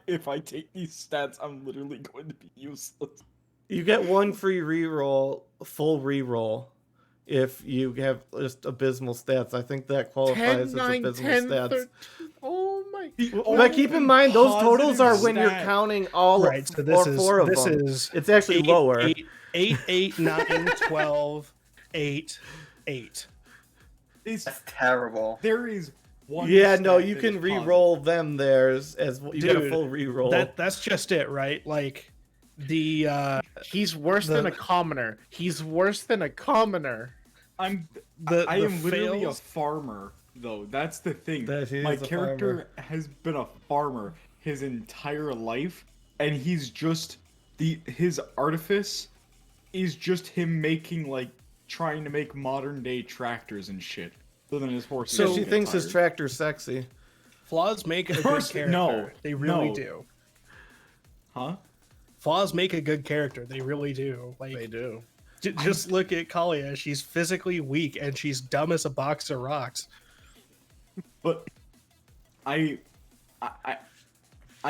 If I take these stats, I'm literally going to be useless. You get one free reroll, full reroll, if you have just abysmal stats. I think that qualifies 10, as 9, abysmal 10, stats. 13. Oh my! But keep in mind, those totals are when you're stat- counting all Right, so this is four of this them. is It's actually lower. 8, 9, 12, 8, 8. That's terrible. There is one. Yeah, no, stat you that can is re-roll them there as you get a Dude, full re-roll. That's just it, right? Like the He's worse than a commoner. He's worse than a commoner. I the am literally fails- a farmer, though. That's the thing. That he My is a character has been a farmer his entire life, and he's just his artifice is just him making trying to make modern day tractors and shit. So then his horse. So she get thinks his tired. tractor's sexy. flaws make a good course- character. no, they really no. do. Huh? Flaws make a good character. They really do. Like They do. just look at Kalia. She's physically weak and she's dumb as a box of rocks. But I I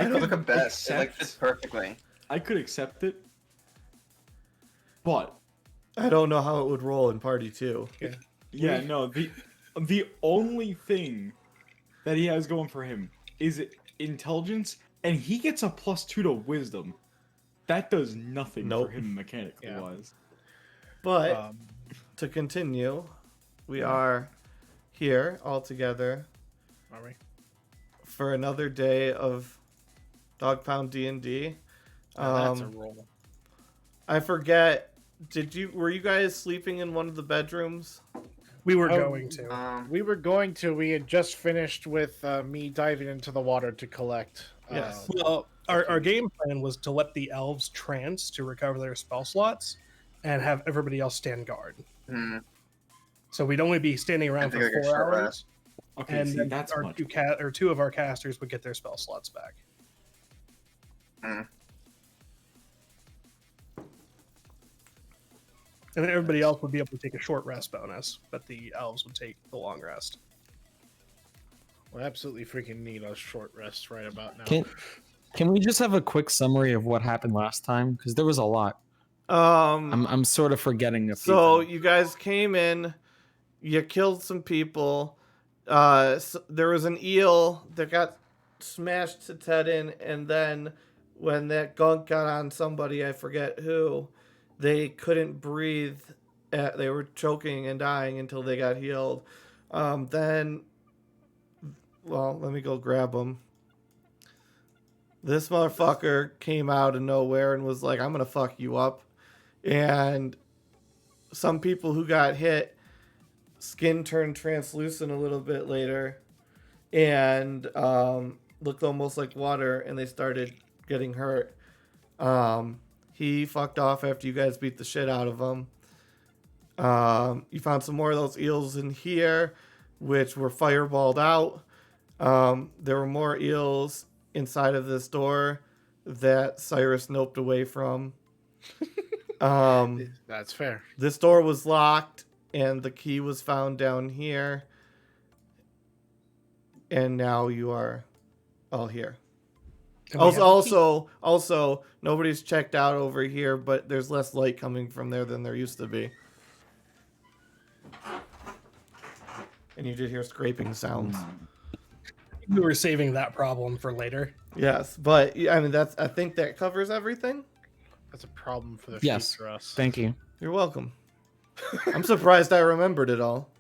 could look at best. It accept- fits perfectly. I could accept it, but I don't know how it would roll in party 2. yeah, no. The only thing that he has going for him is intelligence, and he gets a +2 to wisdom. That does nothing Nope. for him mechanically Yeah. wise. But to continue, we are here all together Are we? for another day of Dog Pound D&D. That's a roll. I forget. Were you guys sleeping in one of the bedrooms? We were Oh, going to. We were going to. We had just finished with me diving into the water to collect. Yes. Well, our game plan was to let the elves trance to recover their spell slots and have everybody else stand guard. Hmm. So we'd only be standing around I think I for get 4 short hours. rest. Okay, And see, then that's our much. two of our casters would get their spell slots back. Hmm. And then everybody else would be able to take a short rest bonus, but the elves would take the long rest. We absolutely freaking need a short rest right about now. Can we just have a quick summary of what happened last time? Because there was a lot. I'm sort of forgetting a few. So things. you guys came in, you killed some people. There was an eel that got smashed to Ted in, and then when that gunk got on somebody, I forget who, they couldn't breathe. They were choking and dying until they got healed. Then, well, let me go grab them. This motherfucker came out of nowhere and was like, I'm going to fuck you up. And some people who got hit, skin turned translucent a little bit later and looked almost like water, and they started getting hurt. He fucked off after you guys beat the shit out of him. You found some more of those eels in here, which were fireballed out. There were more eels inside of this door that Cyrus noped away from. That's fair. This door was locked, and the key was found down here. And now you are all here. And we have the key. Also, nobody's checked out over here, but there's less light coming from there than there used to be. And you did hear scraping sounds. We were saving that problem for later. Yes, but I mean I think that covers everything. That's a problem for the Yes. future us. Thank you. You're welcome. I'm surprised I remembered it all.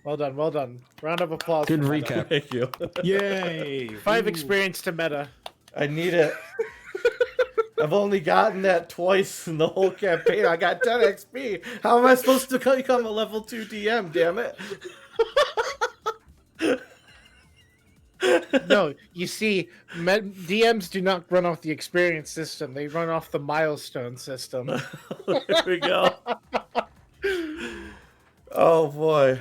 Well done, well done. Round of applause. Good for Meta. recap. Thank you. Yay! 5 Ooh. experience to meta. I need it. I've only gotten that twice in the whole campaign. I got 10 XP. How am I supposed to become a level 2 DM, damn it? No, you see, DMs do not run off the experience system. They run off the milestone system. There we go. Oh boy.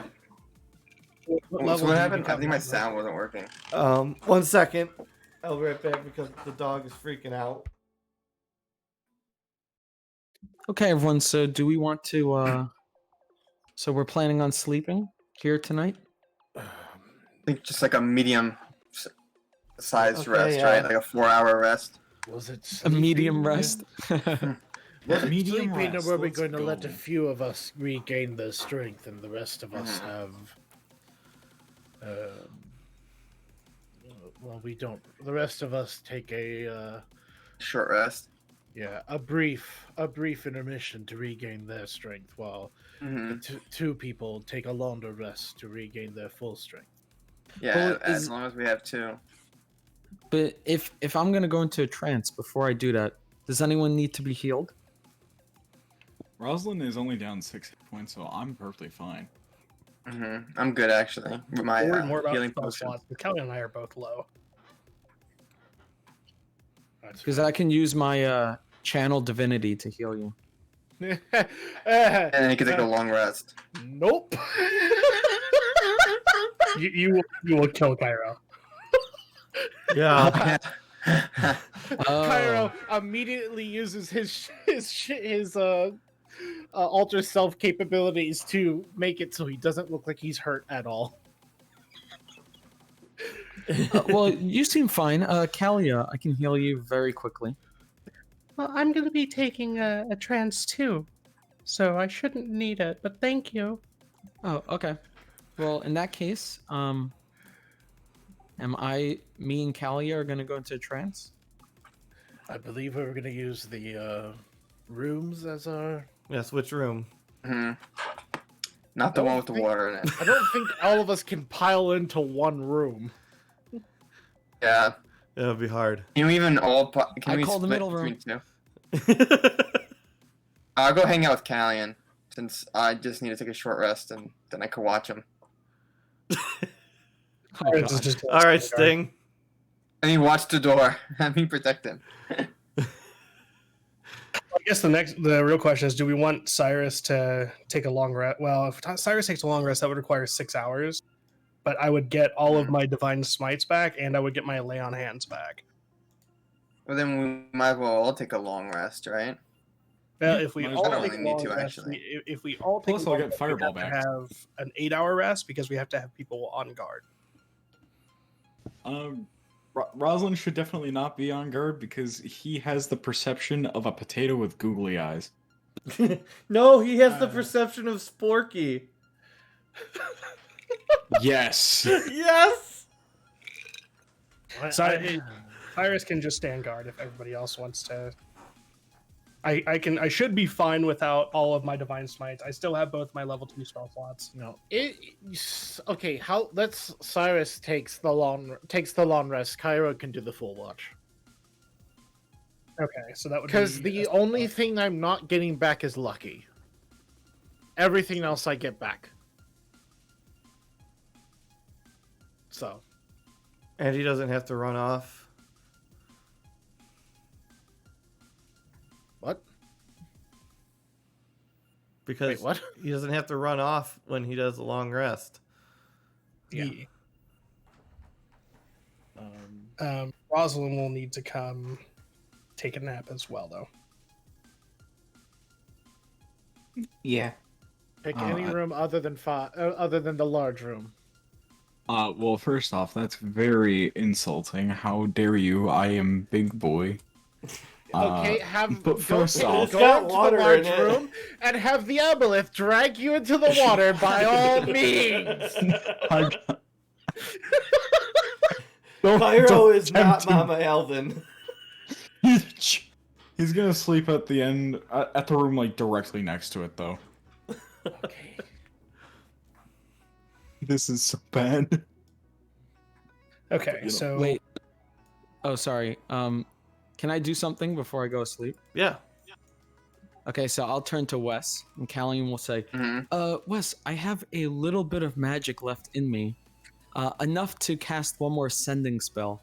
So what happened? I think my sound wasn't working. 1 second. I'll be right back because the dog is freaking out. Okay, everyone. So, do we want to? So we're planning on sleeping here tonight. I think just like a medium sized Okay, rest, yeah. right? Like a 4-hour rest. Was it A sleeping? medium rest. Was it Medium sleeping, rest, or were we let's going to let a go. few of us regain their strength and the rest of us have? Well, we don't. The rest of us take a Short rest. a brief intermission to regain their strength, while Hmm. two people take a longer rest to regain their full strength. Yeah, Well, as is- long as we have 2. But if I'm gonna go into a trance before I do that, does anyone need to be healed? Rosalind is only down 6 hit points, so I'm perfectly fine. I'm good actually. With my Worried more about healing spell potions. slots. Kelly and I are both low. Because I can use my channel divinity to heal you. And then you can take a long rest. Nope. You will kill Cairo. Yeah. Cairo immediately uses his alter self capabilities to make it so he doesn't look like he's hurt at all. Well, you seem fine. Kalia, I can heal you very quickly. Well, I'm going to be taking a trance too, so I shouldn't need it. But thank you. Oh, okay. Well, in that case, me and Kalia are gonna go into a trance? I believe we were going to use the rooms as our. Yes, which room? Not the one with the water in it. I don't think all of us can pile into one room. Yeah. That would be hard. Can we even all? Can I we call the split middle room. between 2? I'll go hang out with Callian since I just need to take a short rest and then I can watch him. Oh, It's God. just- All right, Sting. I mean, watch the door. I mean, protect him. I guess the real question is: do we want Cyrus to take a long rest? Well, if Cyrus takes a long rest, that would require 6 hours. But I would get all of my divine smites back, and I would get my lay on hands back. Well, then we might as well all take a long rest, right? Well, if we Might as all well. take I a don't really long need to, rest, actually. if we all take Plus, a I'll long get rest, Fireball we have back. to have an 8-hour rest because we have to have people on guard. Rosalind should definitely not be on guard because he has the perception of a potato with googly eyes. No, he has the perception of Sporky. Yes. Yes. Cyrus can just stand guard if everybody else wants to. I should be fine without all of my divine smites. I still have both my level 2 spell slots. No. Okay. How? Let's. Cyrus takes the long rest. Cairo can do the full watch. Okay, so that would Because be the only thing I'm not getting back is lucky. Everything else I get back. So. And he doesn't have to run off. What? Because Wait, what? he doesn't have to run off when he does a long rest. Yeah. Um, Rosalind will need to come take a nap as well, though. Yeah. pick any room other than the large room. Well, first off, that's very insulting. How dare you? I am big boy. Okay, but first off, It's got go water to the large in it. room and have the aboleth drag you into the water by all means. Pyro is not tempt him. Mama Elvin. He's gonna sleep at the end at the room like directly next to it, though. Okay. This is so bad. Okay, so Wait. Oh, sorry. Can I do something before I go to sleep? Yeah. Okay, so I'll turn to Wes, and Callian will say, Mhm. Wes, I have a little bit of magic left in me. Enough to cast one more sending spell.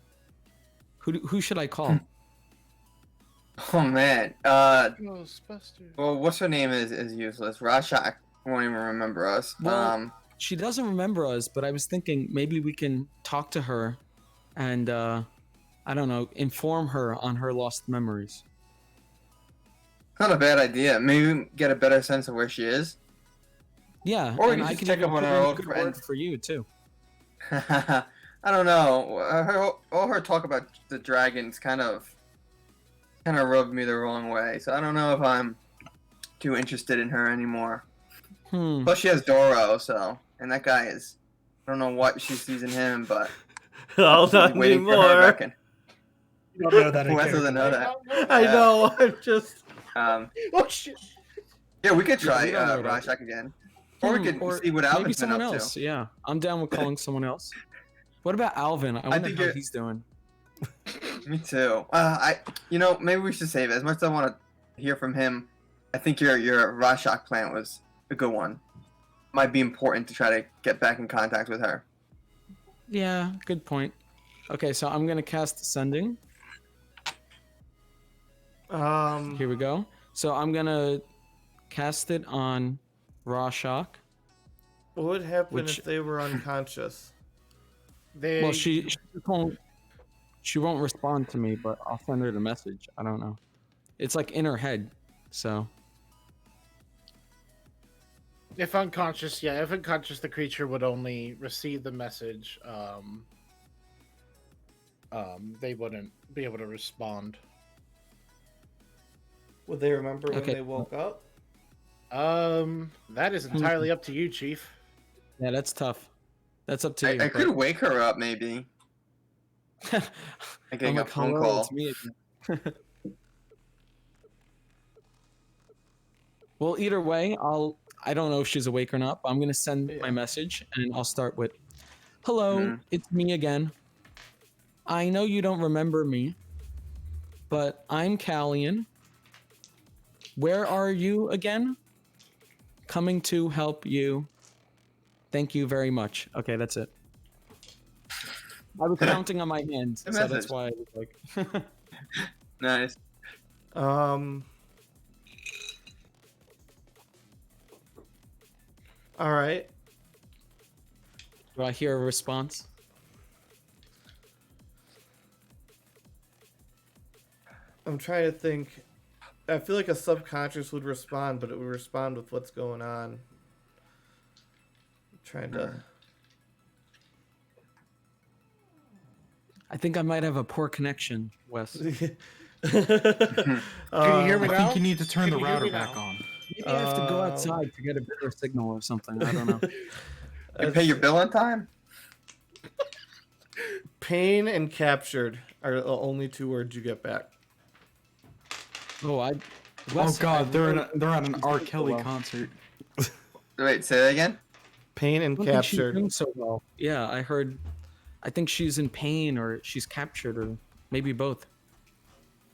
Who should I call? Oh man. Ghostbusters. Well, what's her name is useless. Rashak won't even remember us. Well, she doesn't remember us, but I was thinking maybe we can talk to her and, I don't know, inform her on her lost memories. Not a bad idea. Maybe get a better sense of where she is. Yeah, Or we and can I just can check even up on put our in a old good friend. word for you, too. I don't know. All her talk about the dragons kind of rubbed me the wrong way. So I don't know if I'm too interested in her anymore. Plus, she has Doro, so and that guy is. I don't know what she sees in him, but Oh, not she's waiting for her anymore. back in. You don't know that. in Wes character. doesn't know that. I Yeah. know. I'm just. Um, Oh shit! yeah, we could try we don't know that. Rashak again, or we could see what maybe Alvin's been someone up else. to. Yeah, I'm down with calling someone else. What about Alvin? I wonder think how you're- he's doing. Me too. Maybe we should save it. As much as I want to hear from him, I think your Rashak plan was a good one. Might be important to try to get back in contact with her. Yeah, good point. Okay, so I'm gonna cast Sending. Here we go. So I'm gonna cast it on Rashak. What would happen Which- if they were unconscious? Well, she won't respond to me, but I'll send her the message. I don't know. It's like in her head, so. If unconscious, the creature would only receive the message. They wouldn't be able to respond. Would they remember when Okay. they woke up? That is entirely up to you, Chief. Yeah, that's tough. That's up to you. I could wake her up, maybe. but- Like getting I'm a phone hello, call. it's me again. Well, either way, I don't know if she's awake or not, but I'm gonna send my message and I'll start with, "Hello, Mhm. it's me again. I know you don't remember me, but I'm Callian. Where are you again? Coming to help you. Thank you very much." Okay, that's it. I was counting on my hands, Good so that's message. why I was like. Nice. All right. Do I hear a response? I'm trying to think. I feel like a subconscious would respond, but it would respond with what's going on. I'm trying to. I think I might have a poor connection, Wes. Can you hear me I now? think you need to turn Can the you hear router me back now? on. Maybe I have to go outside to get a better signal or something. I don't know. You pay your bill on time? Pain and captured are the only two words you get back. Oh Wes, god, they're at an R. doing so Kelly well. concert. Wait, say that again? Pain and I don't think she's captured. doing so well. Yeah, I heard. I think she's in pain, or she's captured, or maybe both.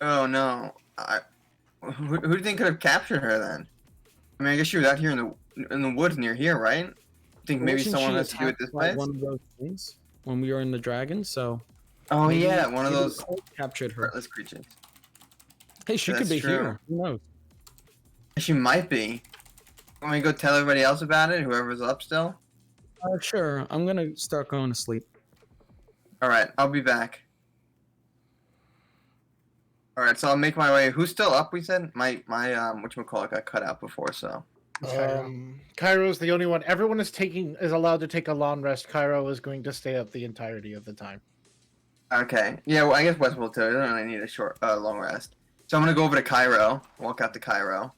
Oh no. Who do you think could have captured her then? I mean, I guess she was out here in the woods near here, right? I think maybe Wasn't someone she has to do with this attacked by place. One of those things when we were in the dragon. So. Oh maybe- yeah, one of maybe those the cold captured her. heartless creatures. Hey, she could That's be true. here. Who knows? She might be. Want me to go tell everybody else about it? Whoever's up still. Sure. I'm gonna start going to sleep. All right, I'll be back. All right, so I'll make my way. Who's still up? We said my whatchamacallit got cut out before, so. Cairo's the only one. Everyone is allowed to take a long rest. Cairo is going to stay up the entirety of the time. Okay. Yeah, well, I guess West will too. I don't really need a long rest. So I'm gonna go over to Cairo. Walk out to Cairo.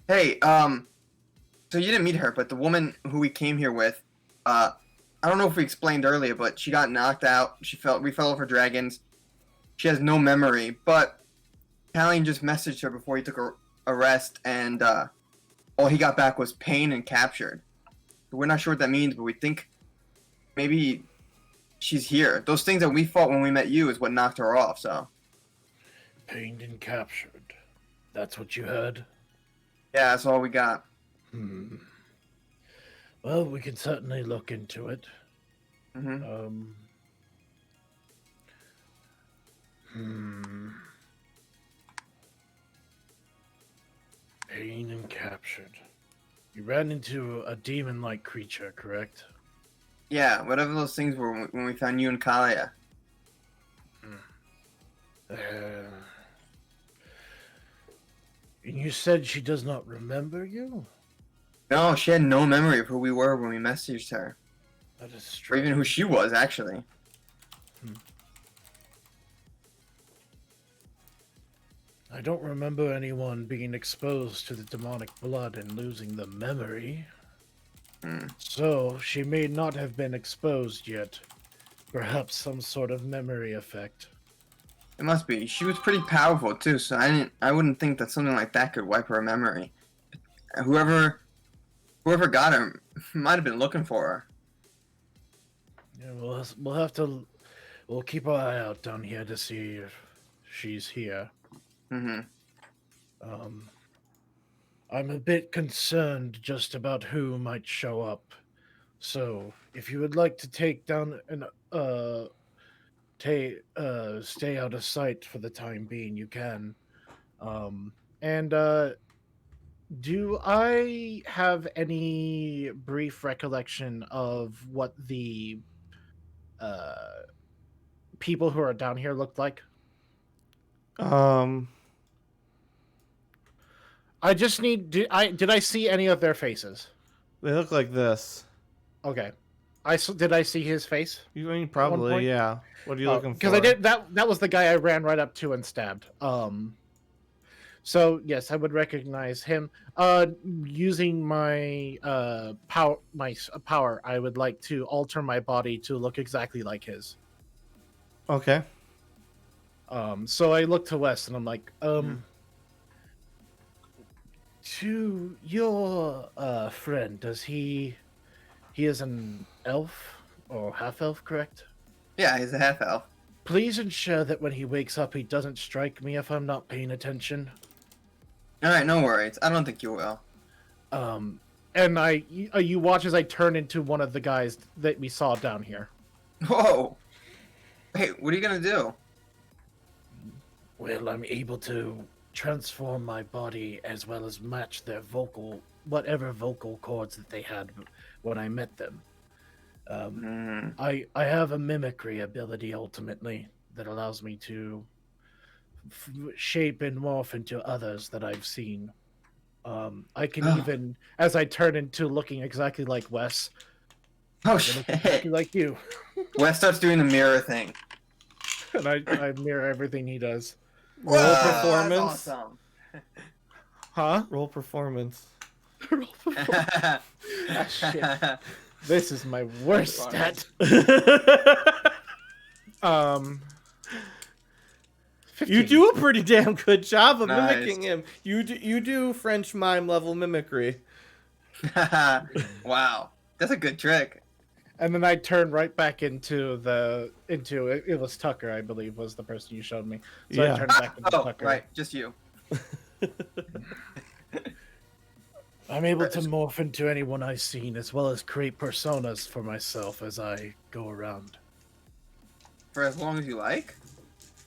Hey, so you didn't meet her, but the woman who we came here with, I don't know if we explained earlier, but she got knocked out. We fell over dragons. She has no memory, but Callian just messaged her before he took a rest, and all he got back was pain and captured. We're not sure what that means, but we think maybe she's here. Those things that we fought when we met you is what knocked her off, so. Pained and captured. That's what you heard? Yeah, that's all we got. Well, we can certainly look into it. hmm Pain and captured. You ran into a demon-like creature, correct? Yeah, whatever those things were when we found you and Kalia. And you said she does not remember you? No, she had no memory of who we were when we messaged her. That is or true. even who she was actually. I don't remember anyone being exposed to the demonic blood and losing the memory. Hmm. So, she may not have been exposed yet. Perhaps some sort of memory effect. It must be. She was pretty powerful too, so I wouldn't think that something like that could wipe her memory. Whoever got her might have been looking for her. Yeah, we'll keep our eye out down here to see if she's here. Hmm. I'm a bit concerned just about who might show up. So, if you would like to take down an stay out of sight for the time being, you can. And do I have any brief recollection of what the uh people who are down here looked like? Um, I just need did I see any of their faces? they look like this. Okay. Did I see his face? You mean point? probably, yeah. What are you looking for? Because I did that was the guy I ran right up to and stabbed. So yes, I would recognize him. Using my power, I would like to alter my body to look exactly like his. Okay. So I look to Wes and I'm like, to your friend, does he is an elf or half elf, correct? Yeah, he's a half elf. Please ensure that when he wakes up, he doesn't strike me if I'm not paying attention. All right, no worries. I don't think you will. And you watch as I turn into one of the guys that we saw down here. Whoa. Hey, what are you gonna do? Well, I'm able to transform my body as well as match their whatever vocal cords that they had when I met them. I have a mimicry ability ultimately that allows me to shape and morph into others that I've seen. I can even, as I turn into looking exactly like Wes, Oh look shit! exactly like you, Wes starts doing the mirror thing. and I mirror everything he does. Roll Whoa, performance. That's awesome. Huh? Roll performance. Ah, shit. This is my worst stat. 15. You do a pretty damn good job of Nice. mimicking him. You do French mime level mimicry. Wow, that's a good trick. And then I turned right back into it. It was Tucker, I believe, was the person you showed me. So Yeah. I turned back into Oh, Tucker. right, just you. I'm able to morph into anyone I've seen, as well as create personas for myself as I go around. For as long as you like.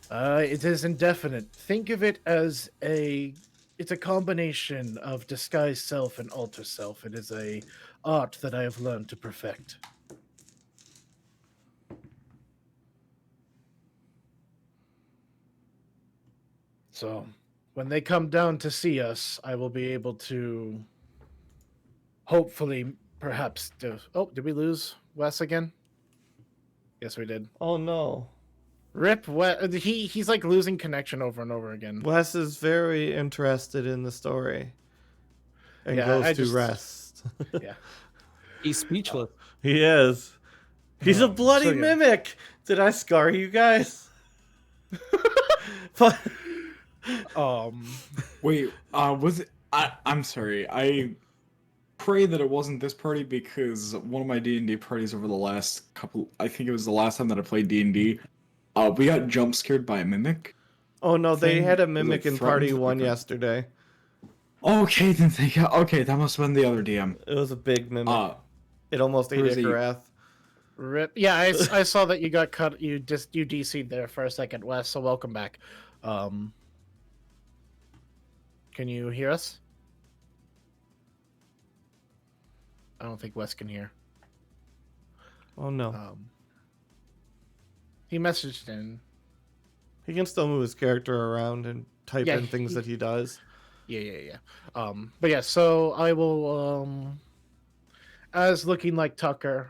It is indefinite. Think of it as it's a combination of disguised self and alter self. It is a art that I have learned to perfect. So, when they come down to see us, I will be able to hopefully, perhaps, did we lose Wes again? Yes, we did. Oh no. Rip Wes. He's like losing connection over and over again. Wes is very interested in the story. And Yeah, goes I to just- rest. Yeah. He's speechless. He is. He's a bloody so, yeah. mimic. Did I scar you guys? But Wait, was it? I'm sorry. I pray that it wasn't this party because one of my D&D parties over the last couple. I think it was the last time that I played D&D. We got jump scared by a mimic. oh no, they Thing had a was, mimic like, in party threatened one because- yesterday. Okay, then they got. Okay, that must have been the other DM. It was a big mimic. It almost ate there was a- Ikarath. Rip. Yeah, I saw that you got cut. You DC'd there for a second, Wes. So welcome back. Can you hear us? I don't think Wes can hear. Oh no. He messaged in. He can still move his character around and type Yeah, in things that he does. Yeah. But yeah, so I will as looking like Tucker.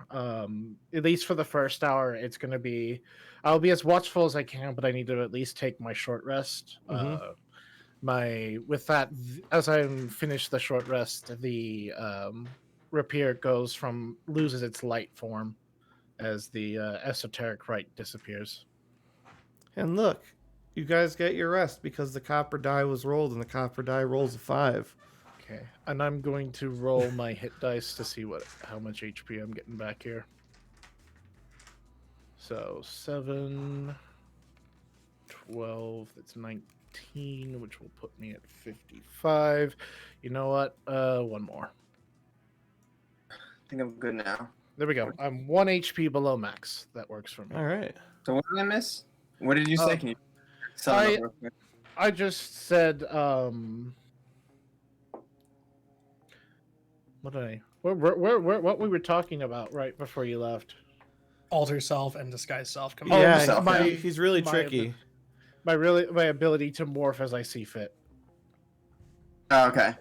At least for the first hour, it's gonna be. I'll be as watchful as I can, but I need to at least take my short rest. My with that as I finish the short rest, the rapier loses its light form as the esoteric rite disappears. And look, you guys get your rest because the copper die was rolled, and the copper die rolls a 5. Okay, and I'm going to roll my hit dice to see how much HP I'm getting back here. So 7, 12, that's 19, which will put me at 55. You know what? One more. I think I'm good now. There we go. I'm 1 HP below max. That works for me. All right. So what did I miss? What did you say? Can you sum it up real quick? I just said, what did I? What we were talking about right before you left? Alter self and disguise self. Come Yeah, himself, yeah. he's really my tricky. My ability to morph as I see fit. Oh, okay.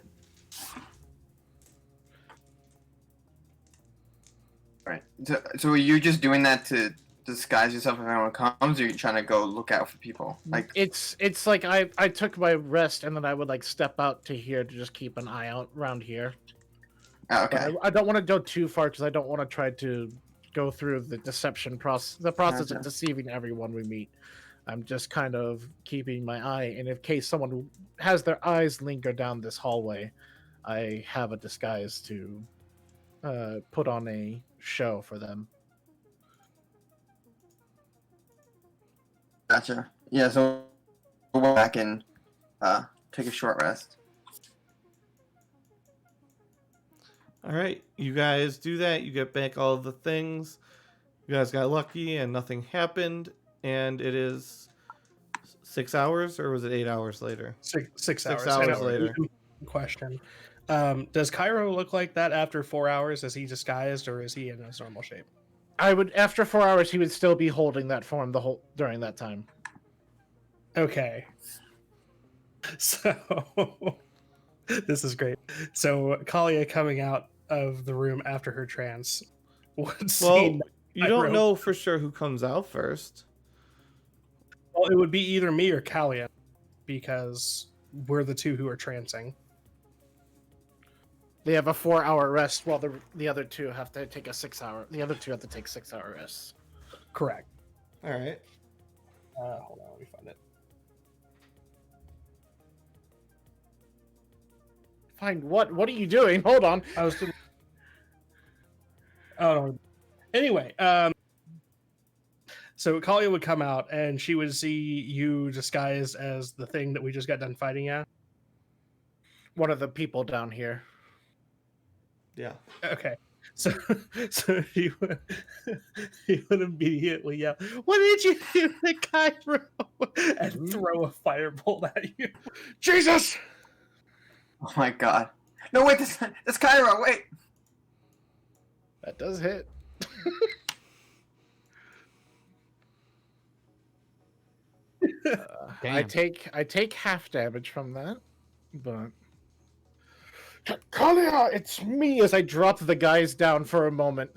All right. So are you just doing that to disguise yourself if anyone comes, or are you trying to go look out for people? Like, It's like I took my rest and then I would like step out to here to just keep an eye out around here. oh, But okay. I don't want to go too far because I don't want to try to go through the deception process, the process of Okay. deceiving everyone we meet. I'm just kind of keeping my eye, and in case someone has their eyes linger down this hallway, I have a disguise to put on a show for them. Gotcha. Yeah. So we'll go back and take a short rest. All right, you guys do that. You get back all of the things. You guys got lucky and nothing happened. And it is 6 hours, or was it 8 hours later? 6 hours. 6 hours And later. Question: does Cairo look like that after 4 hours? Is he disguised, or is he in his normal shape? I would after 4 hours he would still be holding that form during that time. Okay. So this is great. So Kalia coming out of the room after her trance would see. Well, you don't know for sure who comes out first. Well, it would be either me or Kalia, because we're the two who are trancing. They have a 4-hour rest, while the other two have to take a 6-hour. The other two have to take 6-hour rests. Correct. All right. Hold on, let me find it. Find what? What are you doing? Hold on. I was. Oh no. Anyway, so Kalia would come out and she would see you disguised as the thing that we just got done fighting at. One of the people down here. Yeah. Okay. So he would immediately yell, "What did you do to Cairo?" and throw a firebolt at you. Jesus! Oh my god. No, wait. That's Cairo. Wait. That does hit. I take half damage from that, but Kalia, it's me as I drop the guys down for a moment.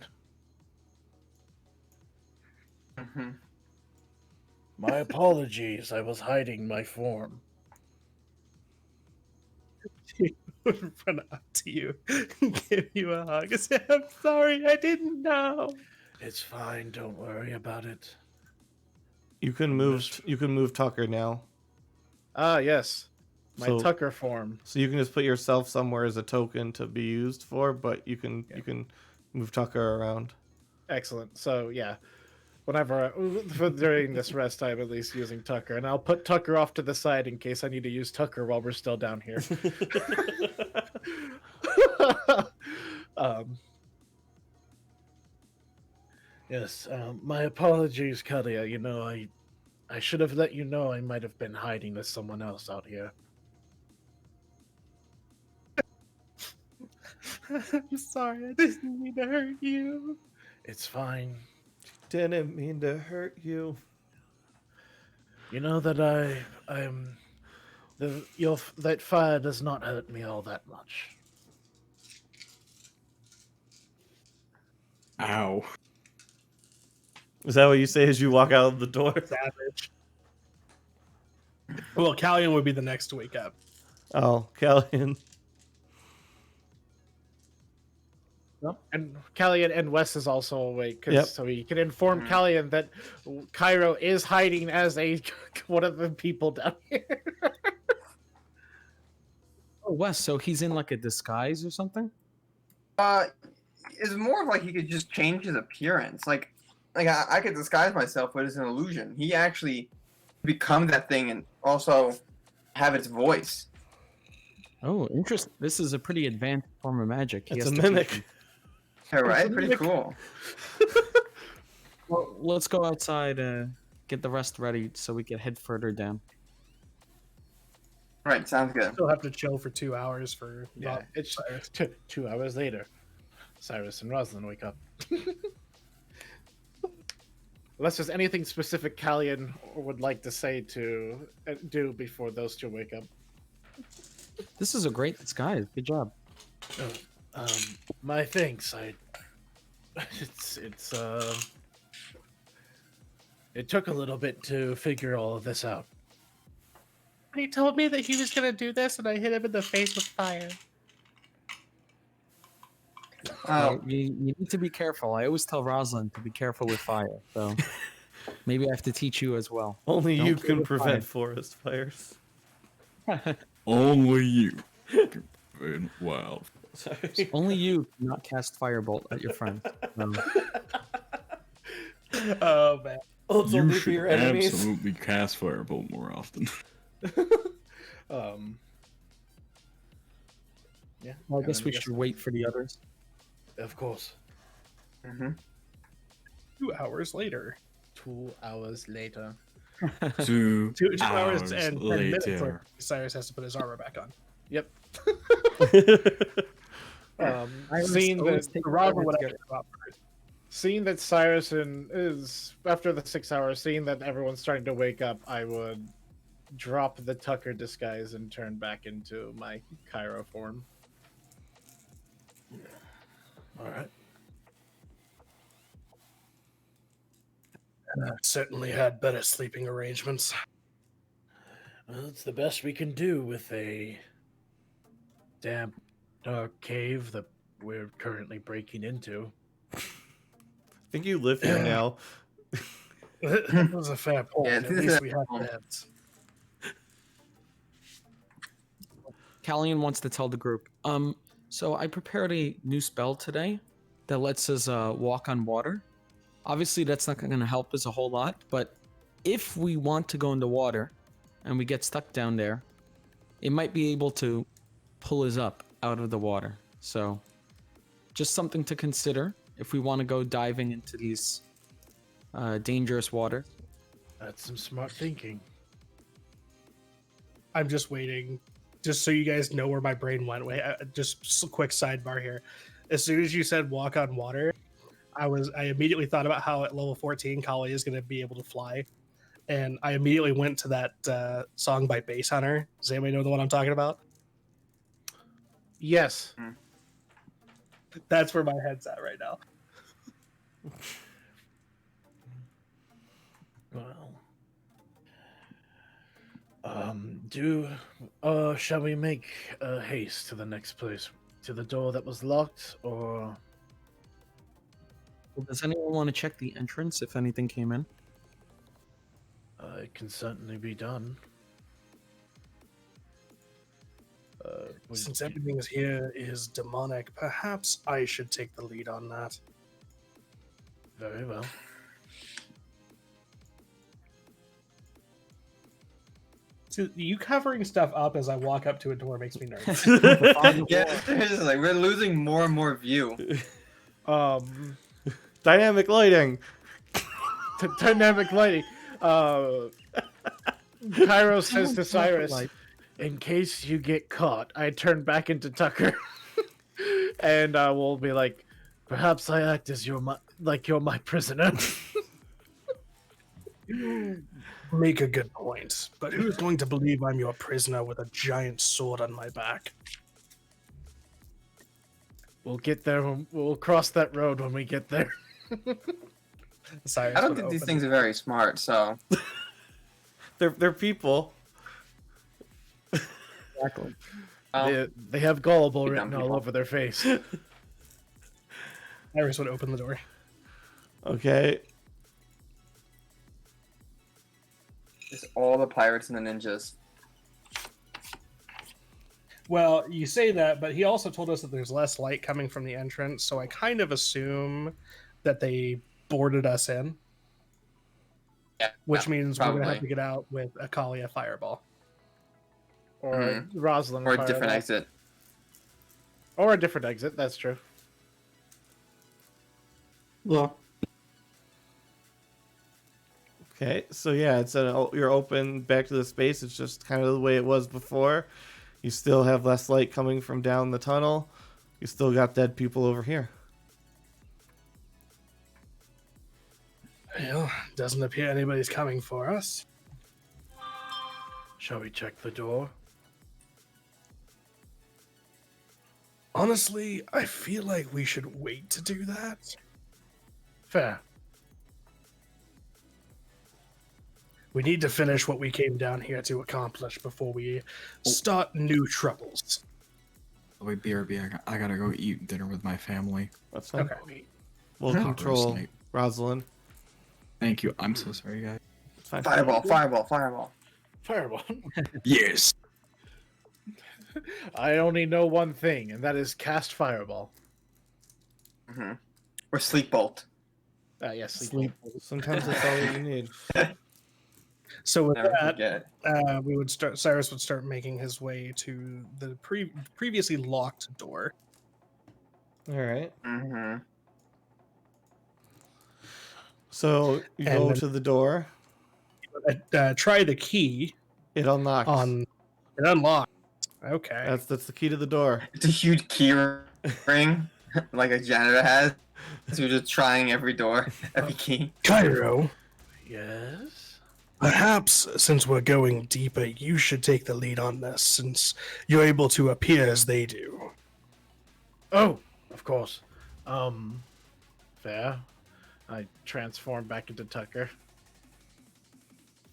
Mm-hmm. My apologies, I was hiding my form. He would run up to you and give you a hug and say, "I'm sorry, I didn't know." It's fine, don't worry about it. You can move. You can move Tucker now. Ah, yes. My So- Tucker form. So you can just put yourself somewhere as a token to be used for, but you can move Tucker around. Excellent. So, yeah. Whenever during this rest, I'm at least using Tucker, and I'll put Tucker off to the side in case I need to use Tucker while we're still down here. Yes. My apologies, Kalia. You know, I should have let you know I might have been hiding with someone else out here. I'm sorry, I didn't mean to hurt you. It's fine. Didn't mean to hurt you. You know that that fire does not hurt me all that much. Ow. Is that what you say as you walk out of the door? Savage. Well, Callion would be the next to wake up. Oh, Callian. And Callian and Wes is also awake, Yep. so he can inform Callian that Cairo is hiding as one of the people down here. Oh, Wes, so he's in like a disguise or something? It's more of like he could just change his appearance. Like I could disguise myself, but it's an illusion. He actually become that thing and also have its voice. Oh, interesting. This is a pretty advanced form of magic. He It's has a to teach mimic. him. Yeah, right? a Pretty mimic. cool. Well, let's go outside, get the rest ready so we can head further down. Right, sounds good. Still have to chill for 2 hours for Yeah, it's 2 hours later. Cyrus and Rosalind wake up. Unless there's anything specific Callian would like to say to do before those two wake up. This is a great disguise. Good job. My thanks. It took a little bit to figure all of this out. He told me that he was going to do this, and I hit him in the face with fire. Oh, You need to be careful. I always tell Rosalind to be careful with fire. So maybe I have to teach you as well. Only Don't you play can with prevent forest fires. Only you. And wild. Sorry. Only you cannot cast firebolt at your friend. Oh, man. Oh, it's You only for should your enemies. absolutely cast Firebolt more often. Yeah. Well, I guess we should wait for the others. Of course. 2 hours later. 2 hours later. 2 2 hours and 10 minutes later. later. Cyrus has to put his armor back on. Yep. Cyrus Seeing always that takes Robert forever would to have get- to go out first. Seeing that Cyrus is after the 6 hours, seeing that everyone's starting to wake up, I would drop the Tucker disguise and turn back into my Cairo form. All right. Certainly had better sleeping arrangements. Well, it's the best we can do with a damp, dark cave that we're currently breaking into. I think you live here now. That was a fair point. Yeah, At this is least a- we have beds. Callian wants to tell the group. So I prepared a new spell today that lets us walk on water. Obviously, that's not going to help us a whole lot, but if we want to go into water and we get stuck down there, it might be able to pull us up out of the water. So just something to consider if we want to go diving into these dangerous water. That's some smart thinking. I'm just waiting, just so you guys know where my brain went. Wait, just a quick sidebar here. As soon as you said walk on water, I immediately thought about how at level 14 Kali is going to be able to fly, and I immediately went to that song by Bass Hunter. Does anybody know the one I'm talking about? Yes. That's where my head's at right now. Well, shall we make haste to the next place, to the door that was locked, or Well, does anyone want to check the entrance if anything came in? it can certainly be done. Since everything here is demonic, perhaps I should take the lead on that. Very well. So you covering stuff up as I walk up to a door makes me nervous. Yeah, it's just like we're losing more and more view. Dynamic lighting. Dynamic lighting. Cairo says to Cyrus, in case you get caught, I turn back into Tucker. And we'll be like, perhaps I act as you're my prisoner. Make a good point, but who's going to believe I'm your prisoner with a giant sword on my back? We'll get there. We'll cross that road when we get there. Cyrus I don't would think these open things are very smart, so They're people. Exactly. They have gullible Dumb written all people. over their face. Cyrus would open the door. Okay. it's all the pirates and the ninjas. Well, you say that, but he also told us that there's less light coming from the entrance, so I kind of assume that they boarded us in, Yeah, which means we're gonna have probably. to get out with a Kalia fireball. Or Mhm. Rosalind. Or a different Fireball. exit. Or a different exit. That's true. Well, Okay, so yeah, you're open back to the space. It's just kind of the way it was before. You still have less light coming from down the tunnel. You still got dead people over here. Well, doesn't appear anybody's coming for us. Shall we check the door? Honestly, I feel like we should wait to do that. Fair. We need to finish what we came down here to accomplish before we start new troubles. wait, BRB, I gotta go eat dinner with my family. That's fine. Okay. We'll Proper control snipe. Rosalind. Thank you. I'm so sorry, guys. It's fine. Fireball, fireball, fireball. Fireball. Yes. I only know one thing, and that is cast fireball. hmm Or sleep bolt. Yes, Sleep. Sometimes that's all you need. So with Never that, forget. we would start. Cyrus would start making his way to the previously locked door. All right. hmm So you And go then- to the door. Try the key It unlocks. on it unlocked. Okay. That's the key to the door. It's a huge key ring, like a janitor has. So you're just trying every door, every key. Cairo, Yes. perhaps since we're going deeper, you should take the lead on this, since you're able to appear as they do. Oh, of course. Fair. I transform back into Tucker.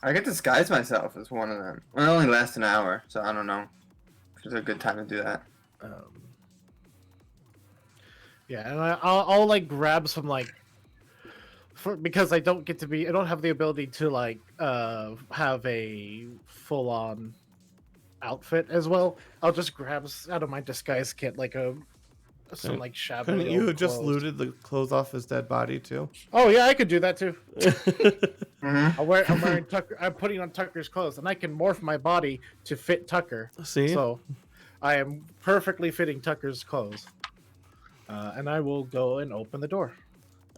I could disguise myself as one of them. It only lasts an hour, so I don't know. It's a good time to do that. Yeah, and I'll like grab some like, because I don't have the ability to like have a full on outfit as well. I'll just grab out of my disguise kit like some like shabby. Couldn't you old have just clothes. looted the clothes off his dead body too? Oh yeah, I could do that too. hmm I'm wearing Tucker. I'm putting on Tucker's clothes, and I can morph my body to fit Tucker. See? So, I am perfectly fitting Tucker's clothes. And I will go and open the door.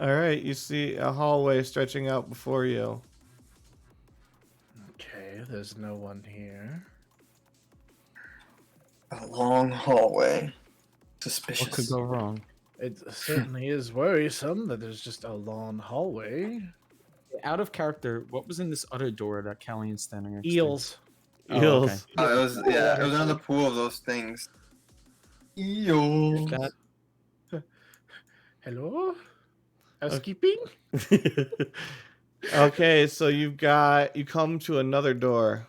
All right, you see a hallway stretching out before you. Okay, there's no one here. A long hallway. Suspicious. What could go wrong? It certainly is worrisome that there's just a long hallway. Out of character, what was in this other door that Callian's standing next to? Eels. Oh, Eels. okay. Oh, it was it was another pool of those things. Eels. That Hello? Housekeeping? Okay, so you come to another door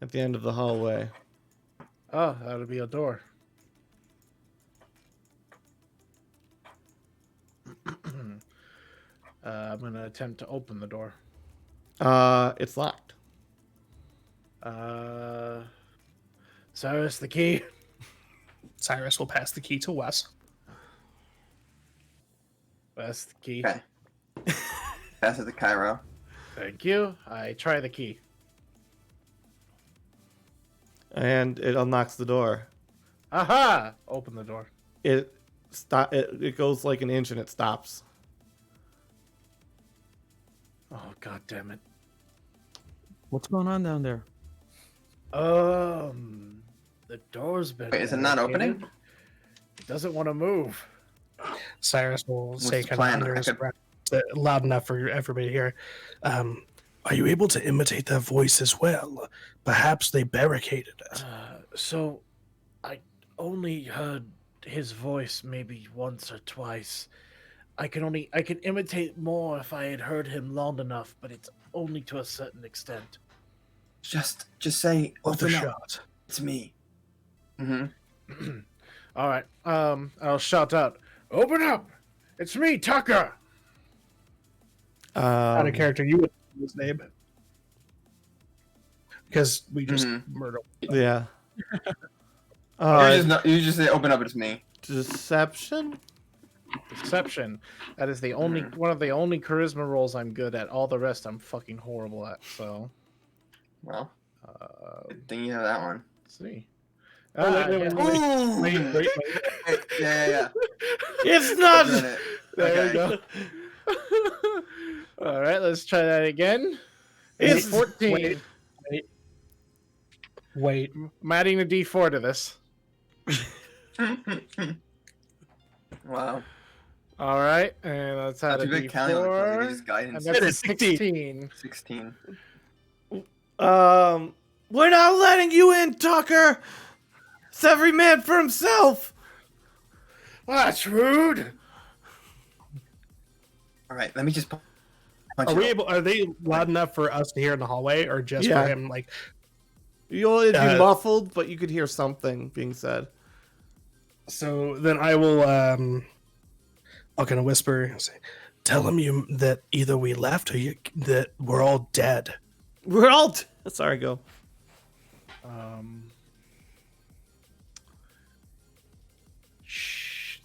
at the end of the hallway. Oh, that'll be a door. I'm gonna attempt to open the door. It's locked. Cyrus, the key. Cyrus will pass the key to Wes. That's the key. Okay. Pass it to Cairo. Thank you. I try the key. And it unlocks the door. Aha! Open the door. It goes like an inch and it stops. Oh, god damn it. what's going on down there? The door's been. Wait, is it not opening? barricaded. It doesn't want to move. Cyrus will say the kind plan? of under I his could- breath, loud enough for everybody to hear. Are you able to imitate their voice as well? Perhaps they barricaded it. So, I only heard his voice maybe once or twice. I can imitate more if I had heard him long enough, but it's only to a certain extent. Just say, Worth a open up. shot. It's me. All right. I'll shout out, "Open up! It's me, Tucker." Out of character, you would know his name. Because we just murdered. Yeah. You just say, open up, it's me. Deception? Deception. That is the only one of the only charisma rolls I'm good at. All the rest I'm fucking horrible at. So, Well, good thing you have that one. let's see. Wait. Yeah. It's I'm doing not. it. There we Okay. go. All right, let's try that again. It's 14. Wait. I'm adding a D4 to this. Wow. All right, and let's add Not a too good counting on the clock, D4. just And guidance. that's a is 16. 16. 16. We're not letting you in, Tucker. It's every man for himself. That's rude. All right, let me just punch Are it we up. able? Are they loud enough for us to hear in the hallway, or just Yeah. for him? Like, You'll be Uh, muffled, but you could hear something being said. so then I will. I'll kind of whisper, and say, "Tell him you that either we left or that we're all dead." We're all. Sorry, go.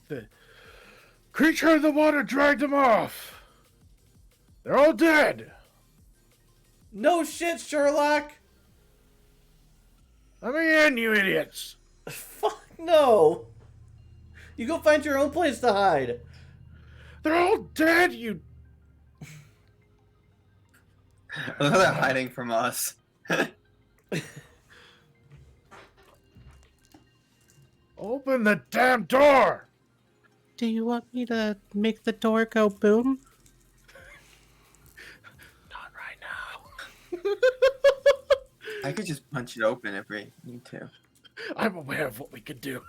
The creature in the water dragged them off. They're all dead. No shit, Sherlock. Let me in, you idiots. Fuck no. You go find your own place to hide. They're all dead, you. I love how they're hiding from us. Open the damn door. Do you want me to make the door go boom? Not right now. I could just punch it open if we need to. I'm aware of what we could do.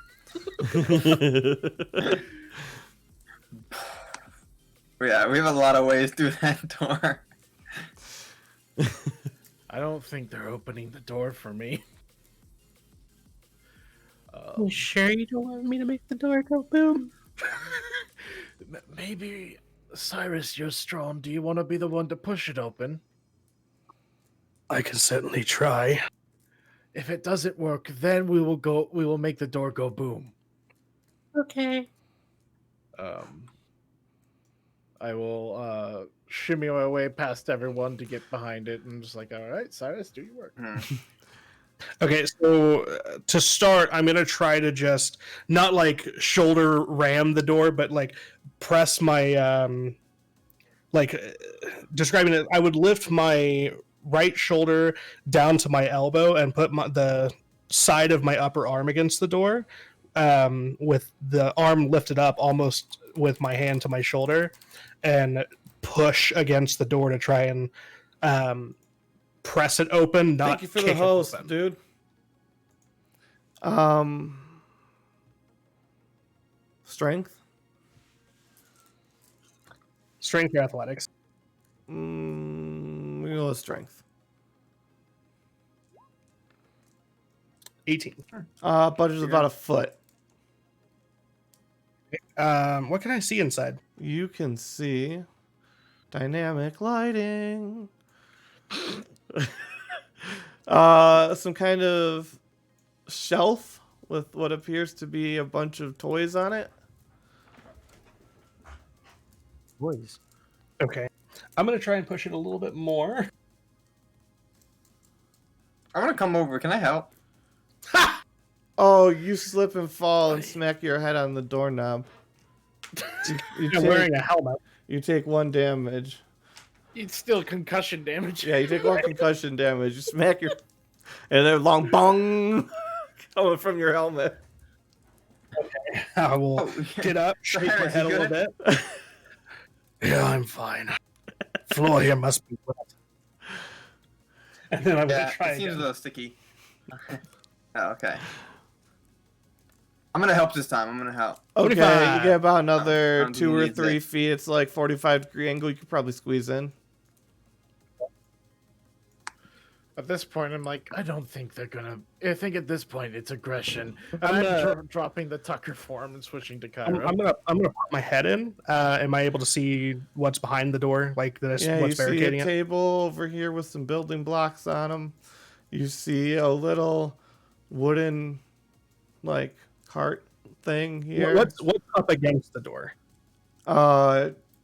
Yeah, we have a lot of ways through that door. I don't think they're opening the door for me. You sure you don't want me to make the door go boom? Maybe, Cyrus, you're strong. Do you want to be the one to push it open? I can certainly try. If it doesn't work, then we will make the door go boom. Okay. I will shimmy my way past everyone to get behind it, and just like, all right, Cyrus, do your work. Okay, so to start, I'm gonna try to just not like shoulder ram the door, but like press my describing it. I would lift my right shoulder down to my elbow and put the side of my upper arm against the door, with the arm lifted up almost with my hand to my shoulder, and push against the door to try and press it open. Not Thank you for the kick it host, open. dude. Strength. Strength or athletics? We go with strength. 18. Budget's about a foot. What can I see inside? You can see dynamic lighting. Some kind of shelf with what appears to be a bunch of toys on it. Boys. Okay. I'm going to try and push it a little bit more. I want to come over. Can I help? Oh, you slip and fall and smack your head on the doorknob. You I'm wearing a helmet. you take 1 damage. It's still concussion damage. Yeah, you take 1 concussion damage. You smack your... And then long bong coming from your helmet. I will Oh, get up, shake my Cyrus, head a you little good? bit. Yeah, I'm fine. Floor here must be wet. And then I'm going Yeah, to try it seems a again. little sticky. Oh, okay. I'm gonna help this time. I'm gonna help. Okay, 25. you get about another Sounds 2 or needs 3 it. feet. It's like 45-degree angle. You could probably squeeze in. At this point, I'm like, I don't think they're gonna. I think at this point it's aggression. And I'm I'm gonna- dropping the Tucker form and switching to I'm, Cairo. I'm gonna put my head in. Am I able to see what's behind the door? Like this, Yeah, you what's see a barricading it? table over here with some building blocks on them. You see a little wooden, like, cart thing here. What's up against the door?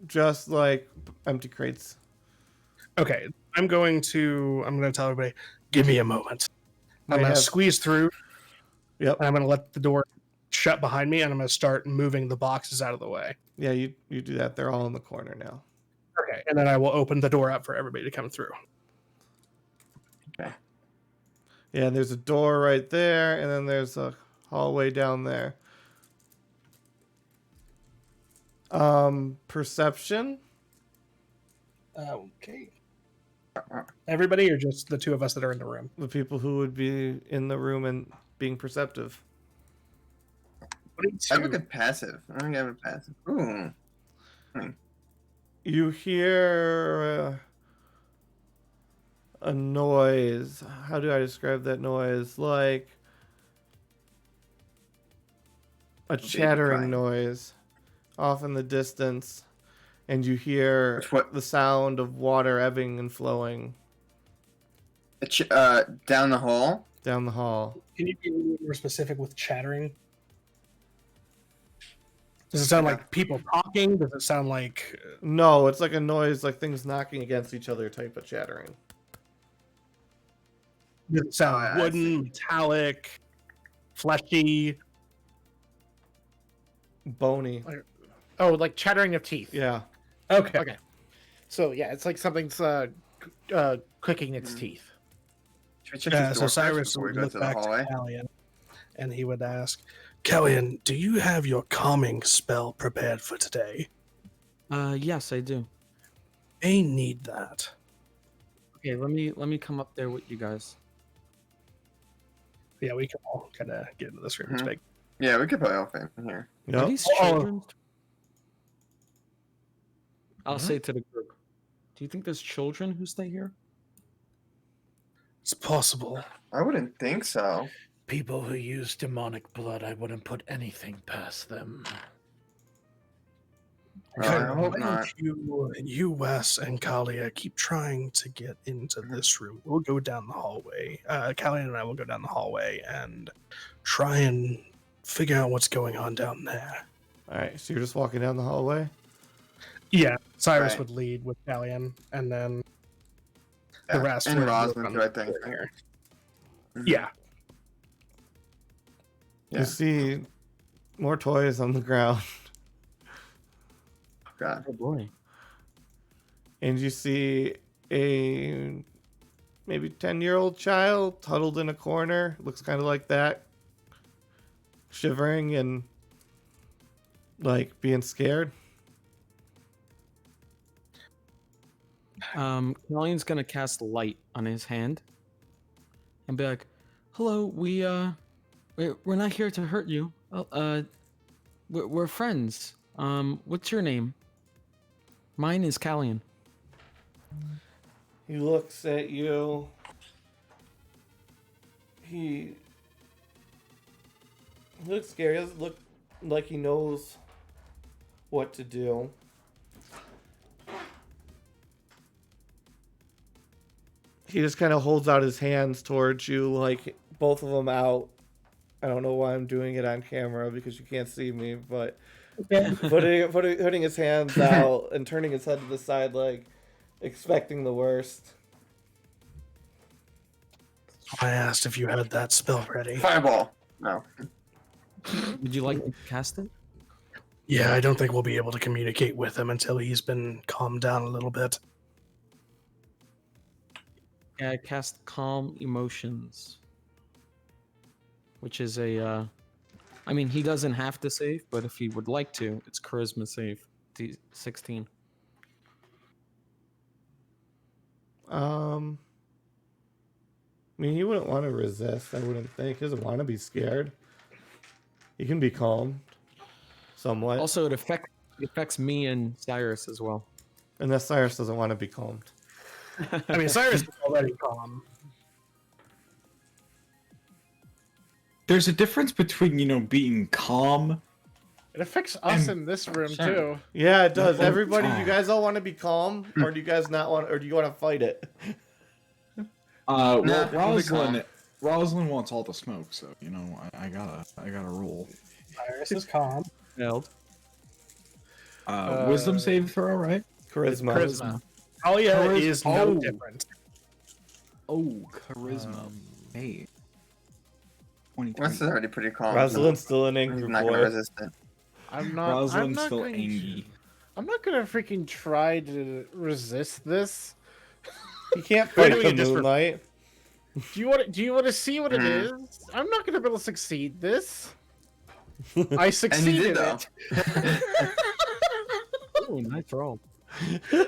Just like empty crates. Okay, I'm gonna tell everybody, give me a moment. I'm They gonna have- squeeze through. Yep. And I'm gonna let the door shut behind me, and I'm gonna start moving the boxes out of the way. Yeah, you do that. They're all in the corner now. Okay, and then I will open the door up for everybody to come through. Yeah, there's a door right there, and then there's a hallway down there. Perception. Okay. Everybody, or just the two of us that are in the room? The people who would be in the room and being perceptive. I have a good passive. I think I have a passive. Ooh. You hear a noise. How do I describe that noise? Like a Baby chattering crying. noise off in the distance, and you hear What? the sound of water ebbing and flowing Down the hall. down the hall. Can you be a little more specific with chattering? Does it sound like people talking? Does it sound like No, it's like a noise, like things knocking against each other type of chattering. does it sound I wooden, see. metallic, fleshy? Bony. Oh, like chattering of teeth. Yeah. Okay. Okay. So yeah, it's like something's clicking its Mhm. teeth. Should we check this door So first Cyrus before we would go look to the back hallway? to Callian, and he would ask, Callian, do you have your calming spell prepared for today? Yes, I do. I need that. Okay, let me come up there with you guys. Yeah, we can all kind of get into this room. It's Mhm. big. Yeah, we could put Elf in here. Are Yep. these Oh. children? I'll Mhm. say to the group. Do you think there's children who stay here? It's possible. I wouldn't think so. People who use demonic blood, I wouldn't put anything past them. I hope Why not. don't you, Wes, and Kalia keep trying to get into this room. We'll go down the hallway. Kalia and I will go down the hallway and try and figure out what's going on down there. All right. So you're just walking down the hallway. Yeah, Cyrus Right. would lead with Callian, and then Yeah, the rest and would Rosalind, work too, I on the think. floor here. Mhm. Yeah. Yeah. You see more toys on the ground, God. Oh boy. and you see a maybe 10-year-old child huddled in a corner. Looks kind of like that, shivering and like being scared. Kellian's gonna cast light on his hand and be like, "Hello, we're not here to hurt you. We're friends. What's your name?" Mine is Callian. He looks at you. He looks scary. He doesn't look like he knows what to do. He just kind of holds out his hands towards you, like both of them out. I don't know why I'm doing it on camera because you can't see me, but putting his hands out and turning his head to the side, like expecting the worst. I asked if you had that spell ready. Fireball. No. Would you like to cast it? Yeah, I don't think we'll be able to communicate with him until he's been calmed down a little bit. Yeah, I cast Calm Emotions, which is a. I mean, he doesn't have to save, but if he would like to, it's Charisma save, D16. I mean, he wouldn't want to resist. I wouldn't think. He doesn't want to be scared. You can be calm, somewhat. Also, it affects me and Cyrus as well. Unless Cyrus doesn't want to be calmed. I mean, Cyrus is already calm. There's a difference between, being calm. It affects us in this room Sure. too. Yeah, it does. Oh, Everybody, do you God. guys all want to be calm, or do you guys not want, or do you want to fight it? Well, Nah, we'll be calm. Rosalind wants all the smoke, so I gotta roll. Cyrus is calm. Failed. Wisdom save throw, right? Charisma. Charisma. Talia Charisma- is no oh. different. Oh, charisma. Hey. 20. Wes is already pretty calm. Rosalind's still an He's angry not gonna boy. resist it. I'm not. Rosalind's I'm not still going angry. I'm not gonna freaking try to resist this. You can't We're fight doing the it just for- moonlight. Do you want to see what it is? I'm not gonna be able to succeed this. I And you succeeded did though. it. Oh, nice roll. -1.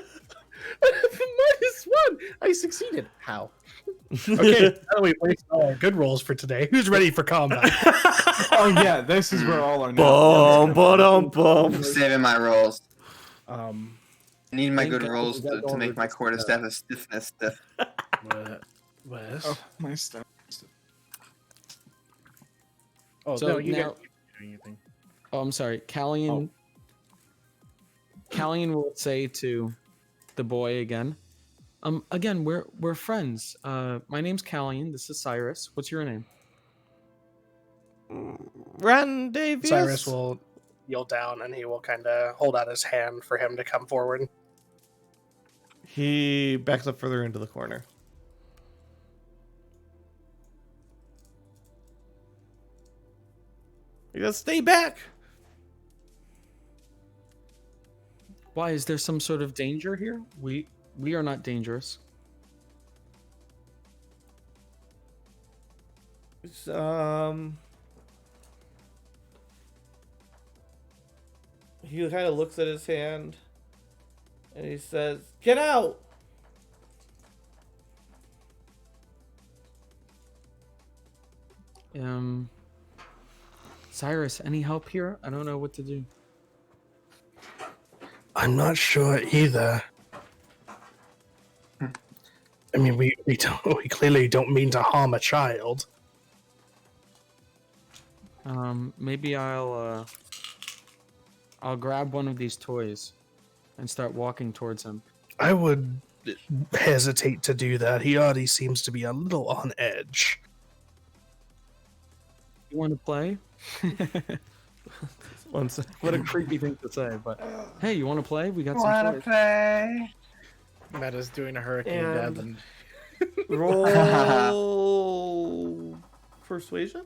I succeeded. How? Okay, now that we waste all our good rolls for today, who's ready for combat? Oh yeah, this is where all our Boom, ba-dum, I'm boom. saving my rolls. Um. I need my Thank good God rolls we got to all make the- my quarterstaff of stiffness stiff. Wes. Oh, my stuff. Oh, So no, you now- get anything. Oh, I'm sorry. Callian will say to the boy again. Again, we're friends. My name's Callian. This is Cyrus. What's your name? Rendavius. Cyrus will kneel down and he will kind of hold out his hand for him to come forward. He backs up further into the corner. He goes, stay back. Why is there some sort of danger here? We are not dangerous. It's, he kind of looks at his hand and he says, get out. Cyrus, any help here? I don't know what to do. I'm not sure either. I mean, we clearly don't mean to harm a child. Maybe I'll grab one of these toys and start walking towards him. I would hesitate to do that. He already seems to be a little on edge. You want to play? One sec. What a creepy thing to say, but hey, you want to play? We got some toys. play? Meta's doing a hurricane And- Devin. Roll persuasion?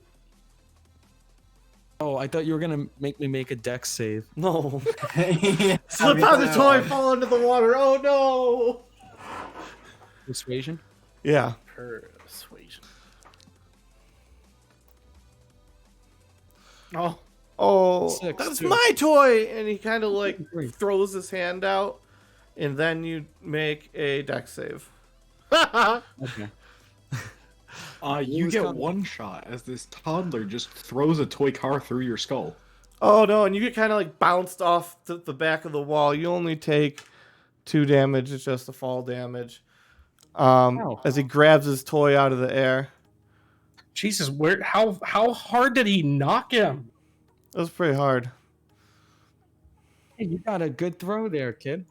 Oh, I thought you were gonna make me make a dex save. No. Yeah, Slip out the toy, fall into the water. Oh no. Persuasion. Yeah. Persuasion. Oh, Oh, 6, that's too. my toy. And he kind of like Great. throws his hand out, and then you make a dex save. Okay. You was get coming. one shot as this toddler just throws a toy car through your skull. Oh no, and you get kind of like bounced off the back of the wall. You only take 2 damage. It's just the fall damage. Ow. As he grabs his toy out of the air. Jesus, how hard did he knock him? It was pretty hard. Hey, you got a good throw there, kid.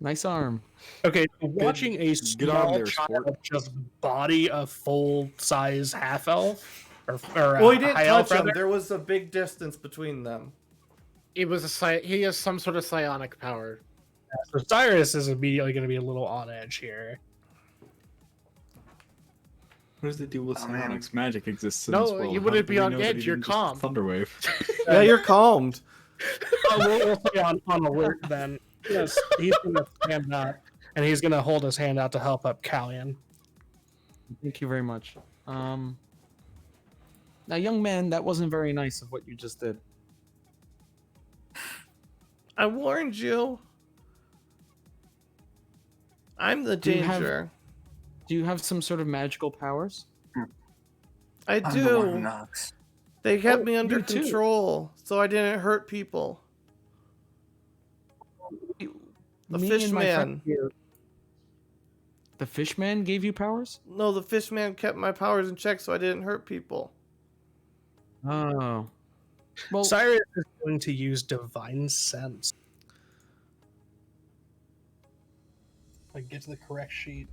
Nice arm. Okay, watching a get on small there, child sport. just body a full-size half-elf, or Well, he didn't high touch elf, him. rather. There was a big distance between them. it was he has some sort of psionic power. So Cyrus is immediately going to be a little on edge here. What does it do with Oh, man. psionics? Magic exists in No, this world. you How wouldn't do be we on know that edge, he you're didn't just calm. Thunderwave. Yeah, you're calmed. We'll say on alert then. Yes, he's going to stand up, and he's going to hold his hand out to help up Callian. Thank you very much. Now, young man, that wasn't very nice of what you just did. I warned you. I'm the Do you have- danger. Do you have some sort of magical powers? I I'm the one who do. knocks. They kept me under you too. control, so I didn't hurt people. The Me fish and my friend man. here- The fish man gave you powers? No, the fish man kept my powers in check, so I didn't hurt people. Oh. Well, Cyrus is going to use divine sense. I get to the correct sheet.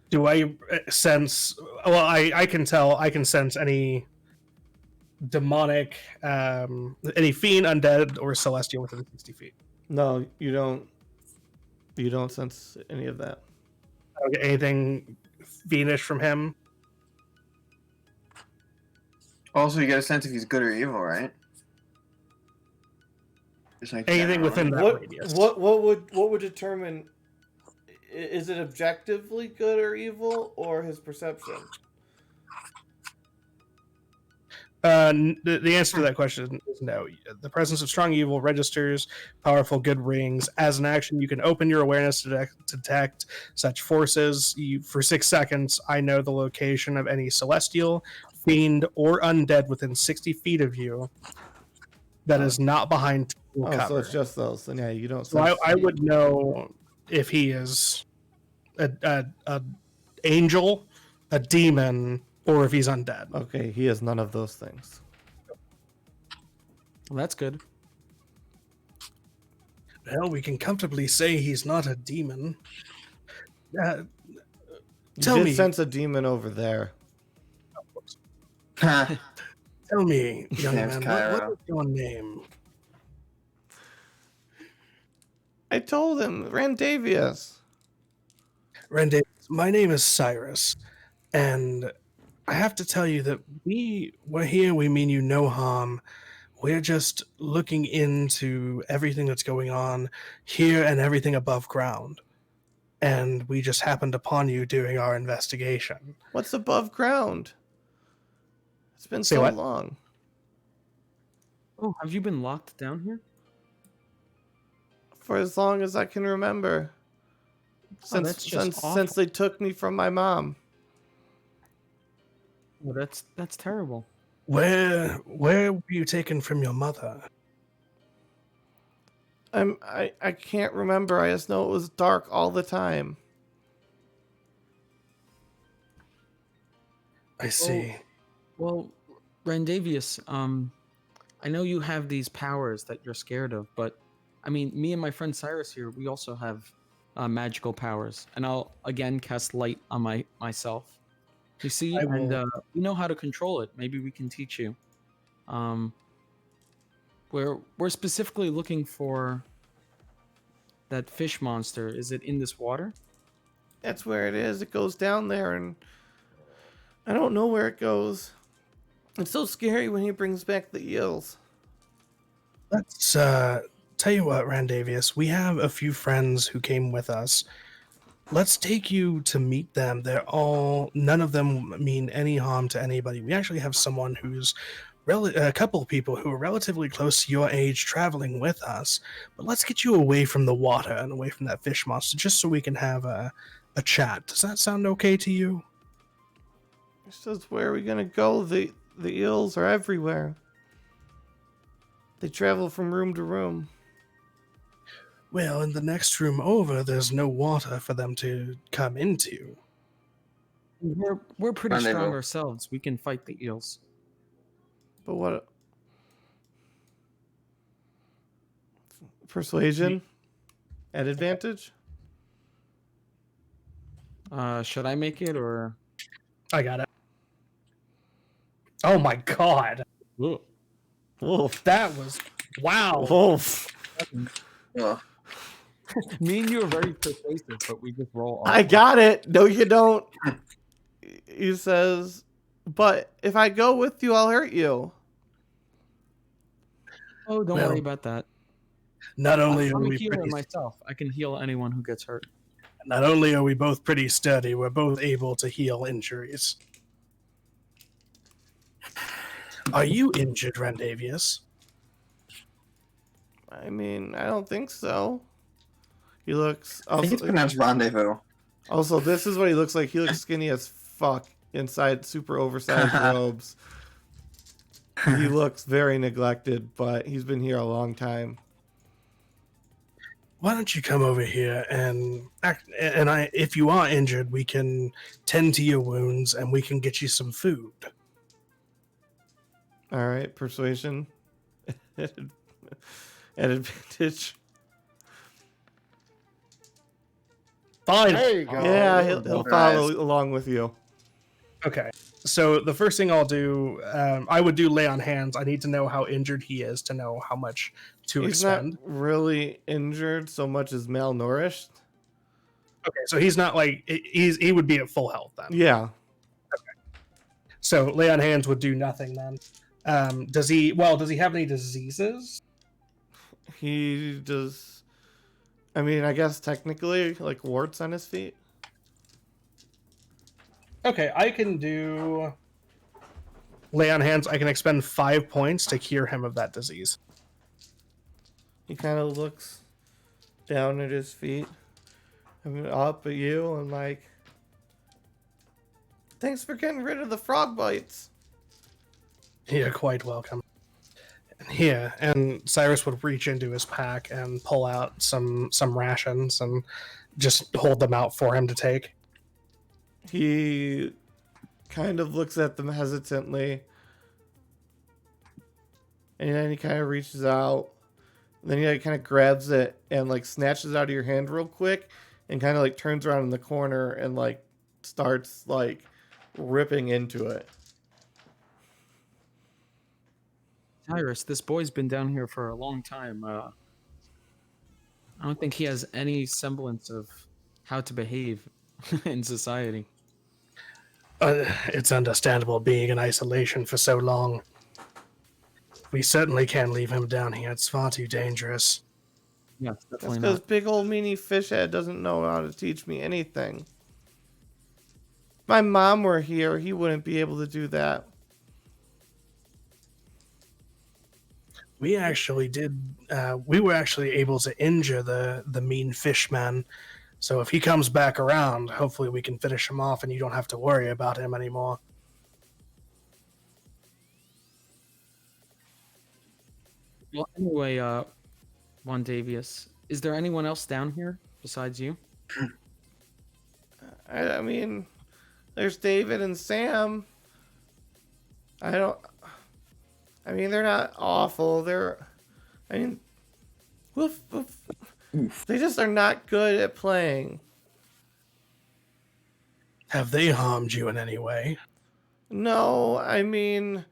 Do I sense? Well, I can tell. I can sense any demonic, any fiend, undead, or celestial within 60 feet. No, you don't. You don't sense any of that. I don't get anything fiendish from him. Also, you get a sense if he's good or evil, right? Just like Anything generally. within that What radius. what would determine? Is it objectively good or evil, or his perception? The answer to that question is no. The presence of strong evil registers powerful good rings. As an action, you can open your awareness to detect such forces. For 6 seconds, I know the location of any celestial, fiend, or undead within 60 feet of you that is not behind Oh, cover. so it's just those. Then yeah, you don't. So Sense I would know if he is a angel, a demon, or if he's undead. Okay, he has none of those things. well, that's good. Well, we can comfortably say he's not a demon. You Tell did me. sense a demon over there. Ha, Tell me, young Name's man, Cairo. what is your name? I told him, Randavius. Rende, my name is Cyrus, and I have to tell you that we're here, we mean you no harm. We're just looking into everything that's going on here and everything above ground. And we just happened upon you during our investigation. What's above ground? It's been Say so what? long. Oh, have you been locked down here? For as long as I can remember. that's just Since awful. they took me from my mom. Oh, that's terrible. Where were you taken from your mother? I can't remember. I just know it was dark all the time. I see. Well, Randavius, I know you have these powers that you're scared of, but I mean, me and my friend Cyrus here, we also have magical powers, and I'll again cast light on myself. You see, I and will- we know how to control it. Maybe we can teach you. We're specifically looking for that fish monster. Is it in this water? That's where it is. It goes down there, and I don't know where it goes. It's so scary when he brings back the eels. Let's tell you what, Randavius, we have a few friends who came with us. Let's take you to meet them. None of them mean any harm to anybody. We actually have someone who's a couple of people who are relatively close to your age traveling with us. But let's get you away from the water and away from that fish monster, just so we can have a chat. Does that sound okay to you? He says, where are we gonna go? The eels are everywhere. They travel from room to room. Well, in the next room over, there's no water for them to come into. We're pretty Rendezvous. strong ourselves. We can fight the eels. But what? Persuasion? At advantage? Should I make it or? I got it. Oh my god. Wolf. That was wow. Wolf. Ugh. Me and you are very persuasive, but we just roll. I got it. No, you don't. He says, but if I go with you, I'll hurt you. Oh, don't Well, worry about that. Not only are I'm a we healer pretty, myself. I can heal anyone who gets hurt. not only are we both pretty sturdy, we're both able to heal injuries. Are you injured, Randavius? I mean, I don't think so. He looks. I think it's Also, pronounced rendezvous. Also, this is what he looks like. He looks skinny as fuck inside super oversized robes. He looks very neglected, but he's been here a long time. Why don't you come over here and if you are injured, we can tend to your wounds and we can get you some food. All right, persuasion at advantage. Fine. There you go. Yeah, he'll Right. follow along with you. Okay. So the first thing I'll do, I would do lay on hands. I need to know how injured he is to know how much to He's expend. not really injured so much as malnourished. Okay, so he's not like he would be at full health then. Yeah. So lay on hands would do nothing then. Does he have any diseases? He does. I mean, I guess technically, like warts on his feet. Okay, I can do lay on hands. I can expend 5 points to cure him of that disease. He kind of looks down at his feet, I mean, up at you, and like, thanks for getting rid of the frog bites. You're quite welcome. Here, and Cyrus would reach into his pack and pull out some rations and just hold them out for him to take. He kind of looks at them hesitantly, and then he kind of reaches out. Then he like, kind of grabs it and like snatches it out of your hand real quick, and kind of like turns around in the corner and like starts like ripping into it. Cyrus, this boy's been down here for a long time. I don't think he has any semblance of how to behave in society. It's understandable being in isolation for so long. We certainly can't leave him down here. It's far too dangerous. Yeah, That's definitely because not. big old meanie fish head doesn't know how to teach me anything. If my mom were here, he wouldn't be able to do that. We actually did. We were actually able to injure the mean fishman. So if he comes back around, hopefully we can finish him off, and you don't have to worry about him anymore. Well, anyway, Juan Davius, is there anyone else down here besides you? I mean, there's David and Sam. I mean, they're not awful. They just are not good at playing. Have they harmed you in any way? No, I mean,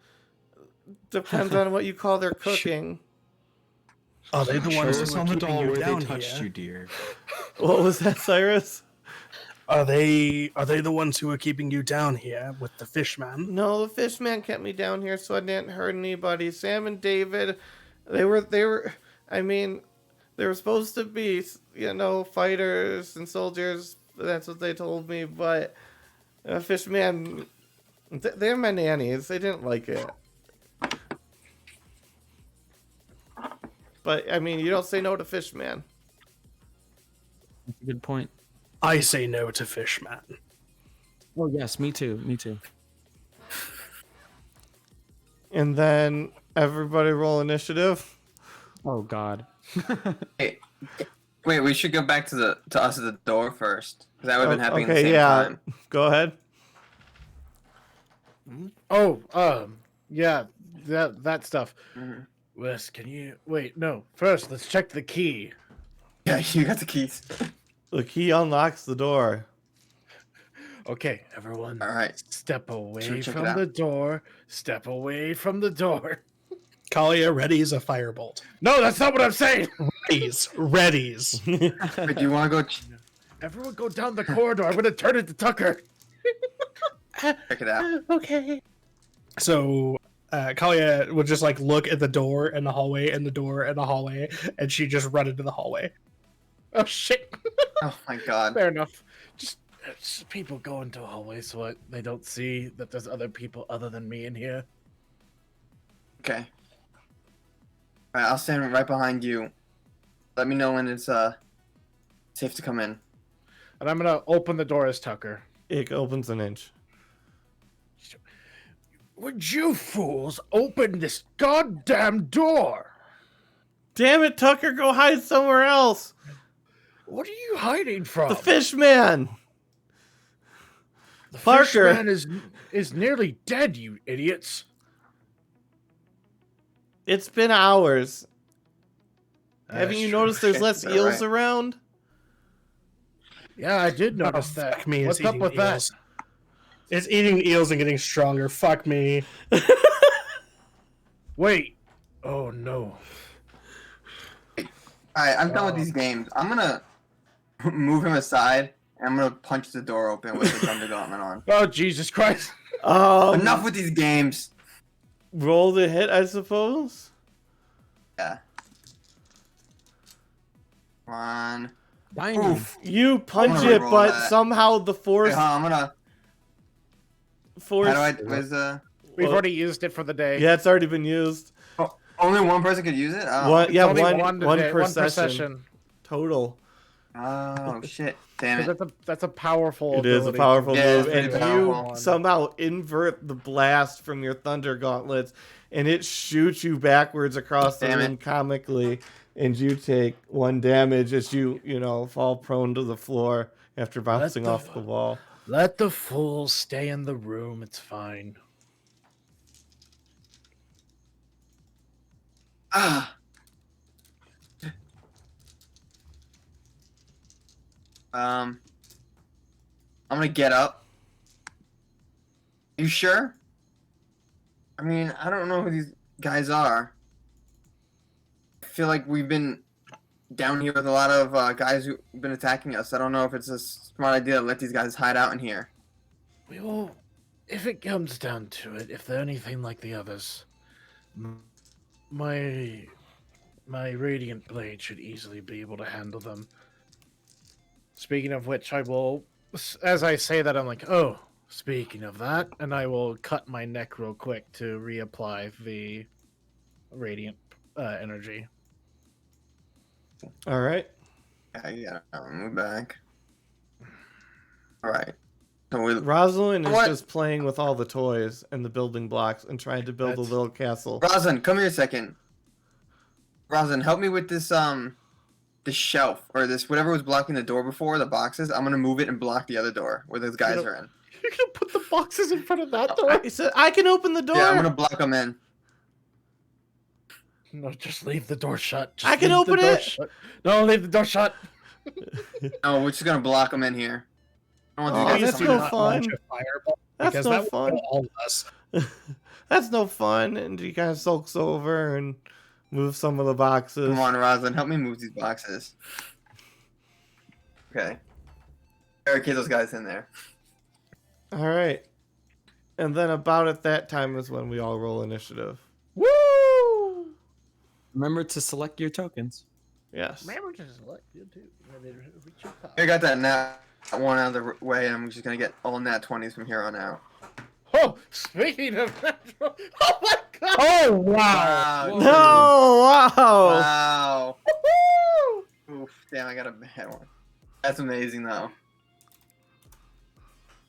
depends on what you call their cooking. Are they the Show ones us who are on the keeping doll you where they down touched here? you, dear. What was that, Cyrus? Are they the ones who are keeping you down here with the fishman? No, the fish man kept me down here so I didn't hurt anybody. Sam and David, they were, I mean, they were supposed to be, fighters and soldiers. That's what they told me, but fish man, they're my nannies. They didn't like it. But, I mean, you don't say no to fish man. That's a good point. I say no to fishman. Oh yes, me too. Me too. And then everybody roll initiative. Oh God. Hey, wait, we should go back to us at the door first, because that would have been happening at the Okay, same yeah. time. Go ahead. Oh, yeah, that stuff. Mhm. Wes, can you wait? No, first let's check the key. Yeah, you got the keys. The key unlocks the door. Okay, everyone, All right. step away Should we check it from out? the door. Step away from the door. Kalia readies a firebolt. No, that's not what I'm saying. Readies. Wait, do you want to go Everyone, go down the corridor. I'm gonna turn it to Tucker. check it out? Okay. So Kalia would just like look at the door and the hallway and the door and the hallway, and she just run into the hallway. Oh shit. Oh my god. Fair enough. Just people go into hallways so they don't see that there's other people other than me in here. Okay. All right, I'll stand right behind you. Let me know when it's safe to come in. And I'm gonna open the door as Tucker. It opens an inch. Would you fools open this goddamn door? Damn it, Tucker, go hide somewhere else. What are you hiding from? The fish man. The Parker. fish man is nearly dead, you idiots. It's been hours. Haven't That's you true. noticed there's Shit, less you're eels right. around? Yeah, I did notice Oh, that. fuck me, What's it's up eating with eels. that? It's eating eels and getting stronger. Fuck me. Wait. Oh no. Alright, I'm done with these games. I'm gonna move him aside, and I'm gonna punch the door open with the Thunder Gauntlet on. Oh Jesus Christ. Enough with these games! Roll the hit, I suppose. Yeah. Come on. Diamond. Oof. You punch gonna it, roll but that. somehow the Wait, force. hold on, I'm gonna. force. How do I. Where's the. We've Well- already used it for the day. Yeah, it's already been used. Only one person could use it? Oh, One, It's yeah, only one today, per one per session total. oh shit. Damn it. That's a powerful. It is a ability. powerful Yeah, move, it's and pretty you powerful. somehow invert the blast from your thunder gauntlets, and it shoots you backwards across the Damn it. room comically, and you take 1 damage as you fall prone to the floor after bouncing the- off the wall. Let the fools stay in the room. It's fine. Ah. I'm gonna get up. You sure? I mean, I don't know who these guys are. I feel like we've been down here with a lot of guys who've been attacking us. I don't know if it's a smart idea to let these guys hide out in here. We will, if it comes down to it, if they're anything like the others, my radiant blade should easily be able to handle them. Speaking of which, I will, as I say that, I'm like, oh, speaking of that, and I will cut my neck real quick to reapply the radiant energy. All right. Yeah, move back. All right. So we, Rosalind is What? just playing with all the toys and the building blocks and trying to build a That's- little castle. Rosin, come here a second. Rosin, help me with this this shelf or this whatever was blocking the door before, the boxes. I'm gonna move it and block the other door where those guys know- are in. You're gonna put the boxes in front of that door? He said, "I can open the door." Yeah, I'm gonna block them in. No, just leave the door shut. Just I can leave the open door it. shut. No, leave the door shut. No, we're just gonna block them in here. I don't want Oh, these guys that's coming no out. fun. Launch a fireball, That's because no that would fun. kill all of us. That's no fun. And he kind of sulks over and moves some of the boxes. Come on, Rosin, help me move these boxes. Okay. Barricade those guys in there. All right. And then about at that time is when we all roll initiative. Woo! Remember to select your tokens. Yes. Remember to select you too. I got that nat one out of the way, and I'm just gonna get all nat 20s from here on out. Oh, speaking of natural, oh my god! Oh wow! Wow. No! Wow! Wow. Woo! Oof, damn, I got a bad one. That's amazing, though.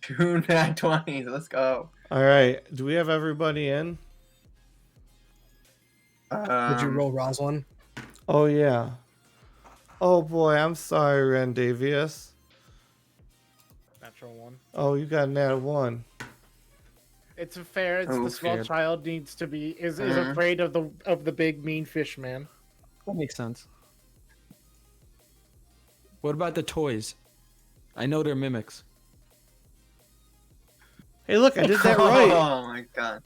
2 nat 20s, let's go. All right. Do we have everybody in? Did you roll Rosalind? Oh, yeah. Oh, boy. I'm sorry, Randavius. Natural one. Oh, you got an nat 1. It's fair. It's Oh, the small fair. child needs to be is Mhm. afraid of the big mean fish man. That makes sense. What about the toys? I know they're mimics. Hey, look. I did that right. Oh my god.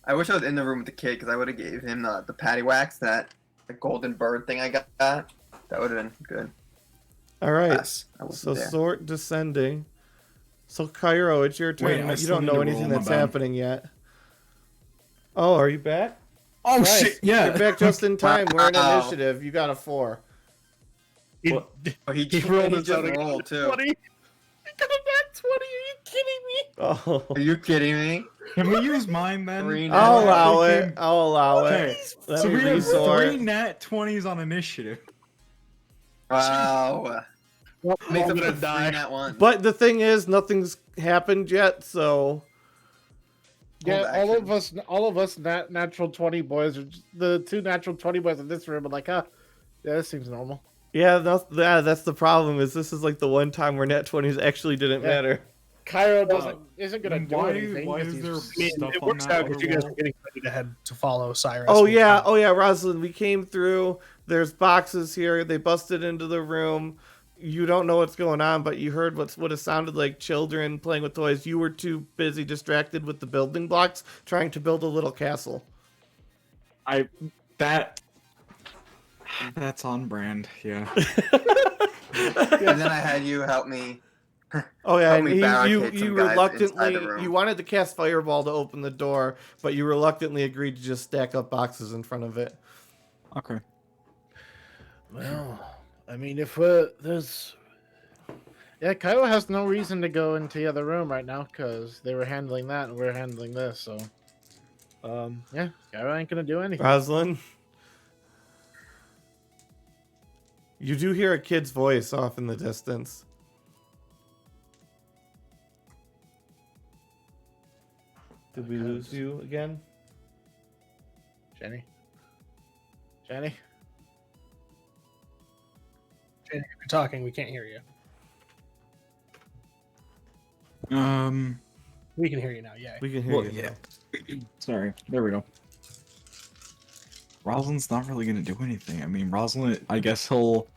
I wish I was in the room with the kid because I would have gave him the patty wax, that the golden bird thing I got. That would have been good. All right. Yes, I So wasn't there. sort descending. So Cairo, it's your turn. Wait, I you still don't need know to anything roll, my that's bad. happening yet. Oh, are you back? Oh Nice. shit! Yeah. You're back just in time. We're in Wow. initiative. You got a 4. He, Oh, he, he rolled his just other rolled too. 20. You got a nat 20. Are you kidding me? Oh. Are you kidding me? Can we use mine then? 3 nat I'll 20s. allow it. I'll allow Okay. it. Let So me we have resort. 3 nat 20s on initiative. Wow. Well, Makes I'm up for gonna the die. three nat ones. But the thing is, nothing's happened yet, so Yeah, Hold all of us natural 20 boys, are just, the 2 natural 20 boys in this room are like, yeah, this seems normal. yeah, that's the problem. Is this is like the one time where net 20s actually didn't Yeah. matter. Cairo isn't gonna do why anything. why 'cause is he's there just- I mean, stuff it on works that out other because you guys wall? are getting ready to head to follow Cyrus. Oh with yeah, time. oh yeah, Rosalind, we came through. There's boxes here. They busted into the room. You don't know what's going on, but you heard what it sounded like children playing with toys. You were too busy distracted with the building blocks trying to build a little castle. That's on brand, yeah. And then I had you help me. Oh yeah, Help and me you barricade some guys inside reluctantly the room. you wanted to cast fireball to open the door, but you reluctantly agreed to just stack up boxes in front of it. Okay. Well, I mean, there's. Yeah, Cairo has no reason to go into the other room right now because they were handling that and we're handling this, so. Yeah, Cairo ain't gonna do anything. Rosalind, you do hear a kid's voice off in the distance. Did we lose you again? Jenny? Jenny? Jenny, if you're talking, we can't hear you. We can hear you now. Yeah. We can hear Well, you. yeah. now. Sorry. There we go. Rosalind's not really gonna do anything. I mean, Rosalind, I guess he'll...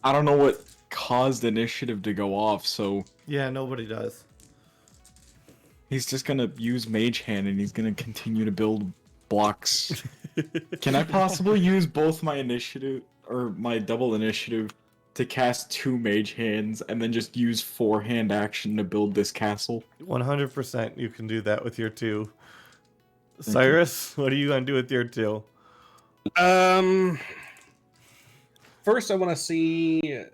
I don't know what caused initiative to go off, so Yeah, nobody does. he's just gonna use Mage Hand and he's gonna continue to build blocks. Can I possibly use both my initiative, or my double initiative, to cast 2 Mage Hands and then just use 4-hand action to build this castle? 100% you can do that with your 2. you. Cyrus, what are you gonna do with your 2? First, I want to see.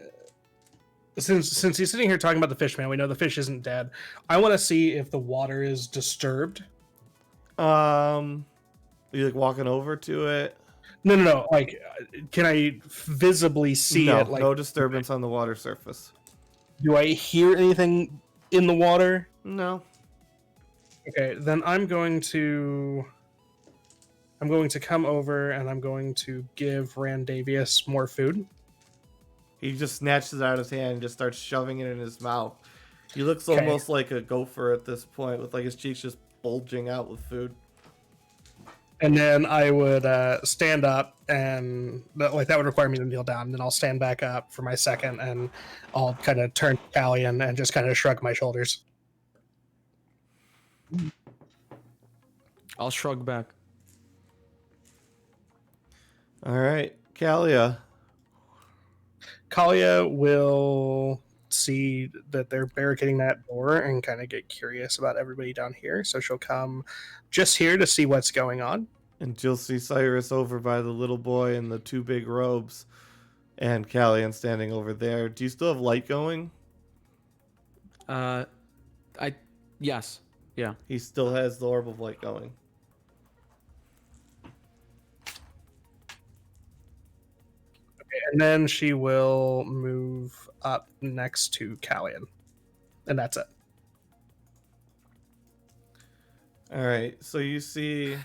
Since he's sitting here talking about the fish man, we know the fish isn't dead. I want to see if the water is disturbed. Are you like walking over to it? No. Like, can I visibly see no, it? Like, no disturbance on the water surface. do I hear anything in the water? No. Okay, then I'm going to come over and I'm going to give Randavius more food. He just snatches it out of his hand and just starts shoving it in his mouth. He looks Okay. almost like a gopher at this point, with like his cheeks just bulging out with food. And then I would stand up, and that would require me to kneel down. And then I'll stand back up for my second, and I'll kind of turn to Callian and just kind of shrug my shoulders. I'll shrug back. All right, Kalia. Kalia will see that they're barricading that door and kind of get curious about everybody down here. So she'll come just here to see what's going on. And you'll see Cyrus over by the little boy in the 2 big robes, and Callian standing over there. Do you still have light going? Yes. Yeah. He still has the orb of light going. And then she will move up next to Callian. And that's it. All right, so you see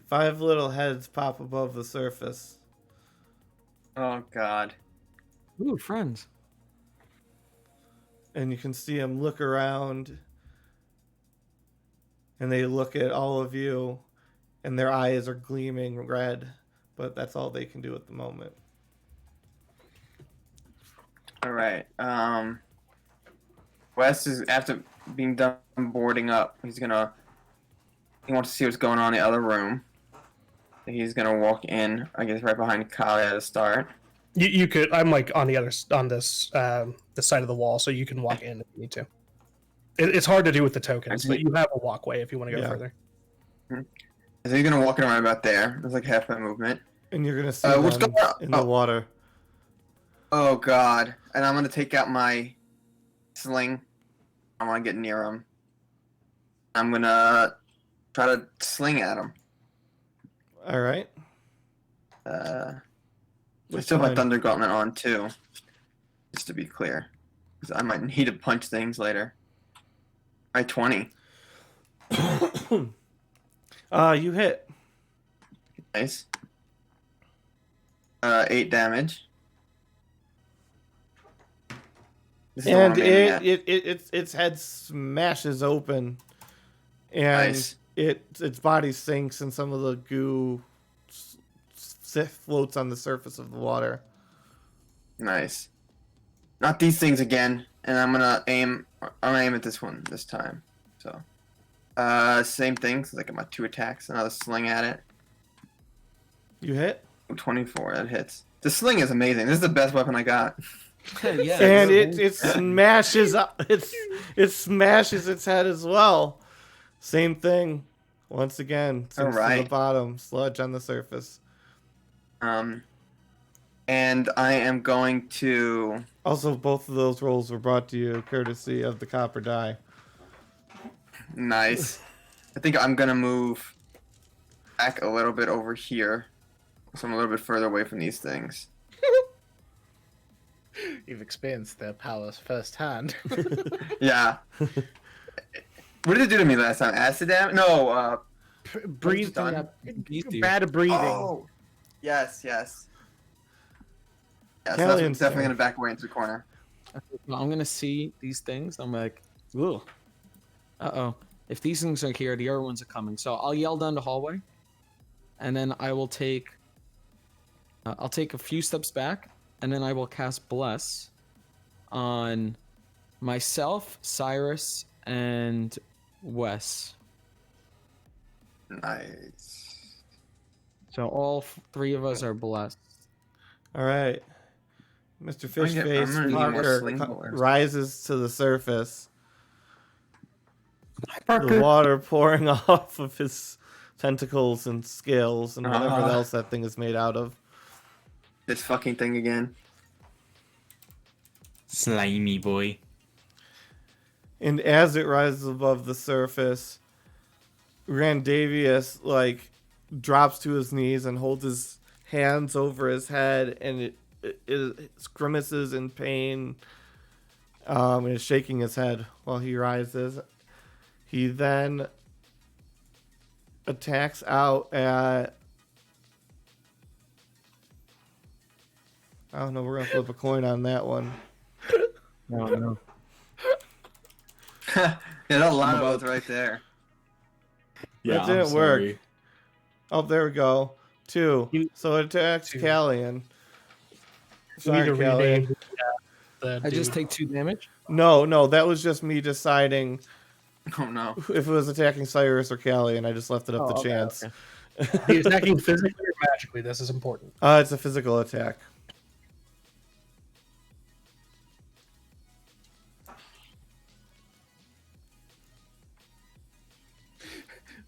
5 little heads pop above the surface. Oh God. Ooh, friends. And you can see them look around, and they look at all of you, and their eyes are gleaming red, but that's all they can do at the moment. All right. Wes is, after being done boarding up, he wants to see what's going on in the other room. He's gonna walk in, I guess, right behind Kali at the start. You could. I'm like on this side of the wall, so you can walk in if you need to. It's hard to do with the tokens, but you have a walkway if you want to go further. So he's gonna walk in right about there. There's like half my movement. And you're gonna see what's them going on? in the water. Oh God! And I'm gonna take out my sling. I want to get near him. I'm gonna try to sling at him. All right. I still have my fine. Thunder Gauntlet on too, just to be clear, because I might need to punch things later. By 20. You hit. Nice. 8 damage. This is the one And I'm aiming at. its head smashes open, and Nice. its body sinks, and some of the goo floats on the surface of the water. Nice. Not these things again. And I'm gonna aim at this one this time. So same thing, so I get my 2 attacks, another sling at it. You hit, 24, that hits. The sling is amazing. This is the best weapon I got. Yeah. and it smashes up. It smashes its head as well. Same thing. Once again, sinks to the Alright. bottom, sludge on the surface. And I am going to Also, both of those rolls were brought to you courtesy of the copper die. nice. I think I'm gonna move back a little bit over here. So I'm a little bit further away from these things. You've experienced their powers firsthand. Yeah. What did it do to me last time? Acid damage? No, Breathe done? Beat you. bad breathing. Oh, yes. Yes, so Callion's that's definitely turn. gonna back away into the corner. I'm gonna see these things. I'm like, ooh. Uh-oh. If these things are here, the other ones are coming. So I'll yell down the hallway, and then I will take. I'll take a few steps back, and then I will cast Bless on myself, Cyrus, and Wes. Nice. So all 3 of us are blessed. All right. Mr. I'm gonna need Fishface more Parker sling bullets. rises to the surface. The water pouring off of his tentacles and scales and whatever else that thing is made out of. This fucking thing again. Slimy boy. And as it rises above the surface, Randavius drops to his knees and holds his hands over his head, and it grimaces in pain. And is shaking his head while he rises. He then attacks out at. I don't know. We're gonna flip a coin on that one. No. Yeah, that lot of those right there. Yeah, That didn't I'm work. sorry. Oh, there we go. 2. So it attacks 2. Callian. We need Sorry, to Callian. rename the I just dude. take 2 damage. No, that was just me deciding Oh no. if it was attacking Cyrus or Callian. I just left it up to Oh, okay, chance. okay. Are you attacking physically or magically? This is important. It's a physical attack.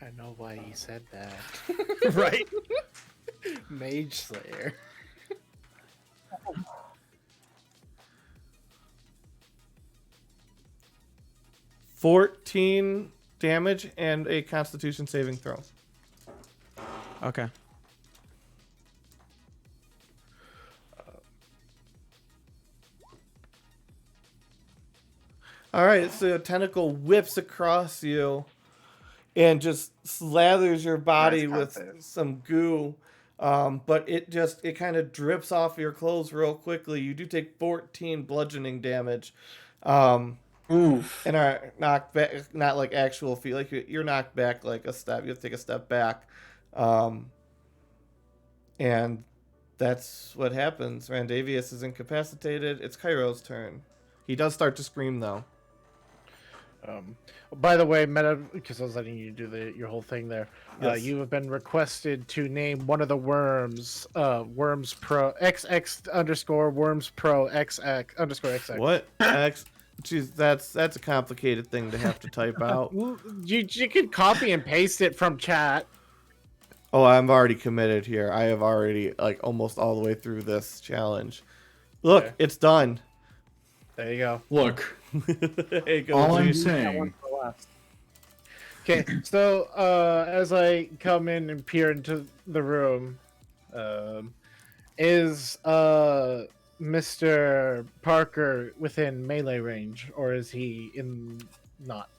I know why he said that. Right? Mage Slayer. $14 damage and a Constitution saving throw. Okay. All right, so a tentacle whips across you and just slathers your body Nice with combo. some goo. But it kind of drips off your clothes real quickly. You do take 14 bludgeoning damage. Oof. And are knocked back, not like actual feet, like you're knocked back like a step. You have to take a step back. And that's what happens. Randavius is incapacitated. It's Cairo's turn. He does start to scream though. By the way, Meta, because I was letting you do your whole thing there. Yes. You have been requested to name one of the worms. Worms Pro XX underscore Worms Pro XX underscore XX. What? X? Jeez, that's a complicated thing to have to type out. You can copy and paste it from chat. Oh, I'm already committed here. I have already almost all the way through this challenge. Look, Okay. it's done. There you go. Look, There you go, all I'm G. saying. Okay, so as I come in and peer into the room, Is Mr. Parker within melee range, or is he in not?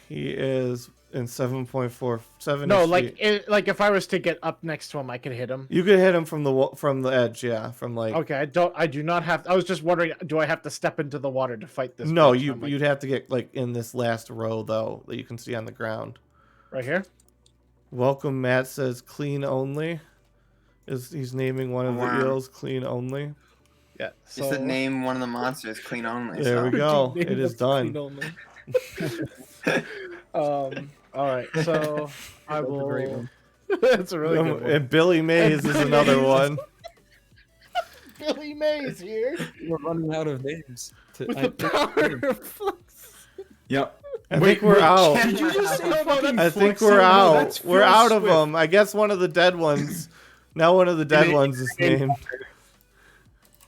He is in 7.47. No, like like if I was to get up next to him, I could hit him. You could hit him from the edge, yeah, from like. Okay, I do not have. I was just wondering, do I have to step into the water to fight this? No, bitch? I'm like, you'd have to get like in this last row though that you can see on the ground. right here. Welcome, Matt says clean only. He's naming one of the Wow. eals clean only. Yeah. You said name one of the monsters clean only. There so. we go. It is done. All right, so I That's a will. great one. That's a really good one. And Billy Mays is another one. Billy Mays here We're running out of names. with the power of flux. Yep. I think we're out. Did you just say fucking I think Flexo? we're No, out. that's We're Phil out of Swift. them. I guess one of the dead ones. Now one of the dead ones is named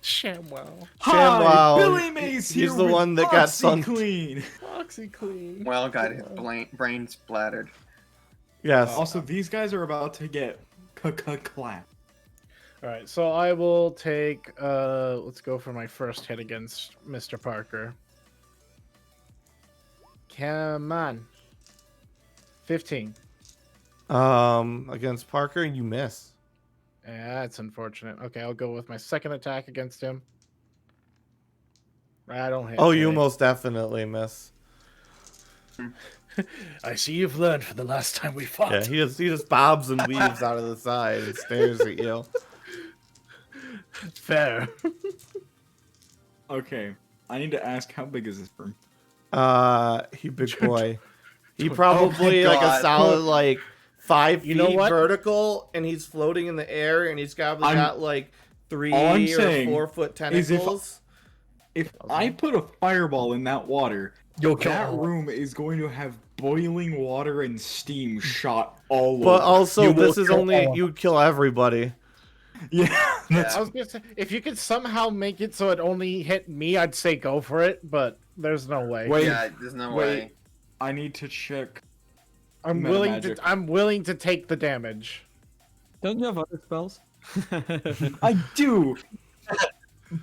Shamwow. Hi, ShamWow. Billy Mays here He's the with one that got OxyClean. OxyClean. Well, got his brain splattered. Yes. Also, these guys are about to get clapped. All right, so I will take. Let's go for my first hit against Mr. Parker. Come on. 15. Against Parker, you miss. Yeah, that's unfortunate. Okay, I'll go with my second attack against him. I don't hit. Oh, you today. most definitely miss. I see you've learned from the last time we fought. Yeah, he just bobs and weaves out of the side and stares at you. Fair. Okay, I need to ask, how big is this room? He big boy. He probably like a God. solid like 5 You know feet what? vertical, and he's floating in the air, and he's probably I'm- got like 3 all I'm or saying 4 foot is if- tentacles. If I put a fireball in that water, You'll kill that her. room is going to have boiling water and steam shot all But over. also, You will this is kill only all. you'd kill everybody. Yeah, that's I was gonna say, if you could somehow make it so it only hit me, I'd say go for it, but there's no way. Wait, Yeah, there's no wait. way. I need to check. I'm Meta willing magic. to. I'm willing to take the damage. Don't you have other spells? I do,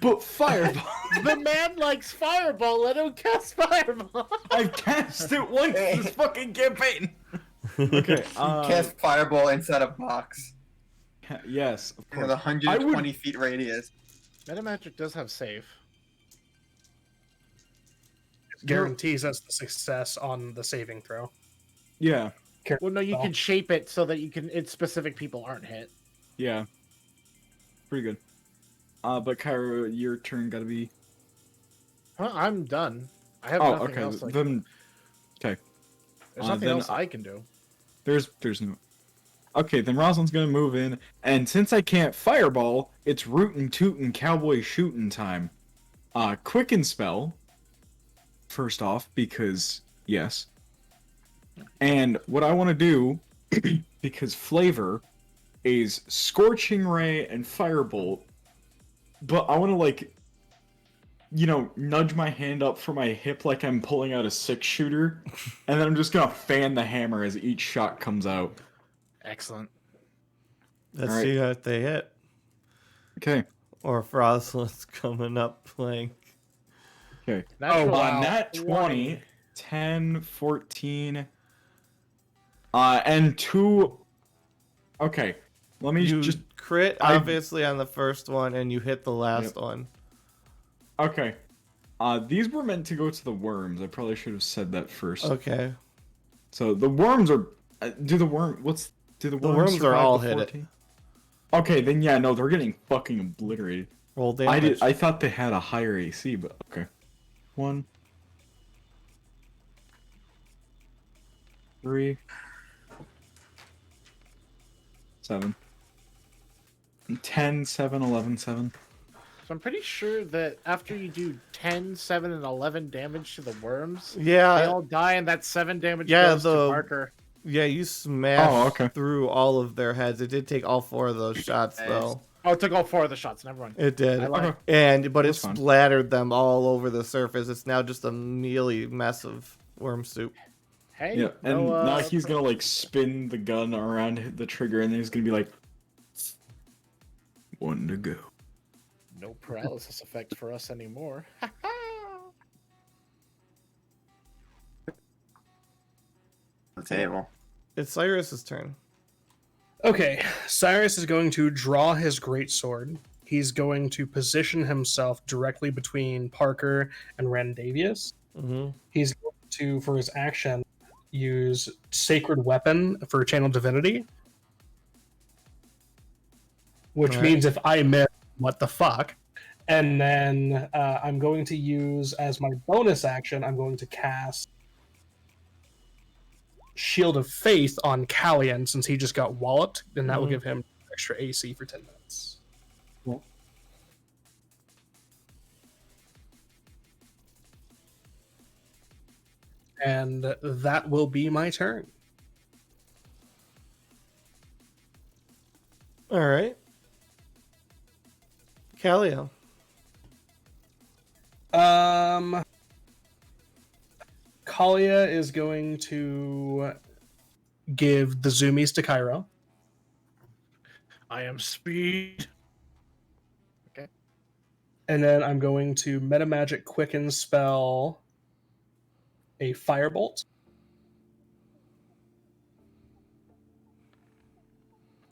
but fireball. The man likes fireball. Let him cast fireball. I've cast it once this fucking campaign. Okay. Cast fireball inside a box Yes, of with course. 120 feet radius. Metamagic does have save. Guarantees us the success on the saving throw. Yeah, Well, no, you can shape it so that you can. It's specific people aren't hit. yeah. Pretty good. But Kyra, your turn gotta be. Huh, I'm done. I have Oh, nothing okay. else. Then, okay. There's nothing then else I can do. There's no. Okay, then Rosalind's gonna move in, and since I can't fireball, it's rootin' tootin' cowboy shooting time. Quicken spell. First off, because yes. And what I want to do, because flavor, is scorching ray and firebolt. But I want to like, nudge my hand up for my hip like I'm pulling out a 6-shooter, and then I'm just gonna fan the hammer as each shot comes out. Excellent. Let's Alright. see what they hit. Okay. Or if Rosalind's coming up playing. Okay. Natural Nat 20, 10, 14, and 2. Okay. Let me You just. crit I- obviously on the first one, and you hit the last one. Okay. These were meant to go to the worms. I probably should have said that first. Okay. So the worms are. Do the worms worms are survive all the hit it. 14? Okay, then yeah, no, they're getting fucking obliterated. Roll damage. I thought they had a higher AC, but okay. 1, 3, 7, 10, 7, 11, 7. So I'm pretty sure that after you do 10, 7, and 11 damage to the worms, they Yeah, all die, and that 7 damage Yeah, goes to the- Parker. yeah, you smashed Oh, okay. through all of their heads. It did take all 4 of those shots, Nice. though. Oh, it took all 4 of the shots. Never mind. It did. I lied. But it That's fine. splattered them all over the surface. It's now just a mealy mess of worm soup. Hey, Yeah, and no, now he's gonna like spin the gun around the trigger, and then he's gonna be like, one to go. No paralysis effect for us anymore. The table. It's Cyrus's turn. Okay, Cyrus is going to draw his greatsword. He's going to position himself directly between Parker and Randavius. Mm-hmm. He's going to, for his action, use Sacred Weapon for Channel Divinity. Which Alright. means if I miss, what the fuck? And then I'm going to use, as my bonus action, I'm going to cast Shield of Faith on Callian since he just got walloped, and that will give him extra AC for 10 minutes. Cool. And that will be my turn. All right. Calio. Kalia is going to give the zoomies to Cairo. I am speed. And then I'm going to Meta Magic Quicken spell a Firebolt.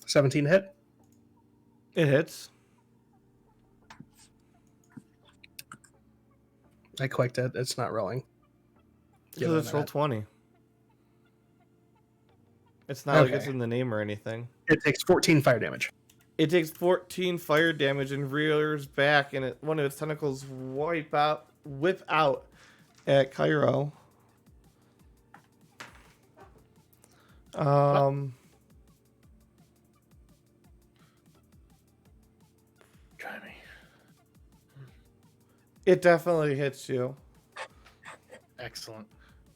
17 hit. It hits. I clicked it. It's not rolling. So let's roll 20. It's not like it's Okay. in the name or anything. It takes 14 fire damage. It takes 14 fire damage and rears back, and one of its tentacles whip out at Cairo. Try me. It definitely hits you. Excellent.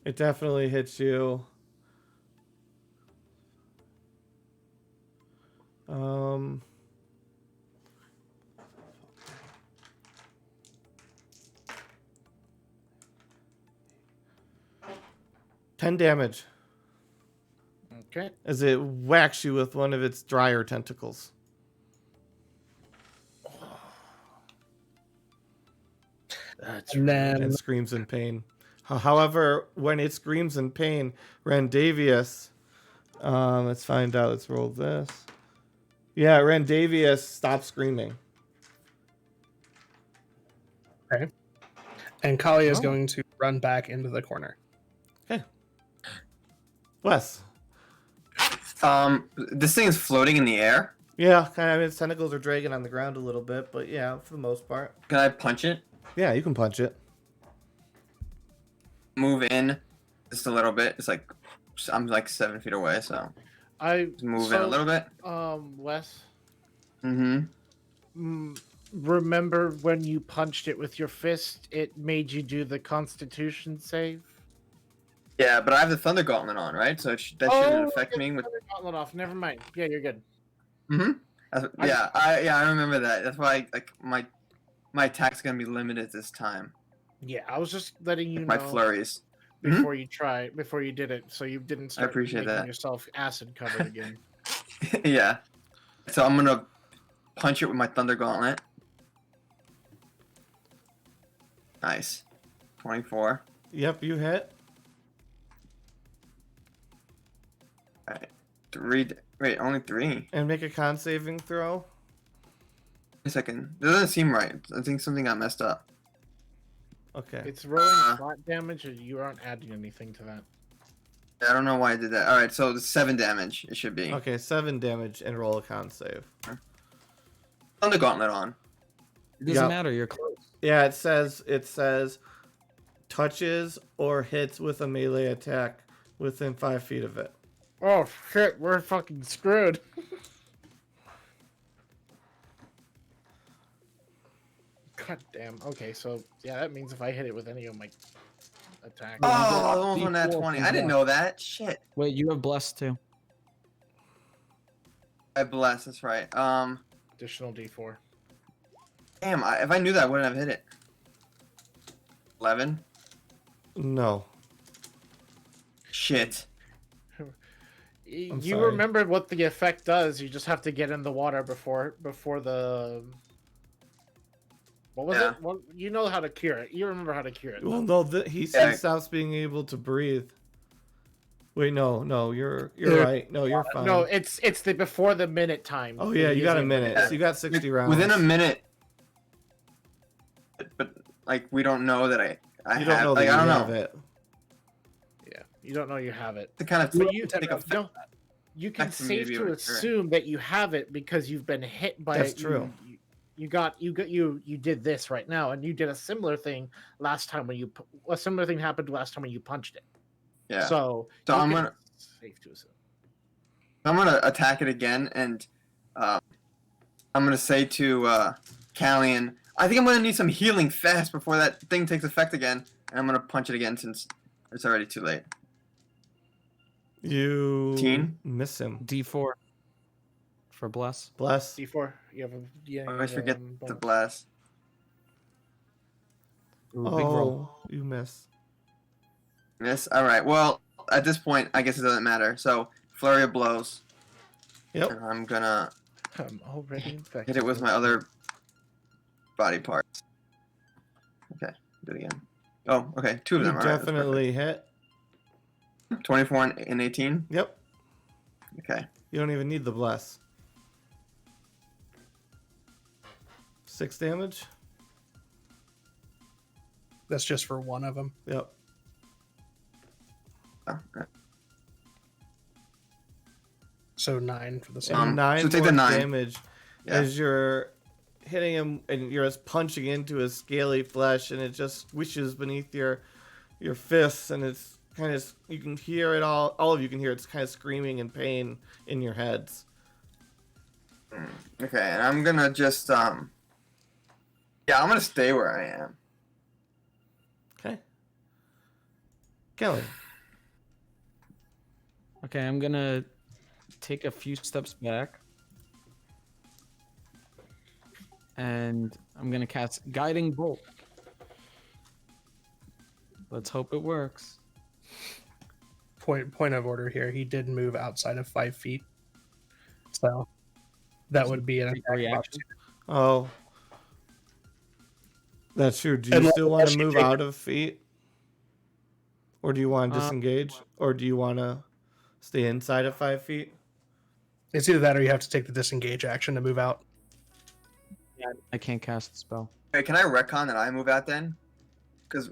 It definitely hits you. 10 damage Okay. as it whacks you with one of its drier tentacles. That's And then And screams in pain. However, when it screams in pain, Randavius, let's find out. Let's roll this. Yeah, Randavius stops screaming. Okay. And Kalia is Oh. going to run back into the corner. Wes. This thing is floating in the air. Yeah, kind of. Its tentacles are dragging on the ground a little bit, but yeah, for the most part. Can I punch it? Yeah, you can punch it. Move in just a little bit. It's like I'm like 7 feet away, so I just move in a little bit. Wes. Mm-hmm. Remember when you punched it with your fist? It made you do the Constitution save. Yeah, but I have the Thunder Gauntlet on, right? So that shouldn't affect me. With Gauntlet off. Never mind. Yeah, you're good. yeah, I remember that. That's why like my attack's gonna be limited this time. Yeah, I was just letting you My know flurries. before you did it, so you didn't start appreciate making that. yourself acid covered again. Yeah. So I'm gonna punch it with my Thunder Gauntlet. Nice. 24. Yep, you hit. Alright. Wait, only 3. And make a con saving throw. Wait a second. That doesn't seem right. I think something got messed up. Okay. It's rolling flat damage, or you aren't adding anything to that. I don't know why I did that. Alright, so it's 7 damage. It should be. Okay, 7 damage and roll a con save. Thunder Gauntlet on. It doesn't Yeah. matter. You're close. Yeah, it says touches or hits with a melee attack within 5 feet of it. Oh shit, we're fucking screwed. God damn. Okay, so yeah, that means if I hit it with any of my attacks. Oh, I almost won that D4 20. from I didn't Bless. know that. Shit. Wait, you have blessed too. I bless. That's right. Additional D4. Damn. If I knew that, I wouldn't have hit it. 11. No. Shit. I'm You sorry. remember what the effect does. You just have to get in the water before the. What was Yeah. it? What, you know how to cure it. You remember how to cure it. Well, no, he Yeah. stops being able to breathe. Wait, no, you're Yeah. right. No, you're fine. No, it's the before the minute time. Oh that yeah, he you is got a able to minute. get So you it. got 60 rounds. Within a minute. But like we don't know that I You have. don't know that like you I don't have know. it. Yeah, you don't know you have it. To kind of But you, take effect. no, you can That's for me to safe be to able to cure it. assume that you have it because you've been hit by That's it. true. You did this right now, and you did a similar thing last time when a similar thing happened last time when you punched it. Yeah. So So you I'm can gonna- safe to assume. I'm gonna attack it again, and I'm gonna say to Callian, I think I'm gonna need some healing fast before that thing takes effect again, and I'm gonna punch it again since it's already too late. You 18? miss him. D4 for bless. Bless. D4. You have a I always forget the bonus. blast. Ooh, big roll. Oh, you miss. Miss. All right. Well, at this point, I guess it doesn't matter. So flurry of blows, Yep. and I'm gonna I'm already infected. hit it with my other body parts. Okay, do it again. Oh, okay, two of You them. All right, that's definitely hit. perfect. 24 and 18. Yep. Okay. You don't even need the bless. 6 damage. That's just for one of them. Yep. Oh, okay. So 9 for the And second. 9 so take the more 9. damage Yeah. as you're hitting him, and you're just punching into his scaly flesh, and it just swishes beneath your fists, and it's kind of, you can hear it all of you can hear it's kind of screaming in pain in your heads. Okay, and I'm gonna just yeah, I'm gonna stay where I am. Okay. Kelly. Okay, I'm gonna take a few steps back. And I'm gonna cast Guiding Bolt. Let's hope it works. Point of order here. He did move outside of 5 feet. So that would be an attack of Reaction. opportunity. Oh. That's true. Do you Unless- still want to unless you move take- out of feet? Or do you want to disengage? Or do you want to stay inside of 5 feet? It's either that or you have to take the disengage action to move out. Yeah, I can't cast the spell. Wait, can I retcon that I move out then? Because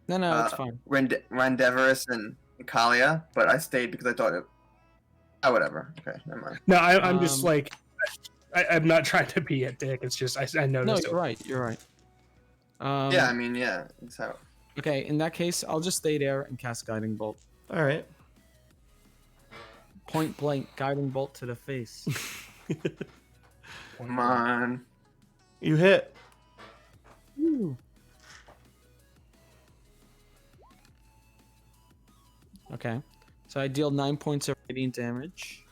No, it's fine. Randeverus and Kalia, but I stayed because I thought it. Oh, whatever. Okay, never mind. No, I'm just Um, like, I'm not trying to be a dick. It's just I No, noticed you're right. You're right. Yeah, I mean, yeah. That's how. Okay, in that case, I'll just stay there and cast Guiding Bolt. All right. Point blank, Guiding Bolt to the face. Come on. You hit. Woo. Okay, so I deal 9 points of radiant damage.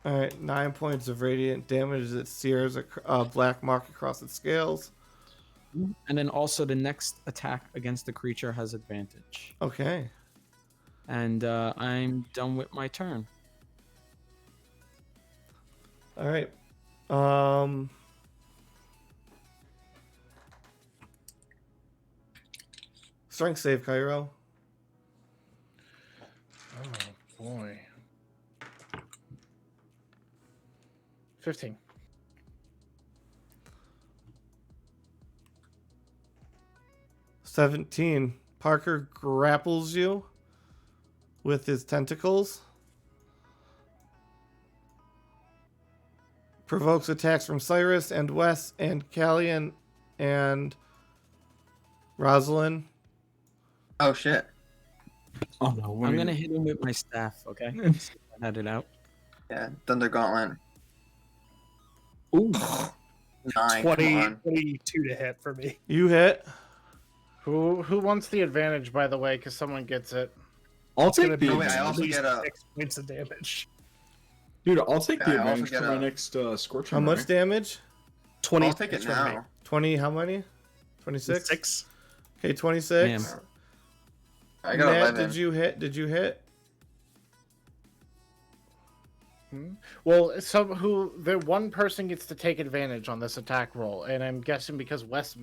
All right. 9 points of radiant damage as it sears a black mark across its scales. And then also the next attack against the creature has advantage. Okay. And I'm done with my turn. All right. Strength save, Cairo. Oh boy. 15. 17. Parker grapples you with his tentacles. Provokes attacks from Cyrus and Wes and Callian and Rosalind. Oh shit. Oh no! I'm gonna hit him with my staff, okay? Just had it out. Yeah, Thunder Gauntlet. Ooh. 9. 20, Come on. 22 to hit for me. You hit. Who wants the advantage, by the way? Because someone gets it. I'll It's gonna take be the Oh, wait, I at also least get a- 6 points of damage. dude. I'll take Yeah, the I also advantage get for my a- next Scorching How much Ray. damage? 20. I'll take it now. 20, how many? 26? 6. Okay, 26. Damn. I got Matt, 11. did you hit? Did you hit? Well, the one person gets to take advantage on this attack roll, and I'm guessing because Wes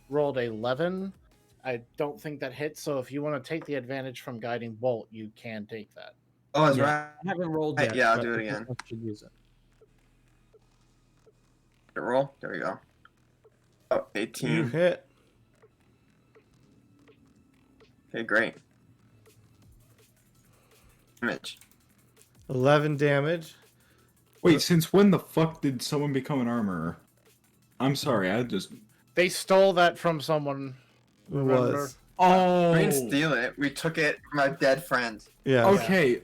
rolled 11, I don't think that hits. So if you want to take the advantage from guiding bolt, you can take that. Oh, that's Yeah. right. I haven't rolled yet. Yeah, I'll but do it I think again. I should use it. Roll. There we go. Oh, You 18. hit. Okay, great. Damage. 11 damage. Wait, since when the fuck did someone become an armorer? I'm sorry, I just. They stole that from someone. Who Remember? was? Oh. We didn't steal it. We took it from our dead friends. Yeah. Okay.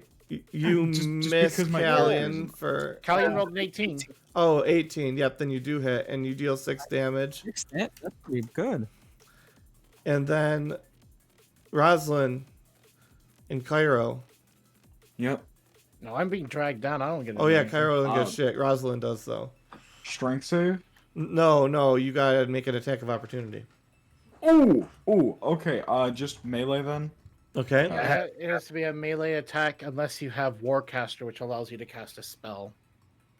You Just miss because my Callion for. Callion rolled an 18. Oh, 18. Yep, then you do hit, and you deal 6 damage. That's pretty good. And then Roslyn and Cairo. Yep. No, I'm being dragged down. I don't get. Oh yeah, anything. Cairo doesn't get Oh. shit. Roslyn does though. Strength save. No, you gotta make an attack of opportunity. Oh. Oh. Okay. Just melee then. Okay. It has to be a melee attack unless you have Warcaster, which allows you to cast a spell.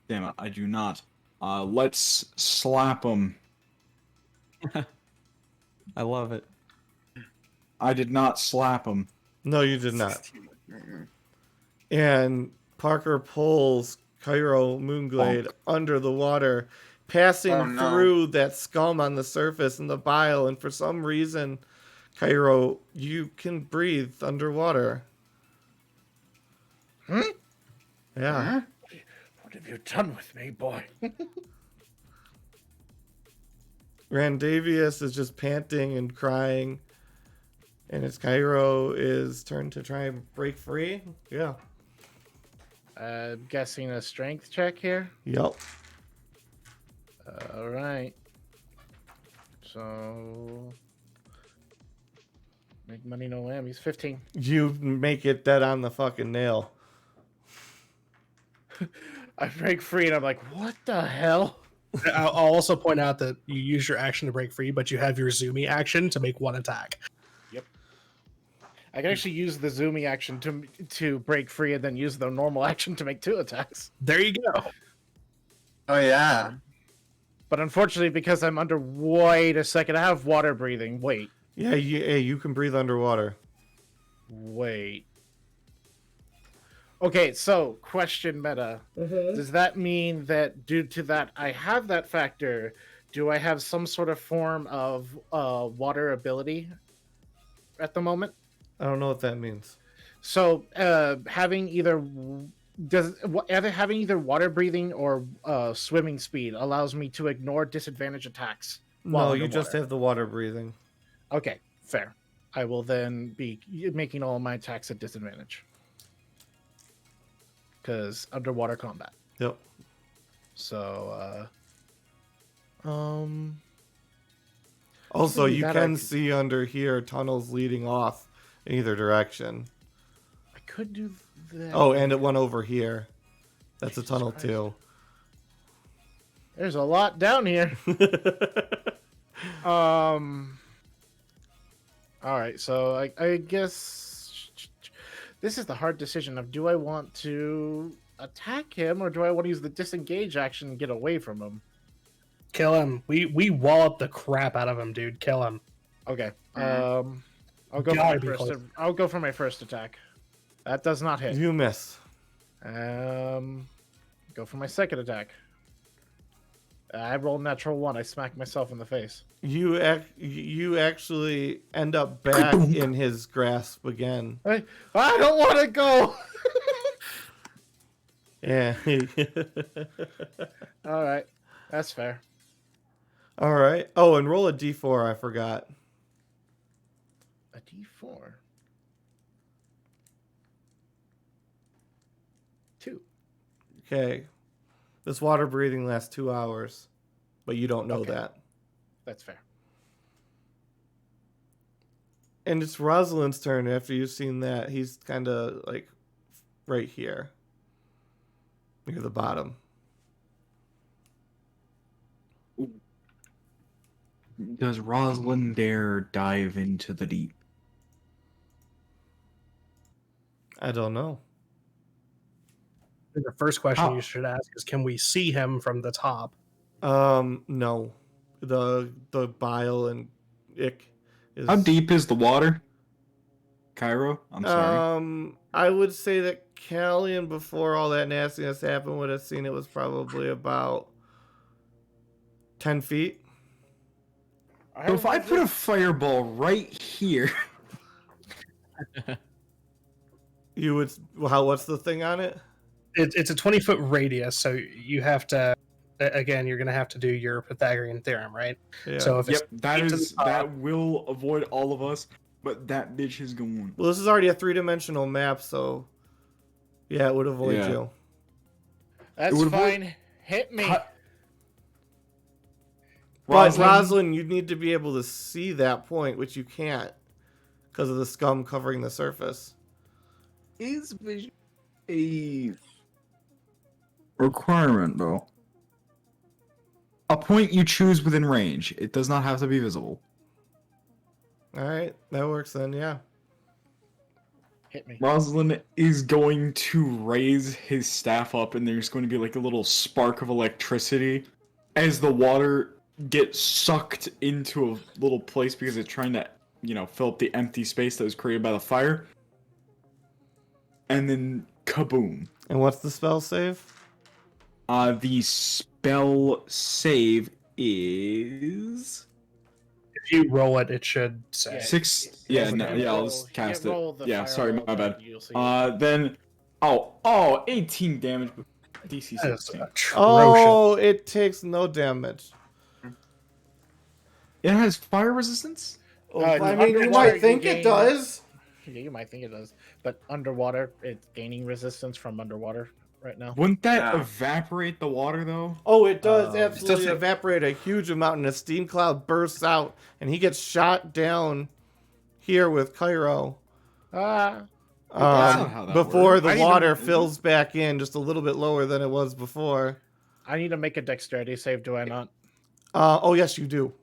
Damn it, I do not. Let's slap him. I love it. I did not slap him. No, you did not. Mm-mm. And Parker pulls Cairo Moonglade under the water, passing Oh, no. through that scum on the surface and the bile. And for some reason, Cairo, you can breathe underwater. Hmm? Yeah. Huh? What have you done with me, boy? Randavius is just panting and crying. And it's Cairo turn to try and break free. Yeah. Guessing a strength check here. Yep. All right. So, make money, no whammies. 15. You make it dead on the fucking nail. I break free, and I'm like, what the hell? I'll also point out that you use your action to break free, but you have your zoomy action to make one attack. I can actually use the zoomy action to break free, and then use the normal action to make 2 attacks. There you go. Oh, yeah. But unfortunately, because I'm under. Wait a second, I have water breathing. Wait. Yeah, you can breathe underwater. Wait. Okay, so question meta. Does that mean that due to that I have that factor, do I have some sort of form of water ability at the moment? I don't know what that means. So having either water breathing or swimming speed allows me to ignore disadvantage attacks. while No, you just underwater. have the water breathing. Okay, fair. I will then be making all of my attacks at disadvantage. Because underwater combat. Yep. So, Also, See, you that I can could- see under here tunnels leading off in either direction. I could do that. Oh, and it went over here. That's a Jesus tunnel Christ. too. There's a lot down here. All right, so I guess this is the hard decision of do I want to attack him or do I want to use the disengage action and get away from him? Kill him. We wallop the crap out of him, dude. Kill him. Okay. I'll go for Gotta my be first. close. I'll go for my first attack. That does not hit. You miss. Go for my second attack. I rolled natural 1. I smacked myself in the face. You actually end up back in his grasp again. I don't want to go. Yeah. All right, that's fair. All right. Oh, and roll a d4. I forgot. A D4. 2. Okay. This water breathing lasts 2 hours, but you don't know Okay. that. That's fair. And it's Rosalind's turn after you've seen that. He's kind of like right here, near the bottom. Does Rosalind dare dive into the deep? I don't know. The first question How- you should ask is, can we see him from the top? No. The bile and ick is How deep is the water? Cairo? I'm sorry. I would say that Callian, before all that nastiness happened, would have seen it was probably about 10 feet. So if I put a fireball right here, You would. What's the thing on it? It's a 20-foot radius, so you have to. Again, you're going to have to do your Pythagorean theorem, right? Yeah. So if yep, it's that to the is top- that will avoid all of us. But that bitch is going. Well, this is already a 3-dimensional map, so yeah, it would avoid Yeah. you. That's would avoid- fine. Hit me. Cut. But Rosalind, Rosalind, you'd need to be able to see that point, which you can't because of the scum covering the surface. is vision a requirement though? A point you choose within range. It does not have to be visible. All right, that works then. Yeah. Hit me. Rosalind is going to raise his staff up, and there's going to be like a little spark of electricity as the water gets sucked into a little place because it's trying to, fill up the empty space that was created by the fire. And then kaboom. And what's the spell save? The spell save is if you roll it, it should say. Yeah. 6. Yeah, You no, can yeah, I'll roll- just you can cast it. roll the Yeah, sorry, fireball my bad. and you'll see it. Then 18 damage. DC That is 16. atrocious. Oh, it takes no damage. It has fire resistance? I mean, you underwater, might you think it gain- does. Yeah, you might think it does, but underwater, it's gaining resistance from underwater right now. Wouldn't that Yeah. evaporate the water though? Oh, it does Um, absolutely doesn't- evaporate a huge amount, and a steam cloud bursts out, and he gets shot down here with Cairo. Ah, That's not how that Before works. the I didn't water know- fills back in, just a little bit lower than it was before. I need to make a dexterity save, do I not? Oh yes, you do.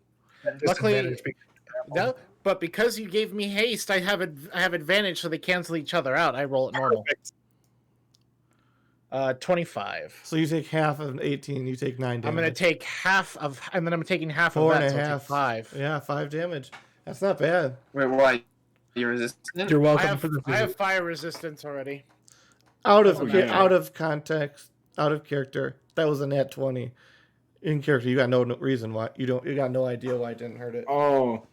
Luckily- Disadvantage because- No, but because you gave me haste, I have advantage, so they cancel each other out. I roll it normal. 25. So you take half of 18. You take 9 damage. I'm gonna take half of, and then I'm taking half Four of and that, a so I'll take half. 5. Yeah, 5 damage. That's not bad. Wait, why? You resistant? You're I welcome have, for the I have fire resistance already. Out of Oh, yeah. out of context, out of character. That was a nat 20. In character, you got no reason why you got no idea why it didn't hurt it. Oh.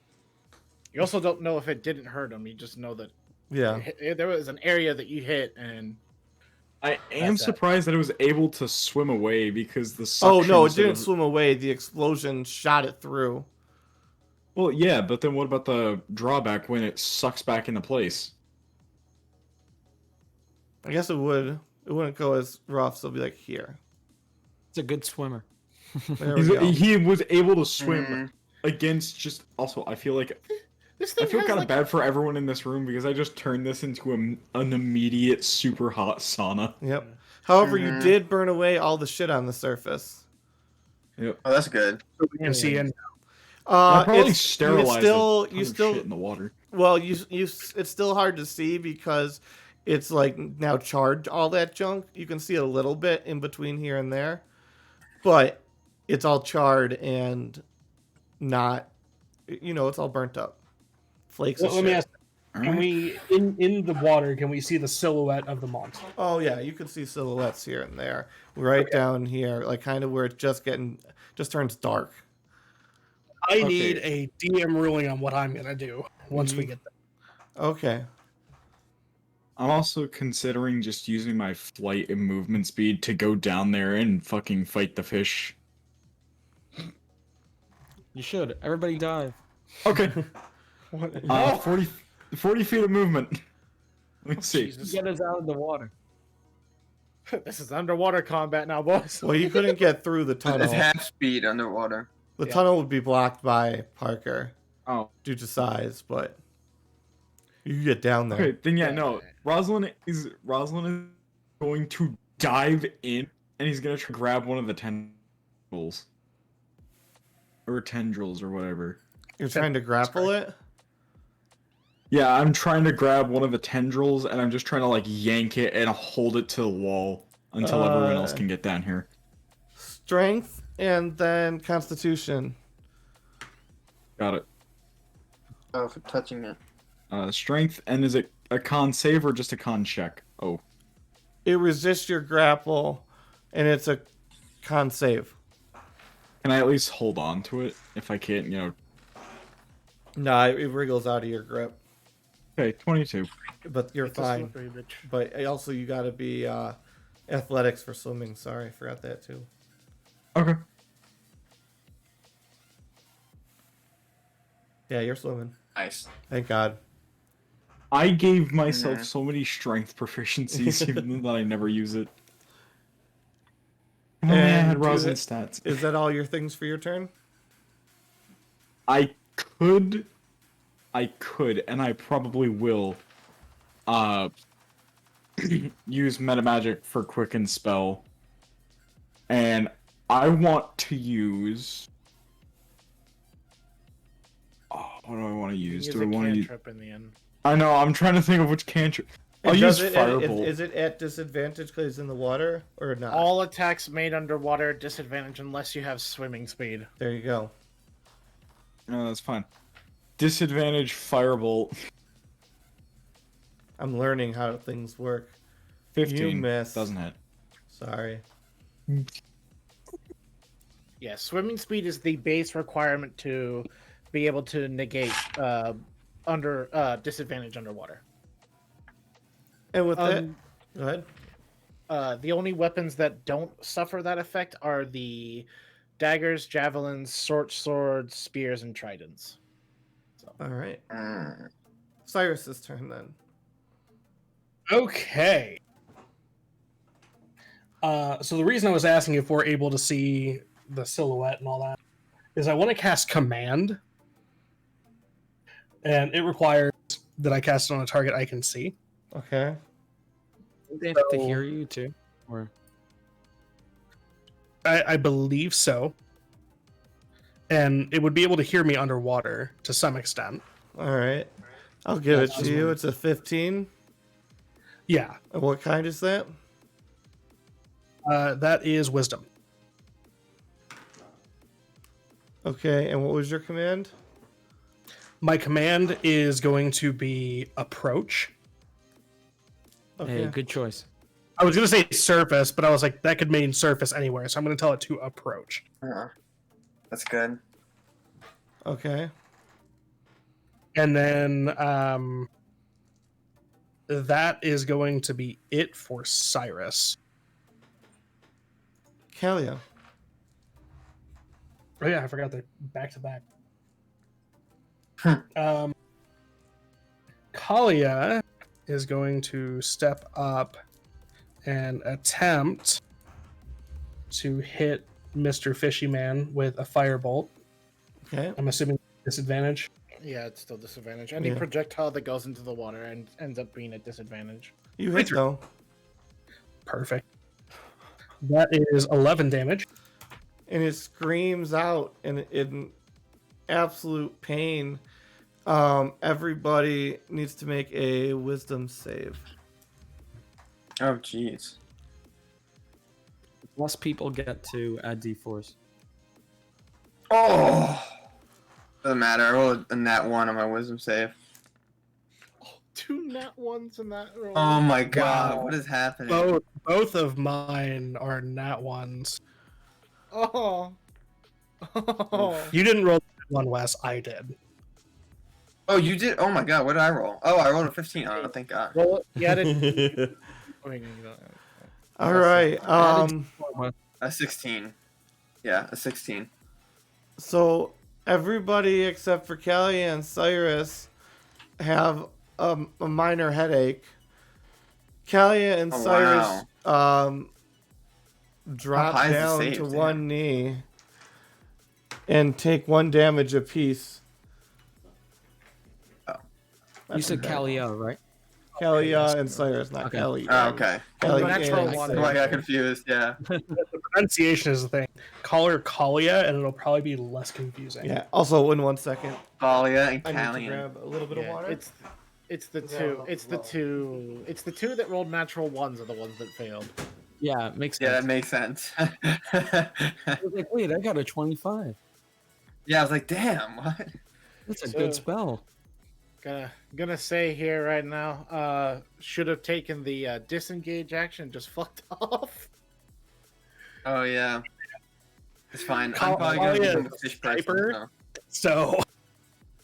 You also don't know if it didn't hurt him. You just know that Yeah. there was an area that you hit, and I am That's that. surprised that it was able to swim away because the Oh no, it suction didn't sort of- swim away. The explosion shot it through. Well, yeah, but then what about the drawback when it sucks back into place? I guess it would. It wouldn't go as rough, so it'd be like here. It's a good swimmer. There we go. He was able to swim Mhm. against just. Also, I feel like this I thing feel has kind of like, bad for everyone in this room because I just turned this into an immediate super hot sauna. Yep. However, you Mhm. did burn away all the shit on the surface. Oh, that's good. we can see in. I probably It's sterilized still a ton you of still shit in the water. well you it's still hard to see because it's like now charred all that junk. You can see a little bit in between here and there, but it's all charred and not, it's all burnt up, flakes. Let of me shit. ask: can we in the water? Can we see the silhouette of the monster? Oh yeah, you can see silhouettes here and there, right down here, like kind of where it's just turns dark. I Okay. need a DM ruling on what I'm gonna do once we get there. Okay. I'm also considering just using my flight and movement speed to go down there and fucking fight the fish. You should. Everybody dive. Okay. 40 feet of movement. Let me see. Jesus. Get us out of the water. This is underwater combat now, boys. Well, you couldn't get through the tunnel. It's half speed underwater. The Yeah. tunnel would be blocked by Parker Oh, due to size, but you can get down there. okay. Then yeah, no. Rosalind is going to dive in, and he's gonna try to grab one of the tendrils, or whatever. You're trying to grapple it? Yeah, I'm trying to grab one of the tendrils, and I'm just trying to like yank it and hold it to the wall until everyone else can get down here. Strength and then Constitution. Got it. Oh, for touching it. Strength, and is it a con save or just a con check? Oh, It resists your grapple, and it's a con save. can I at least hold on to it if I can't, Nah, it wriggles out of your grip, Okay, 22. but you're It's a fine. slippery bitch. But also, you gotta be athletics for swimming. Sorry, I forgot that too. Okay. Yeah, you're swimming. Nice. Thank God. I gave myself so many strength proficiencies, even though I never use it. Oh, man, I had And rosin is stats. Is that all your things for your turn? I could, and I probably will, use metamagic for quicken spell, and I want to use. Oh, what do I want to use? Use Do I a want to use? cantrip in the end. I know. I'm trying to think of which cantrip. I'll And use does firebolt. Is it at disadvantage because it's in the water or not? All attacks made underwater at disadvantage unless you have swimming speed. There you go. No, that's fine. Disadvantage firebolt. I'm learning how things work. 15. You miss. Doesn't hit. Sorry. Yeah, swimming speed is the base requirement to be able to negate disadvantage underwater. And with that, Um, go ahead. The only weapons that don't suffer that effect are the daggers, javelins, short swords, spears, and tridents. All right. Mm. Cyrus's turn then. Okay. So the reason I was asking if we're able to see the silhouette and all that is I want to cast Command, and it requires that I cast it on a target I can see. Okay. They have to hear you too, or I believe so. And it would be able to hear me underwater to some extent. All right. I'll give it That's to you. one. It's a 15. Yeah, And what kind is that? that is Wisdom. Okay. And what was your command? My command is going to be Approach. Okay. hey, good choice. I was going to say Surface, but I was like, that could mean surface anywhere, so I'm going to tell it to approach. That's good. Okay. And then that is going to be it for Cyrus. Kalia. Oh yeah, I forgot they're back to back. Kalia is going to step up and attempt to hit Mr. Fishy Man with a firebolt. Okay. I'm assuming disadvantage. Yeah, it's still disadvantage. Any Yeah. projectile that goes into the water and ends up being at disadvantage. You hit though. Perfect. That is 11 damage. And it screams out in absolute pain. Everybody needs to make a wisdom save. Oh, jeez. Less people get to add d4s. Oh! Doesn't matter. I rolled a nat 1 on my wisdom save. Two nat ones in that roll. Oh my god, Wow. what is happening? Both of mine are nat ones. Oh. Oh. You didn't roll one, Wes. I did. Oh, you did? Oh my god, what did I roll? Oh, I rolled a 15. Oh, thank god. Well, yeah, it. All right. A 16. Yeah, a 16. So everybody except for Callie and Cyrus have a minor headache. Callie and Oh, Cyrus drop high is the down save, to damn. one knee and take 1 damage apiece. You said Kalia, right? Callie and Cyrus, not Okay. Callie. Oh, okay. Callie Natural and one. Oh, I got Cyrus. confused, yeah. The pronunciation is the thing. Call her Kalia, and it'll probably be less confusing. Yeah. Also, in 1 second, Thalia and I need to Callian. grab a little bit of Yeah, water. it's the Yeah, two. well, It's the well. two. It's the two that rolled natural ones are the ones that failed. Yeah, it makes Yeah, that sense. makes sense. I was like, wait, I got a 25. Yeah, I was like, damn, what? That's a So- good spell. Gonna say here right now, should have taken the disengage action, just fucked off. Oh yeah, it's fine. I'm Call- probably gonna Kalia become is a a fish person. sniper. So. So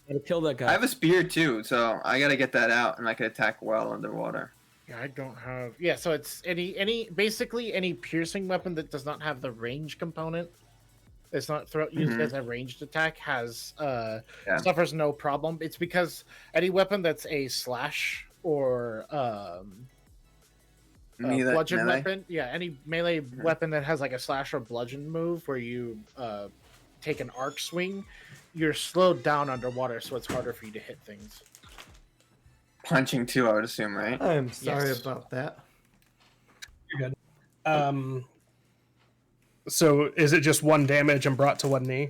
Gotta kill that guy. I have a spear too, so I gotta get that out, and I can attack well underwater. Yeah, I don't have. Yeah, so it's basically any piercing weapon that does not have the range component. It's not used Mhm. as a ranged attack has Yeah. suffers no problem. It's because any weapon that's a slash or bludgeon Melee? weapon, yeah, any melee weapon that has like a slash or bludgeon move where you take an arc swing, you're slowed down underwater, so it's harder for you to hit things. Punching too, I would assume, right? I'm sorry Yes. about that. so is it just one damage and brought to one knee?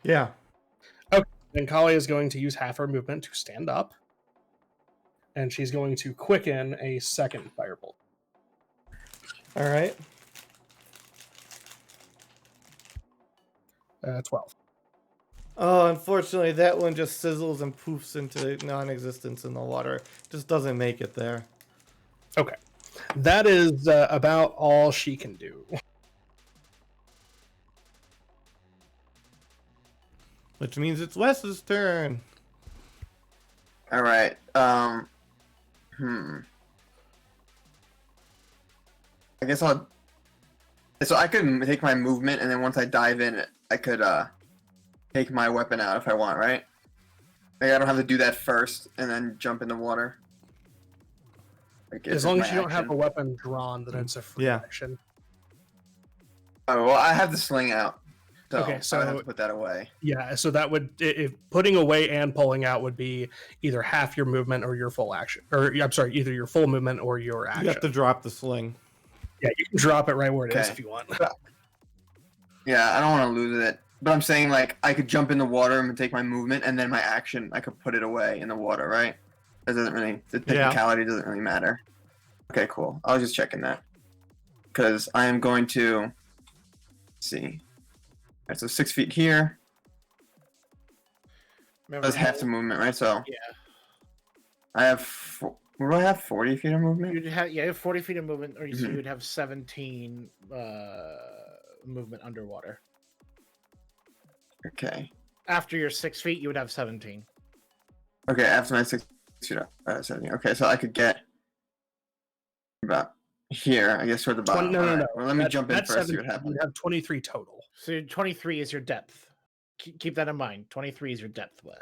Yeah. Then Kali is going to use half her movement to stand up, and she's going to quicken a second firebolt. All right. 12. Oh, unfortunately, that one just sizzles and poofs into non-existence in the water. Just doesn't make it there. Okay, that is about all she can do. Which means it's Wes's turn. All right. I guess I'll. So I could take my movement, and then once I dive in, I could take my weapon out if I want, right? Like I don't have to do that first and then jump in the water. Like, As it's long my as you don't have action. a weapon drawn, then it's a free Yeah. action. Oh well, I have the sling out. So, Okay, I would have so- to put that away. Yeah, so that would if putting away and pulling out would be either half your movement or your full action, or I'm sorry, either your full movement or your action. You have to drop the sling. Yeah, you can drop it right where it is Okay. if you want. Yeah, I don't want to lose it. But I'm saying like I could jump in the water and take my movement, and then my action I could put it away in the water, right? That doesn't really the Yeah. technicality doesn't really matter. Okay, cool. I was just checking that because I am going to let's see. All right, so 6 feet here. Remember, That's half the movement, right? So yeah, I have. What do I have? 40 feet of movement. you'd have 40 feet of movement, or Mhm. you'd have 17 movement underwater. Okay. After your 6 feet, you would have 17. Okay, after my 6 feet, 17. Okay, so I could get about here, I guess, toward the bottom. No. Alright, well, let me That- jump in that's first. See what 17. happens. You have 23 total. So 23 is your depth. Keep that in mind. 23 is your depth, Wes.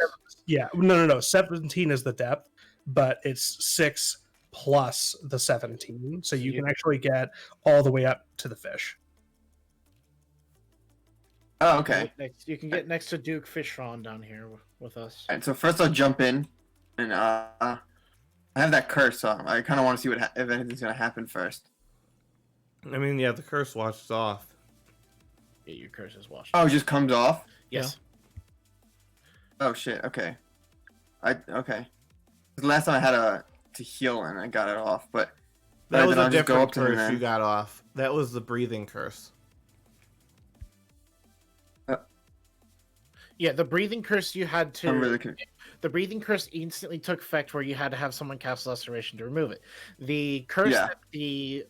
Yeah, no. 17 is the depth, but it's 6 plus the 17, so you can actually get all the way up to the fish. Oh, okay. You can get next to Duke Fishron down here with us. Alright, so first I'll jump in, and I have that curse, so I kind of want to see if anything's gonna happen first. I mean, yeah, the curse washes off. Yeah, your curse is washed. Oh, it just comes off. Yes. Oh shit. Okay. Okay. 'Cause last time I had to heal and I got it off, but That Alright, was then a I'll just go different up to him curse then. you got off. That was the breathing curse. Yeah, the breathing curse you had to. I'm really confused. The breathing curse instantly took effect where you had to have someone cast Laceration to remove it. The curse Yeah. that the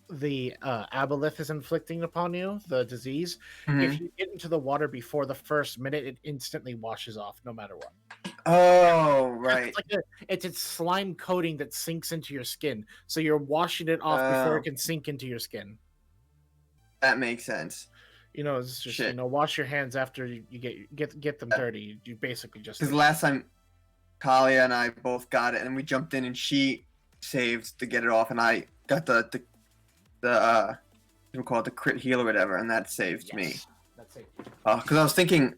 aboleth is inflicting upon you, the disease, Mhm. if you get into the water before the first minute, it instantly washes off, no matter what. Oh, right. It's its slime coating that sinks into your skin, so you're washing it off before Oh. it can sink into your skin. That makes sense. It's just Shit. wash your hands after you get them dirty. You basically just Because last time, Kalia and I both got it, and we jumped in, and she saved to get it off, and I got the what do we call it, the crit heal or whatever, and that saved me. Yes, that's it. Because I was thinking,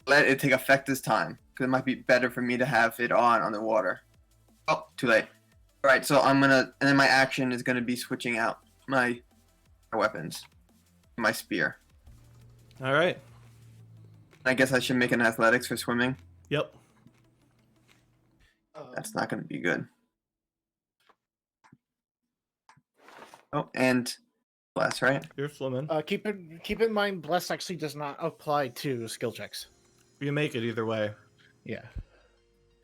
let it take effect this time, because it might be better for me to have it on the water. Oh, too late. All right, so and then my action is gonna be switching out my weapons, my spear. All right. I guess I should make an athletics for swimming. Yep. That's not gonna be good. Oh, and Bless, right? You're swimming. Keep in mind, bless actually does not apply to skill checks. You make it either way. Yeah.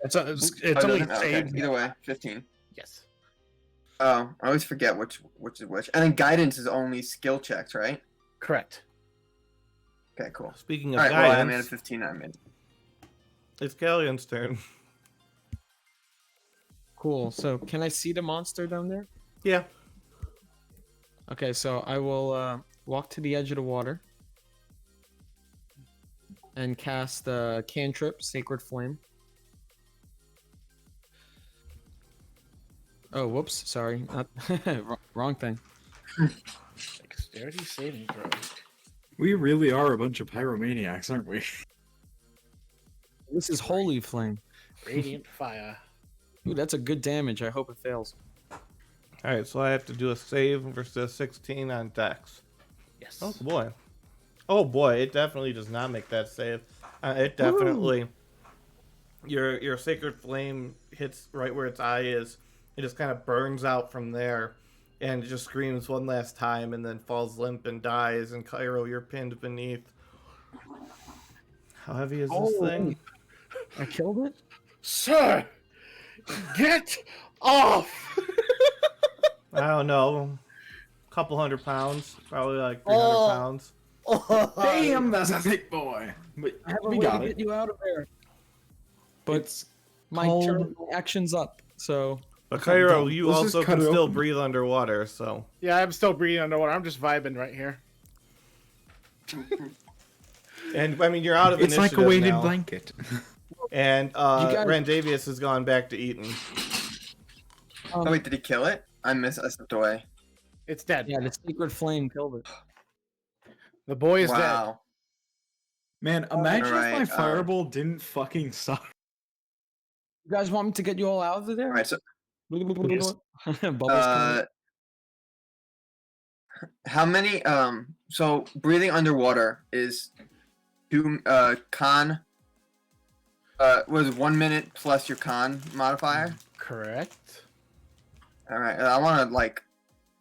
It's Oh, only doesn't? Okay. saved. Either way, 15. Yes. Oh, I always forget which is which. And then guidance is only skill checks, right? Correct. Okay, cool. Speaking All of right, well, I made a guidance, 15. I made. it's Callian's turn. Cool. So can I see the monster down there? Yeah. Okay, so I will walk to the edge of the water and cast the cantrip, Sacred Flame. Oh, whoops, sorry, not wrong thing. Dexterity saving throw. We really are a bunch of pyromaniacs, aren't we? This is Holy Flame. Radiant fire. Ooh, that's a good damage. I hope it fails. All right, so I have to do a save versus 16 on Dex. Yes. Oh boy. Oh boy, it definitely does not make that save. It definitely. Your Sacred Flame hits right where its eye is. It just kind of burns out from there, and it just screams one last time, and then falls limp and dies. And Cairo, you're pinned beneath. How heavy is this thing? I killed it? Sir, get off! I don't know. A couple 100 pounds, probably like 300 pounds. Damn, that's a thick boy. But I have a we way got to it. get you out of there. But It's my called- turn, my action's up, so But Cairo, dumb. you Let's just also cut can it still open. breathe underwater, so. Yeah, I'm still breathing underwater. I'm just vibing right here. And I mean, you're out of It's like a initiative weighted now. blanket. And guys- Randavius has gone back to eating. Oh wait, did he kill it? I stepped away. It's dead. yeah, the Sacred Flame killed it. The boy is dead. Wow. Man, imagine if Alright, my fireball didn't fucking suck. You guys want me to get you all out of there? All right, so Bubbles coming. how many so breathing underwater is two was 1 minute plus your con modifier. Correct. All right, I want to like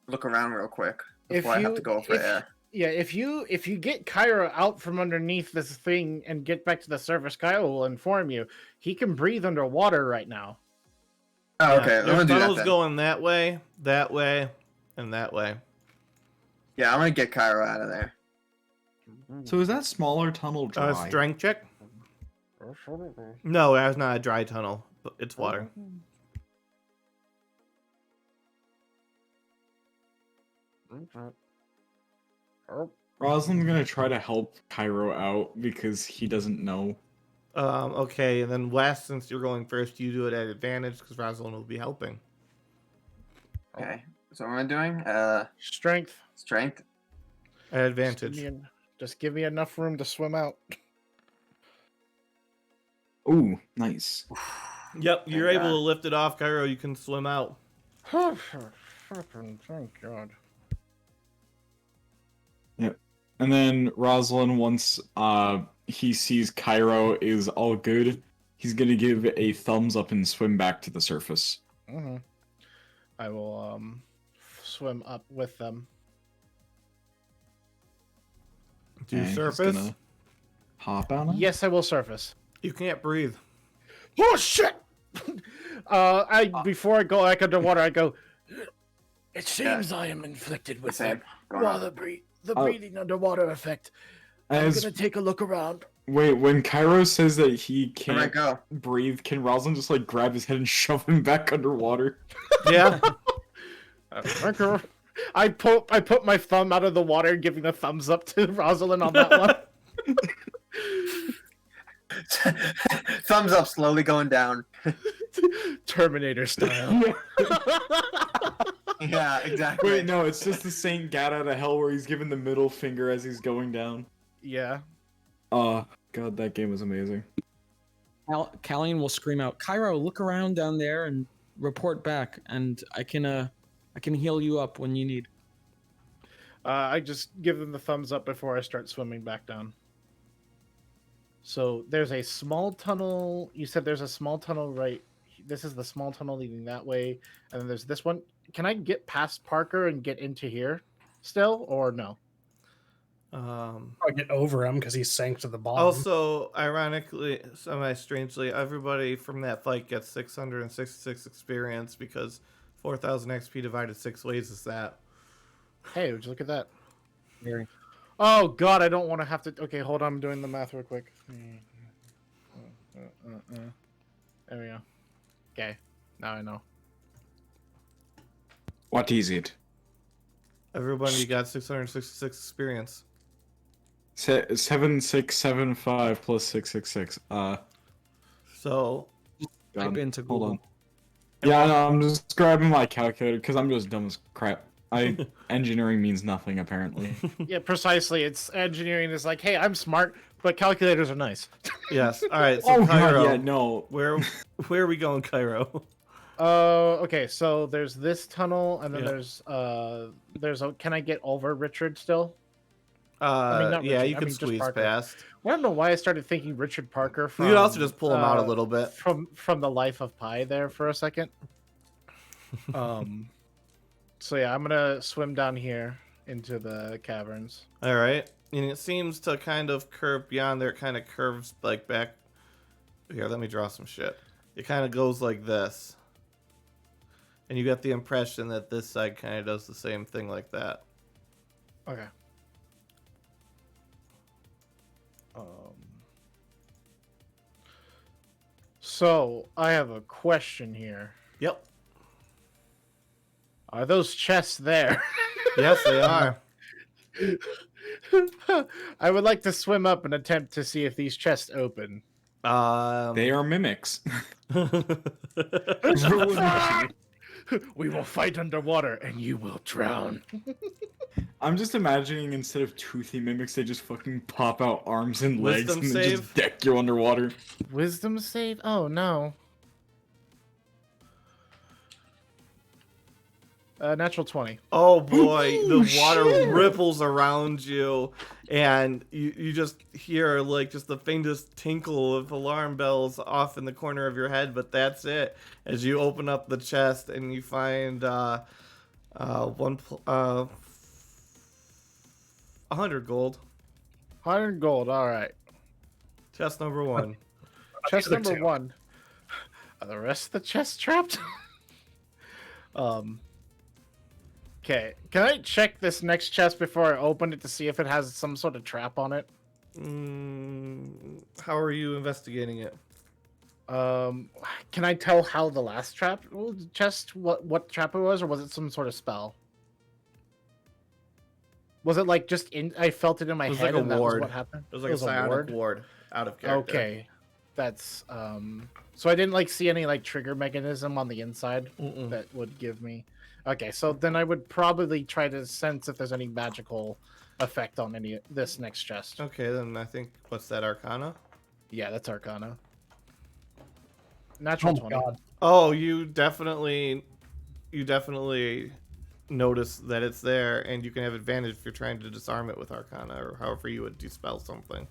look around real quick before I have to go for air. Yeah, if you get Kyra out from underneath this thing and get back to the surface, Kyra will inform you. He can breathe underwater right now. Oh, okay, There's I'm gonna do that tunnels then. going that way, and that way. Yeah, I'm gonna get Kyra out of there. So is that smaller tunnel dry? Strength check? No, that's not a dry tunnel. But it's water. Rosalind's gonna try to help Cairo out because he doesn't know. Okay, and then Wes, since you're going first, you do it at advantage because Rosalind will be helping. Okay, so what am I doing? Strength. Strength. At advantage. Just give me enough room to swim out. Ooh, nice. Yep, you're Thank able God. to lift it off, Cairo. You can swim out. Thank God. And then Rosalind, once he sees Cairo is all good, he's gonna give a thumbs up and swim back to the surface. Mm-hmm. I will swim up with them. Do you And he's surface? gonna hop on it. Yes, I will surface. You can't breathe. Oh shit! Before I go back underwater, I go. It seems I am inflicted with Same. the Going on. breathing underwater effect. I'm As gonna take a look around. wait, when Cairo says that he Where'd I can't go? breathe, can Rosalind just like grab his head and shove him back underwater? Yeah. I put my thumb out of the water, giving a thumbs up to Rosalind on that one. Thumbs up, slowly going down. Terminator style. Yeah, exactly. Wait, no, it's just the Saint Gat out of hell where he's giving the middle finger as he's going down. Yeah. God, that game was amazing. Callian will scream out, Cairo, look around down there and report back, and I can heal you up when you need. I just give them the thumbs up before I start swimming back down. So there's a small tunnel. You said there's a small tunnel right. This is the small tunnel leading that way, and then there's this one. Can I get past Parker and get into here? still, or no? I'll get over him because he sank to the bottom. Also, ironically, semi-strangely, everybody from that fight gets 666 experience because 4,000 XP divided 6 ways is that. Hey, would you look at that? Very. Oh God, I don't want to have to. Okay, hold on. I'm doing the math real quick. There we go. Okay, now I know. What is it? Everybody got 666 experience. 7675 plus 666. So, Type into hold Google. on. Yeah, no, I'm just grabbing my calculator because I'm just dumb as crap. Engineering means nothing apparently. Yeah, precisely. It's engineering is like, hey, I'm smart, but calculators are nice. yes. All right. So, Oh Cairo, god, yeah, no. where are we going, Cairo? Okay, so there's this tunnel, and then Yeah. there's a. Can I get over Richard still? mean, not Yeah, Richard, you I can mean, just squeeze Parker. past. I don't know why I started thinking Richard Parker from. You could also just pull him out a little bit. From the Life of Pi there for a second. So yeah, I'm gonna swim down here into the caverns. All right. And it seems to kind of curve beyond there. It kind of curves like back. Here, let me draw some shit. It kind of goes like this. And you get the impression that this side kind of does the same thing like that. Okay. So I have a question here. Yep. Are those chests there? Yes, they are. I would like to swim up and attempt to see if these chests open. They are mimics. We will fight underwater and you will drown. I'm just imagining instead of toothy mimics, they just fucking pop out arms and legs Wisdom and then save? just deck you underwater. Wisdom save? Oh no. Natural 20. Oh boy, Oh, the water shit. ripples around you, and you just hear like just the faintest tinkle of alarm bells off in the corner of your head, but that's it. As you open up the chest and you find 100 gold. 100 gold, alright. Chest number 1. Chest other number two. 1. Are the rest of the chests trapped? Okay, can I check this next chest before I open it to see if it has some sort of trap on it? How are you investigating it? Can I tell how the last chest, what trap it was, or was it some sort of spell? Was it like just in? I felt it in my It was head, like a and that was ward. what happened. It was like a psionic ward out of character. Okay, that's So I didn't like see any like trigger mechanism on the inside Mm-mm. that would give me. Okay, so then I would probably try to sense if there's any magical effect on this next chest. Okay, then I think what's that, Arcana? Yeah, that's Arcana. Natural Oh my 20. god. Oh, you definitely notice that it's there, and you can have advantage if you're trying to disarm it with Arcana, or however you would dispel something.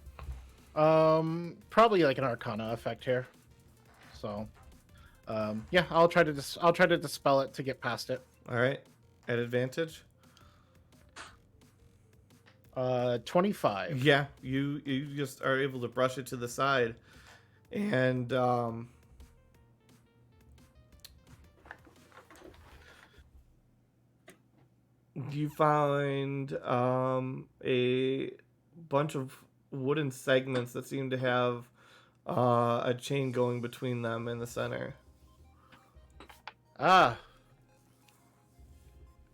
Probably like an Arcana effect here. So, yeah, I'll try to dispel it to get past it. All right, at advantage. 25. Yeah, you just are able to brush it to the side, and you find a bunch of wooden segments that seem to have a chain going between them in the center. Ah.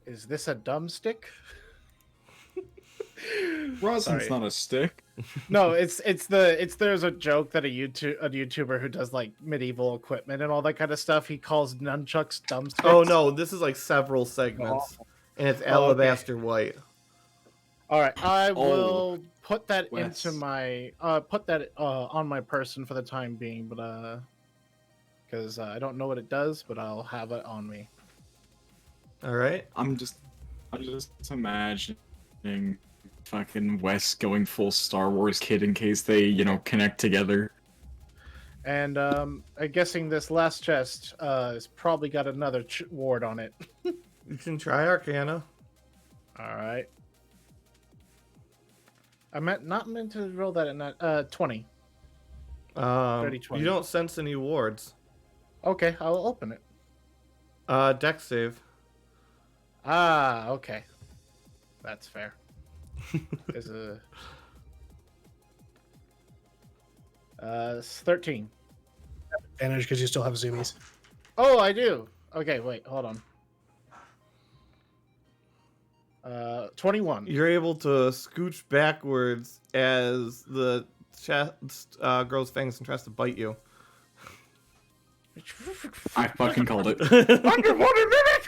Is this a dumb stick? Rosin's Sorry. not a stick. No, there's a joke that a YouTuber who does like medieval equipment and all that kind of stuff, he calls nunchucks dumb sticks. Oh no, this is like several segments, and it's alabaster white. All right, I Oh, will put that Wes. into my on my person for the time being, but because I don't know what it does, but I'll have it on me. All right. I'm just imagining fucking Wes going full Star Wars kid in case they, connect together. And I'm guessing this last chest has probably got another ward on it. You can try Arcana. All right. Not meant to roll that in that 20. 30, 20. You don't sense any wards. Okay, I'll open it. Dex save. Ah, okay. That's fair. There's a 13. Advantage because you still have zoomies. Oh, I do. Okay, wait, hold on. 21. You're able to scooch backwards as the chest grows fangs and tries to bite you. I fucking called it. Underwater mimic.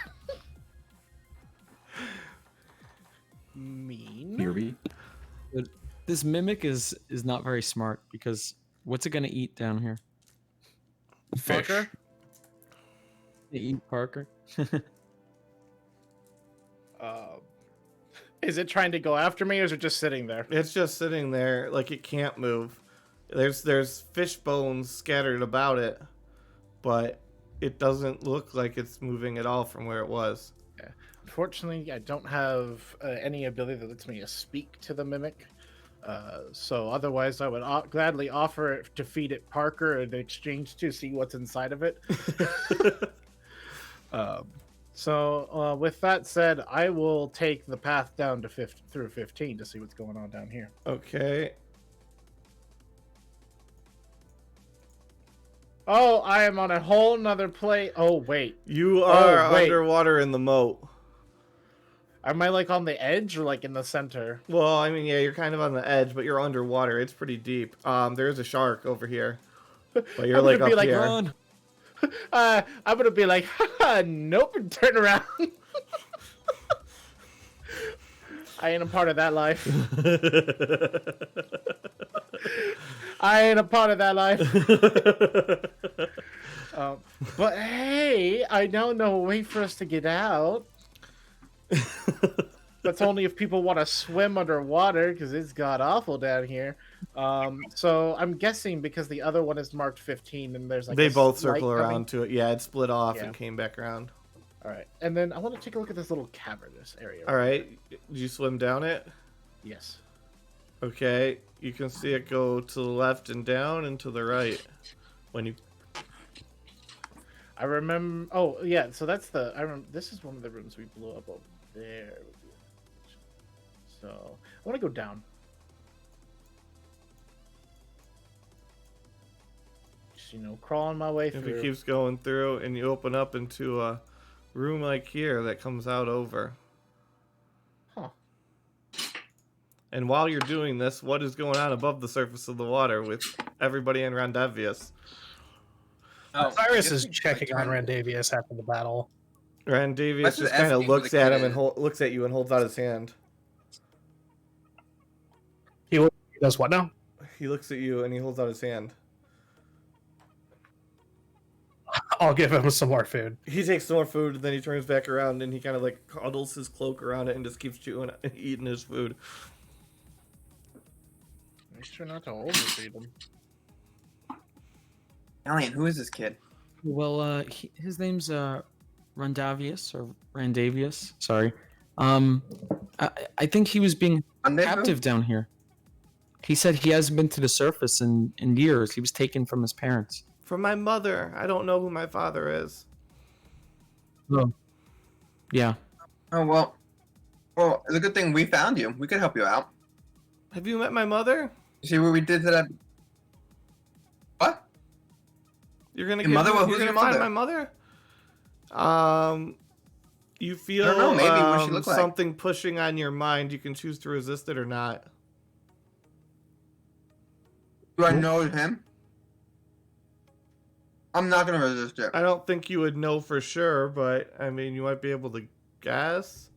Mean. Here we. This mimic is not very smart because what's it gonna eat down here? Fish. Parker? They eat Parker. Is it trying to go after me, or is it just sitting there? It's just sitting there like it can't move. There's fish bones scattered about it, but it doesn't look like it's moving at all from where it was. Unfortunately, I don't have any ability that lets me speak to the mimic. So otherwise, I would gladly offer it to feed it Parker in exchange to see what's inside of it. So with that said, I will take the path down to through 15 to see what's going on down here. Okay. Oh, I am on a whole nother plate. Oh, wait. You are wait. underwater in the moat. Am I like on the edge or like in the center? Well, I mean, yeah, you're kind of on the edge, but you're underwater. It's pretty deep. There's a shark over here, but you're I'm like gonna up be like, here. Run. I'm gonna be like, haha, nope, and turn around. I ain't a part of that life. I ain't a part of that life. But hey, I now know a way for us to get out. That's only if people want to swim underwater, because it's god awful down here. So I'm guessing because the other one is marked 15, and there's like They a both slight circle coming. around to it. Yeah, it split off Yeah. and came back around. All right, and then I want to take a look at this little cavernous area. All right, did you swim down it? Yes. Okay, you can see it go to the left and down and to the right. When you I remember. Oh yeah, so that's the. I remember. This is one of the rooms we blew up over there. So I want to go down. Just crawling my way if through. it keeps going through, and you open up into a room like here that comes out over. Huh. And while you're doing this, what is going on above the surface of the water with everybody in Randavius? Oh, Cyrus I guess is we checking on turn- Randavius after the battle. Randavius Let's just just kind of ask me who looks the at kid him and is. looks at you and holds out his hand. He does what now? He looks at you and he holds out his hand. I'll give him some more food. He takes some more food, and then he turns back around and he kind of like cuddles his cloak around it and just keeps chewing and eating his food. Make sure not to overfeed them. Alien, who is this kid? Well, his name's Randavius or Randavius. Sorry. I think he was being Rendezvous? captive down here. He said he hasn't been to the surface in years. He was taken from his parents. From my mother. I don't know who my father is. Oh. Yeah. Oh well. Well, it's a good thing we found you. We could help you out. Have you met my mother? You see what we did to that? What? You're gonna Your mother? Well, you're who's gonna your find mother? my mother? You feel know, maybe what she look like. something pushing on your mind. You can choose to resist it or not. Do I know him? I'm not gonna resist it. I don't think you would know for sure, but I mean, you might be able to guess.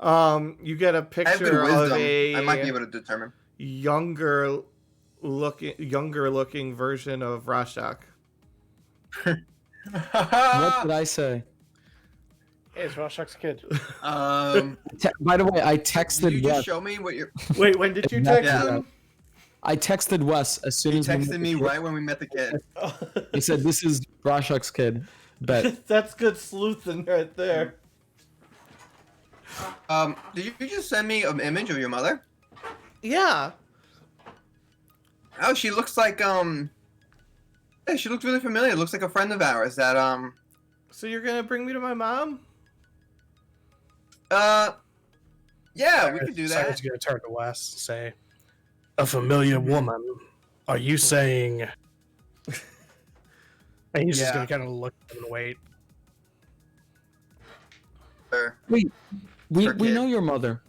You get a I have picture good of wisdom. a I might be able to determine. younger looking version of Rashak. What did I say? Hey, it's Rorschach's kid. By the way, I Did you texted just Wes. show me what you're? Wait, when did you Yeah. text him? I texted Wes as soon You as we met texted the me kid. right when we met the kid. He said, "This is Rorschach's kid." Bet. That's good sleuthing right there. Did you just send me an image of your mother? Yeah. Oh, she looks like yeah, she looks really familiar. Looks like a friend of ours that So you're gonna bring me to my mom? yeah, we could do that. Cyrus is going to turn to Wes and say, "A familiar woman. Are you saying?" And he's just Yeah. going to kind of look and wait. Sure. We For we kid. know your mother.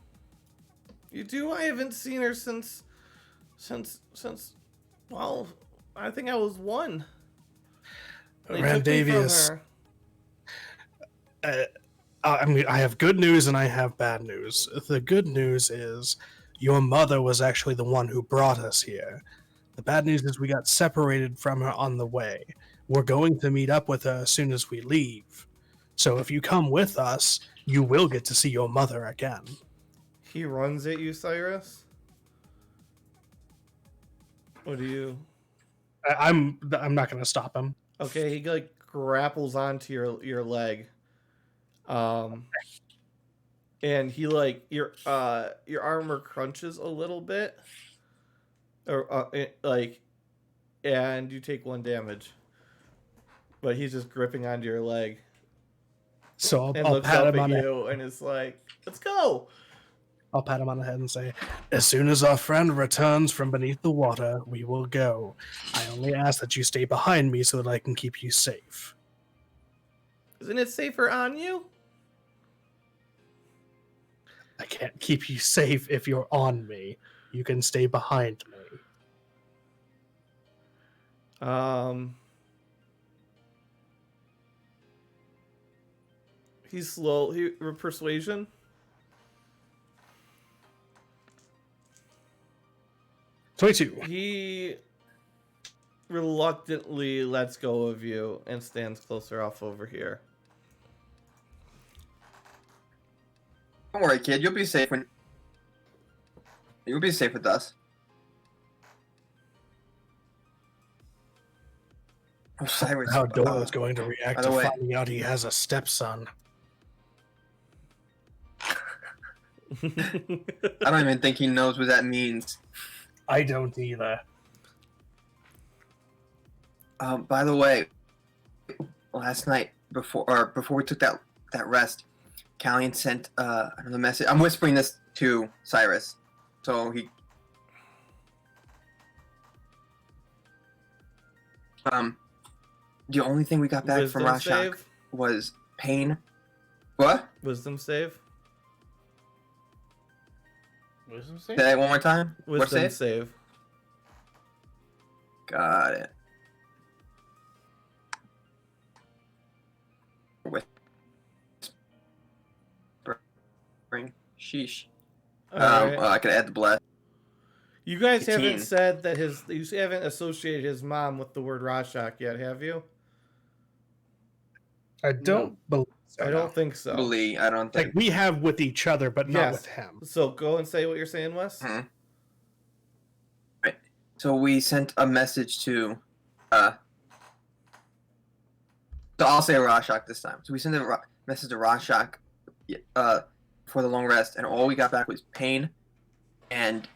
You do? I haven't seen her since well, I think I was 1. They took me from Randavius, her. I have good news and I have bad news. The good news is your mother was actually the one who brought us here. The bad news is we got separated from her on the way. We're going to meet up with her as soon as we leave. So if you come with us, you will get to see your mother again. He runs at you, Cyrus. What do you? I'm not going to stop him. Okay, he like grapples onto your leg. And he like your armor crunches a little bit, or like, and you take 1 damage. But he's just gripping onto your leg So and I'll looks pat up him at on the you and is like, "Let's go." I'll pat him on the head and say, "As soon as our friend returns from beneath the water, we will go. I only ask that you stay behind me so that I can keep you safe." Isn't it safer on you? I can't keep you safe if you're on me. You can stay behind me. He's slow. Persuasion. He reluctantly lets go of you and stands closer off over here. Don't worry, kid. You'll be safe when. You'll be safe with us. Oh, Cyrus. How Dora's going to react by to the way- finding out he has a stepson. I don't even think he knows what that means. I don't either. By the way, last night before we took that rest, Callian sent another message. I'm whispering this to Cyrus, so he. The only thing we got back from Wisdom Rashak save. was pain. What? Wisdom save. Wisdom Say save? that one more time. What Wisdom save? save. Got it. Whispering. Sheesh. Alright. I could add the bless. You guys 18. haven't said that you haven't associated his mom with the word Rashak yet, have you? I don't believe so. I don't think so. I don't think. Like, we have with each other, but not Yes. with him. So go and say what you're saying, Wes. Mhm. Right. So we sent a message to. So I'll say Rashak this time. So we sent a message to Rashak for the long rest, and all we got back was pain and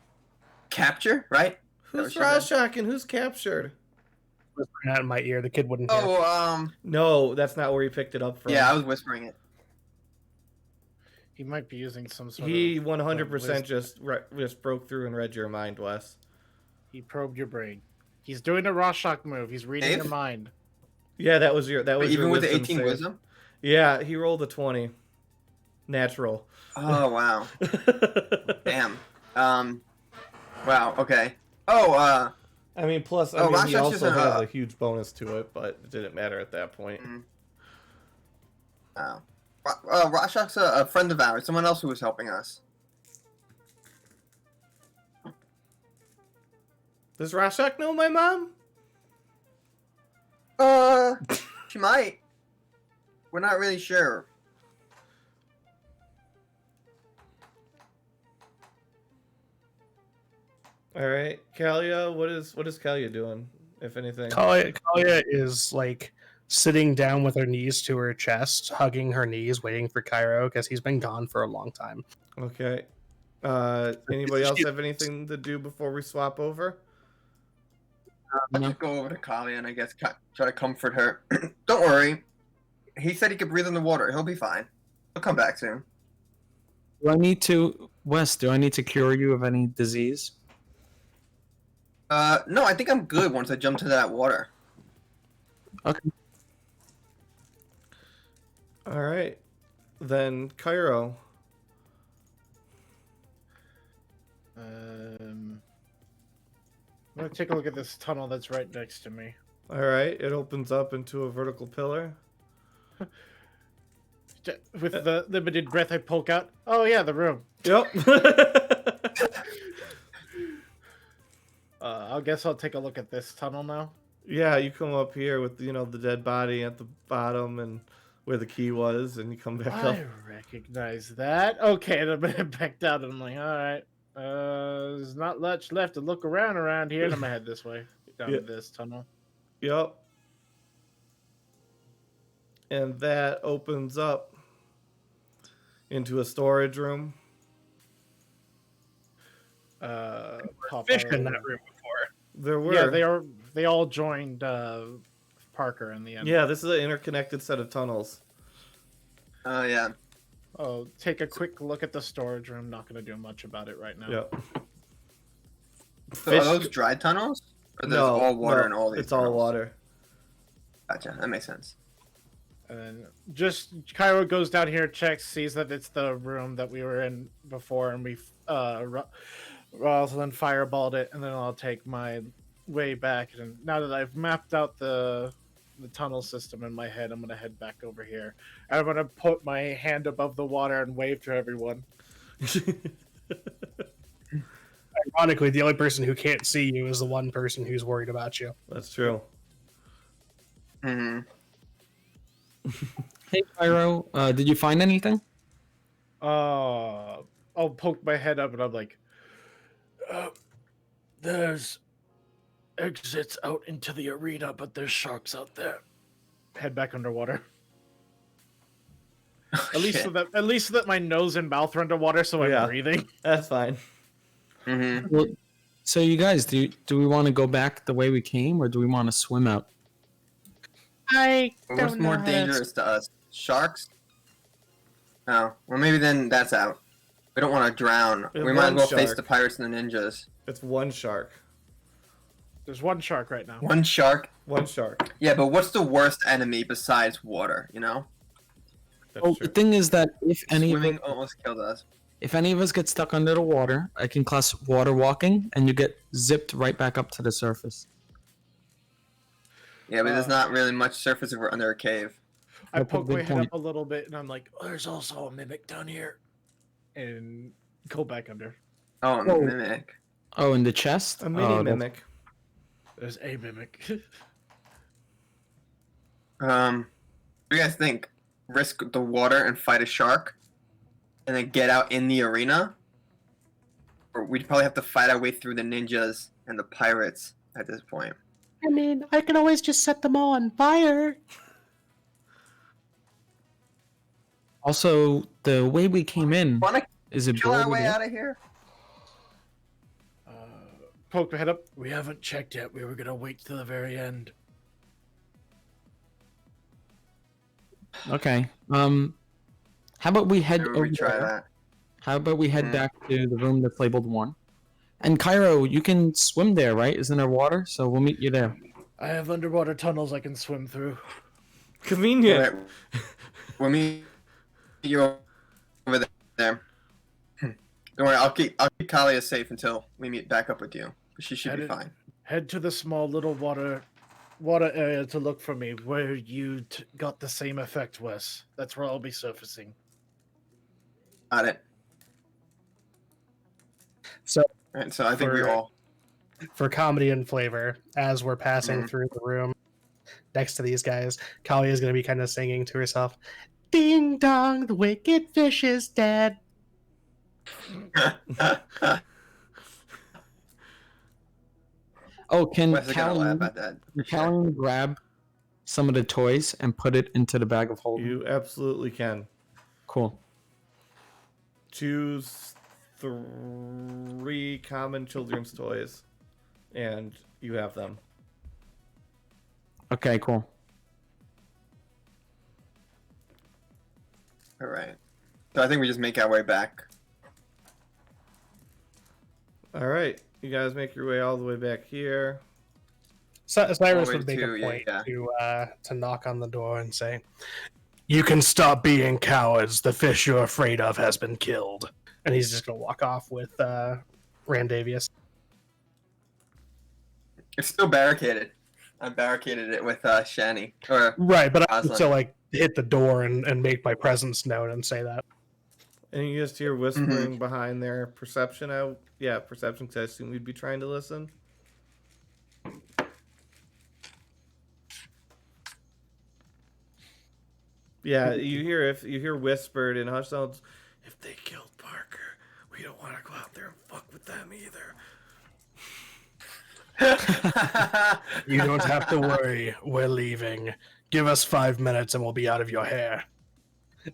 capture, right? Who's That was your Rashak and who's captured? Whispering out in my ear, the kid wouldn't hear. Oh, No, that's not where he picked it up from. yeah, I was whispering it. He might be using some sort He of. 100% just broke through and read your mind, Wes. He probed your brain. He's doing a Rorschach move. He's reading Dave? your mind. Yeah, that was your Even your with the wisdom 18 save. wisdom. Yeah, he rolled a 20. Natural. Oh wow, damn. Wow. Okay. Oh, I mean, plus, Oh, he Rashak's just also an, has a huge bonus to it, but it didn't matter at that point. wow. Rashak's a friend of ours. Someone else who was helping us. Does Rashak know my mom? She might. We're not really sure. All right, Kalia, what is Kalia doing, if anything? Kalia is like sitting down with her knees to her chest, hugging her knees, waiting for Cairo because he's been gone for a long time. Okay. Anybody else have anything to do before we swap over? I'll just go over to Kali and I guess try to comfort her. Don't worry. He said he could breathe in the water. He'll be fine. He'll come back soon. Do I need to, Wes? Do I need to cure you of any disease? No, I think I'm good once I jump to that water. Okay. All right. Then Cairo. I'm gonna take a look at this tunnel that's right next to me. All right. It opens up into a vertical pillar. With the limited breath I poke out. Oh yeah, the room. Yep. I guess I'll take a look at this tunnel now. Yeah, you come up here with the dead body at the bottom and where the key was, and you come back up. I recognize that. Okay, and I'm gonna back down, and I'm like, all right, there's not much left to look around here, and I'm gonna head this way down Yeah. to this tunnel. Yep. And that opens up into a storage room. Pop Fish out in of- that room before. There were. Yeah, they all joined Parker in the end. Yeah, this is an interconnected set of tunnels. Yeah. Oh, take a quick look at the storage room. Not gonna do much about it right now. Yep. So are those dry tunnels? Or there's all water in all these It's all tunnels? water. Gotcha. That makes sense. And just Cairo goes down here, checks, sees that it's the room that we were in before, and we Rosalind fireballed it, and then I'll take my way back. And now that I've mapped out the tunnel system in my head, I'm gonna head back over here. And I'm gonna put my hand above the water and wave to everyone. Ironically, the only person who can't see you is the one person who's worried about you. That's true. Mm-hmm. Hey, Pyro, did you find anything? I'll poke my head up, and I'm like, there's exits out into the arena, but there's sharks out there. Head back underwater. At least so that my nose and mouth are underwater, so I'm Yeah. breathing. That's fine. Mm-hmm. Well, so you guys, do we want to go back the way we came, or do we want to swim out? What's more dangerous to us? Sharks? No. Well, maybe then that's out. We don't want to drown. There's We might as one well face shark. the pirates and the ninjas. It's one shark. There's one shark right now. One shark? One shark. Yeah, but what's the worst enemy besides water, you know? That's Oh, true. the thing is that if any Swimming almost killed us. of us get stuck under the water, I can class water walking, and you get zipped right back up to the surface. Yeah, but there's not really much surface if we're under a cave. I That's a poke my good head point. up a little bit, and I'm like, oh, there's also a mimic down here. And go back under. Oh, Whoa. mimic. Oh, in the chest? A mini Oh, that's- mimic. There's a mimic. What do you guys think? Risk the water and fight a shark? And then get out in the arena? Or we'd probably have to fight our way through the ninjas and the pirates at this point. I mean, I can always just set them all on fire. Also, the way we came in Wanna is it kill our way boarded in? out of here? Poke my head up. We haven't checked yet. We were gonna wait to the very end. Okay. How about we head Maybe over we try there? that. How about we head Mhm. back to the room that's labeled 1? And Cairo, you can swim there, right? Isn't there water? So we'll meet you there. I have underwater tunnels I can swim through. Convenient. Alright. We'll meet you over there. Don't worry, I'll keep Kalia safe until we meet back up with you. She should be Headed- fine. Head to the small little water area to look for me, where you got the same effect, Wes. That's where I'll be surfacing. Got it. So Alright, so I think we For- all for comedy and flavor, as we're passing Mhm. through the room next to these guys, Kalia is going to be kind of singing to herself, "Ding dong, the wicked fish is dead." Oh, can Wes is gonna laugh Callan at that. grab some of the toys and put it into the bag of holding? You absolutely can. Cool. Choose 3 common children's toys, and you have them. Okay, cool. All right. So I think we just make our way back. All right, you guys make your way all the way back here. Cyrus All the way would make to- a yeah, point yeah. to knock on the door and say, "You can stop being cowards. The fish you're afraid of has been killed." And he's just gonna walk off with Randavius. It's still barricaded. I barricaded it with Shani. Or Right, but I would Aslan. still like hit the door and make my presence known and say that. And you just hear whispering behind there. Perception out. Yeah, perception, because I assume you'd be trying to listen. Yeah, you hear whispered in hushed tones, if they killed Parker, we don't want to go out there and fuck with them either. You don't have to worry. We're leaving. Give us 5 minutes and we'll be out of your hair.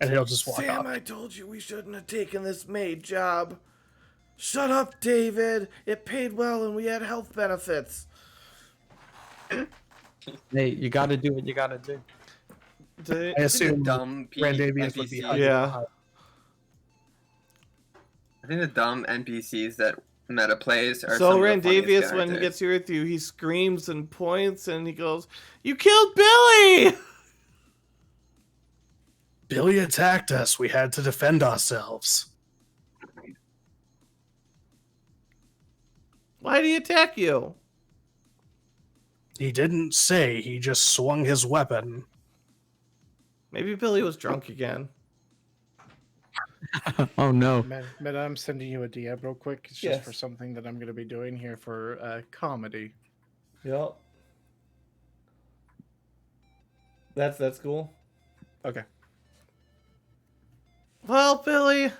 And he'll just walk Sam, off. I told you we shouldn't have taken this maid job. Shut up, David. It paid well and we had health benefits. Hey, you gotta do what you gotta do. I assume dumb Randavius would be NPCs. hiding Yeah. behind. I think the dumb NPCs that Meta plays are So some of the funniest Randavius, when he characters. gets here with you, he screams and points and he goes, "You killed Billy!" Billy attacked us. We had to defend ourselves. Why did he attack you? He didn't say. He just swung his weapon. Maybe Billy was drunk again. Oh no. Meta, I'm sending you a DM real quick. It's just Yes. for something that I'm going to be doing here for comedy. Yep. That's cool. Okay. Well, Billy,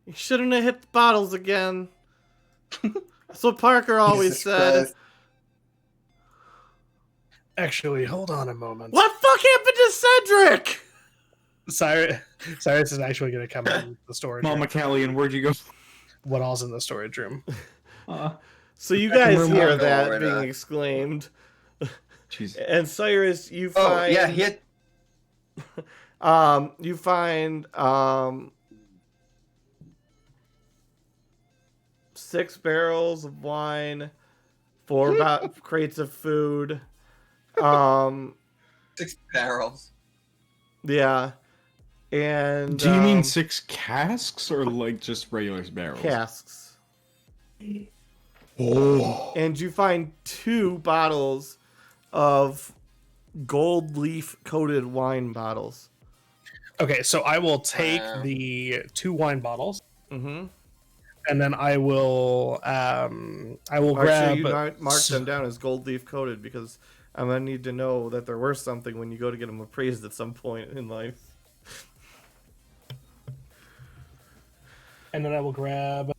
you shouldn't have hit the bottles again. That's what Parker always Jesus said. Christ. Actually, hold on a moment. What the fuck happened to Cedric? Cyrus is actually going to come in the storage room. Mama Callian, where'd you go? What all's in the storage room? So you Second guys room hear window that right being now. exclaimed. Jeez. And Cyrus, you Oh, find yeah, he had... you find 6 barrels of wine, 4 crates of food. 6 barrels. Yeah. And Do you mean 6 casks or like just regular barrels? casks? Oh. And you find 2 bottles of gold leaf coated wine bottles. Okay, so I will take Wow. the 2 wine bottles, Mm-hmm. and then I will Mark grab. sure you mark them down as gold leaf coated because I'm gonna need to know that they're worth something when you go to get them appraised at some point in life. And then I will grab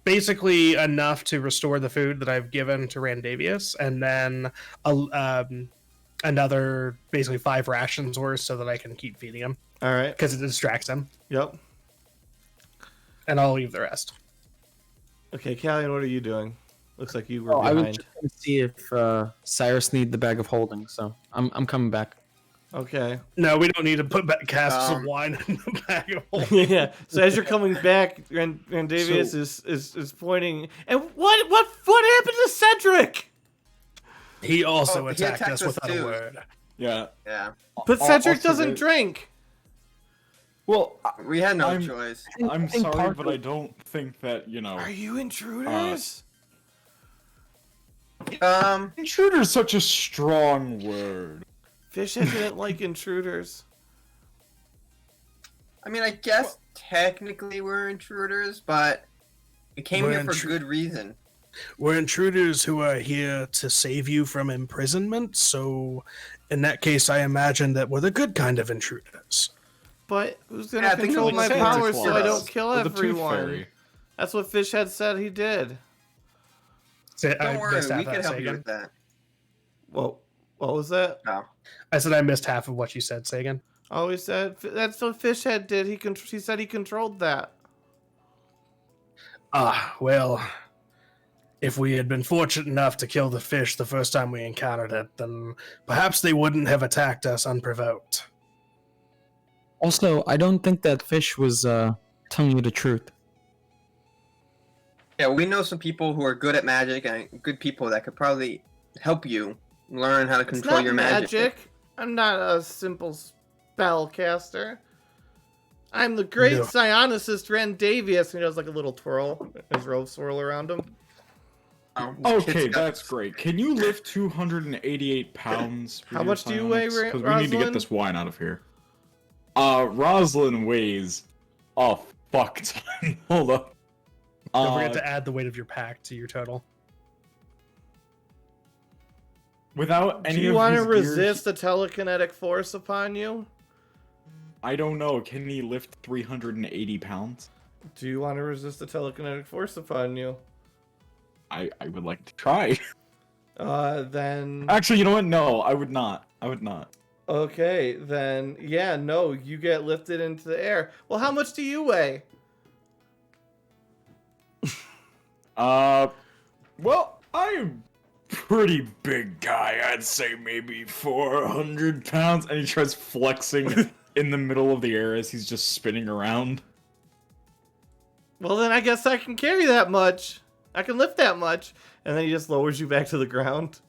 basically enough to restore the food that I've given to Randavius, and then another basically 5 rations worth so that I can keep feeding him All right. because it distracts him, Yep. and I'll leave the rest. Okay, Callian, what are you doing? Looks like you were Oh, I was behind. just gonna see if Cyrus need the bag of holding, so I'm coming back. Okay. No, we don't need to put back casks of Um, wine in the bag of holding. Yeah. So as you're coming back, Randavius is pointing. And what happened to Cedric? He also Oh, he attacked attacked us us without a too. word. Yeah. Yeah. But I'll- Cedric also doesn't the- drink. Well, We had no I'm- choice. I'm I think sorry, Parker- but I don't think that, you know... Are you intruders? Intruder's such a strong word. Fishhead didn't like intruders. I mean, I guess technically we're intruders, but we came We're here for intru- good reason. We're intruders who are here to save you from imprisonment, so in that case, I imagine that we're the good kind of intruders. But who's gonna Yeah, I think control it my was Santa powers so I Claus. don't kill Or the Tooth everyone? Fairy. That's what Fishhead said he did. I Don't worry, missed we out can that help you second. with that. Well, what was that? No. I said I missed half of what you said. Say again. Oh, he said that's what Fishhead did. He said he controlled that. Ah, well, if we had been fortunate enough to kill the fish the first time we encountered it, then perhaps they wouldn't have attacked us unprovoked. Also, I don't think that fish was telling you the truth. Yeah, we know some people who are good at magic and good people that could probably help you learn how to It's control not your magic. I'm not a simple spellcaster. I'm the great No. psionicist Rendavius. And he does like a little twirl, his robe swirl around him. Oh, Okay, kids got- that's great. Can you lift 288 pounds? with How your much do you weigh, psionics? 'Cause we need to Rosalind? get this wine out of here. Rosalind weighs a fuck ton. Hold up. Don't forget to add the weight of your pack to your total. Without any Do you of want to his gear, resist a telekinetic force upon you? I don't know. Can he lift 380 pounds? Do you want to resist a telekinetic force upon you? I would like to try. Then Actually, you know what? No, I would not. I would not. okay, then yeah, no, you get lifted into the air. Well, how much do you weigh? Well, I'm pretty big guy. I'd say maybe 400 pounds. And he tries flexing in the middle of the air as he's just spinning around. Well, then I guess I can carry that much. I can lift that much. And then he just lowers you back to the ground.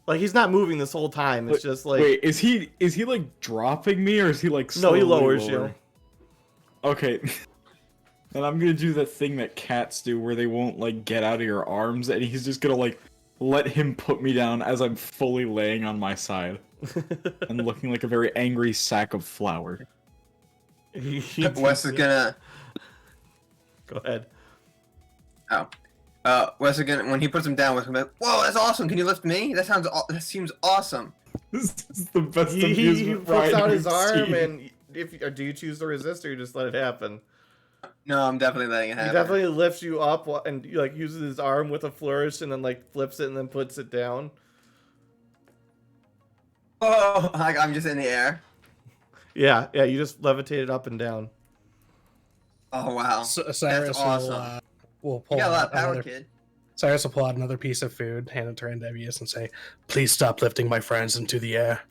Like he's not moving this whole time. It's just like Wait, is he like dropping me or is he like no, he slowly lowers lowering? you. Okay. And I'm gonna do that thing that cats do where they won't like get out of your arms and he's just gonna like let him put me down as I'm fully laying on my side and looking like a very angry sack of flour. Wes is gonna. Go ahead. Wes is gonna, when he puts him down, Wes is gonna be like, "Whoa, that's awesome! Can you lift me? That seems awesome." This is the best He amusement puts ride out we've his arm, seen. and do you choose to resist or you just let it happen? No, I'm definitely letting it He happen. definitely lifts you up and like uses his arm with a flourish and then like flips it and then puts it down. Oh, like I'm just in the air. Yeah, you just levitate it up and down. Oh wow, Cyrus awesome. will pull you got a lot out of power, another. kid. Cyrus will pull out another piece of food, hand it to Randavius, and say, "Please stop lifting my friends into the air."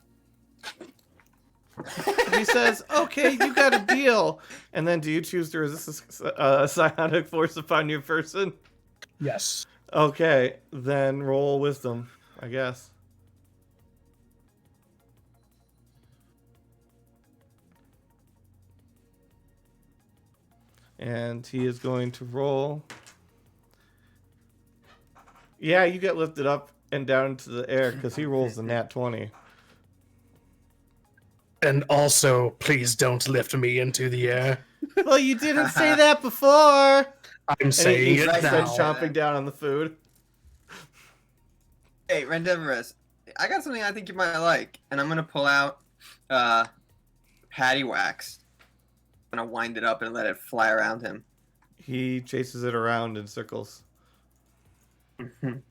He says, "Okay, you got a deal." And then, do you choose to resist a psionic force upon your person? Yes. Okay, then roll wisdom, I guess. And he is going to roll. Yeah, you get lifted up and down into the air because he rolls the nat 20. And also, please don't lift me into the air. Well, you didn't say that before. I'm saying He's it right then now. chomping down on the food. Hey, Rendeverus, I got something I think you might like, and I'm gonna pull out patty wax. I'm gonna wind it up and let it fly around him. He chases it around in circles. Why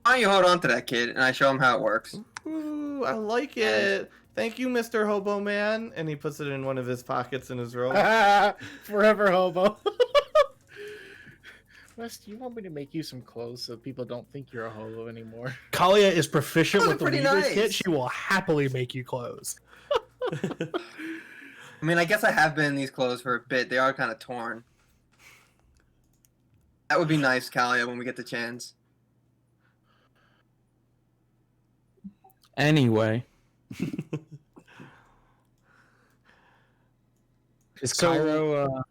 don't you hold on to that, kid, and I show him how it works. Ooh, I like it. Thank you, Mr. Hobo Man. And he puts it in one of his pockets in his robe. Forever hobo. Wes, do you want me to make you some clothes so people don't think you're a hobo anymore? Kalia is proficient Those with are the pretty Weaver's nice. kit. She will happily make you clothes. I mean, I guess I have been in these clothes for a bit. They are kind of torn. That would be nice, Kalia, when we get the chance. Anyway. Is So- Cairo,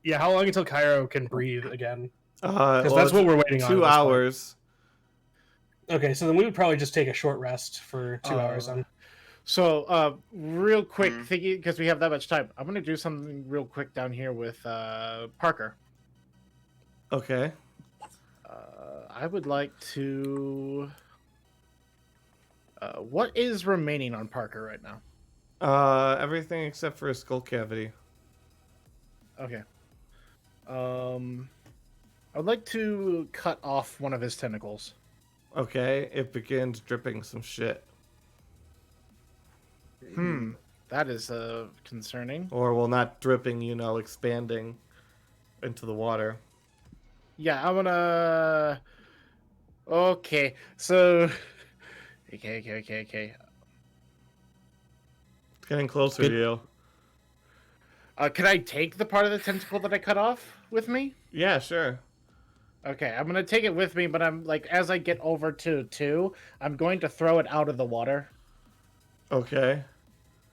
Yeah, how long until Cairo can breathe again? Because Because that's what we're waiting on. at 2 this point. hours. Okay, so then we would probably just take a short rest for 2 hours. Then. So, real quick, Mhm. thinking because we have that much time, I'm gonna do something real quick down here with Parker. Okay. I would like to. What is remaining on Parker right now? Everything except for his skull cavity. Okay. I'd like to cut off one of his tentacles. Okay, it begins dripping some shit. That is concerning. Or, well, not dripping, expanding into the water. Yeah, I'm gonna. Okay, so. Okay. It's getting closer Good. to you. Can I take the part of the tentacle that I cut off with me? Yeah, sure. Okay, I'm gonna take it with me, but I'm like, as I get over to 2, I'm going to throw it out of the water. Okay.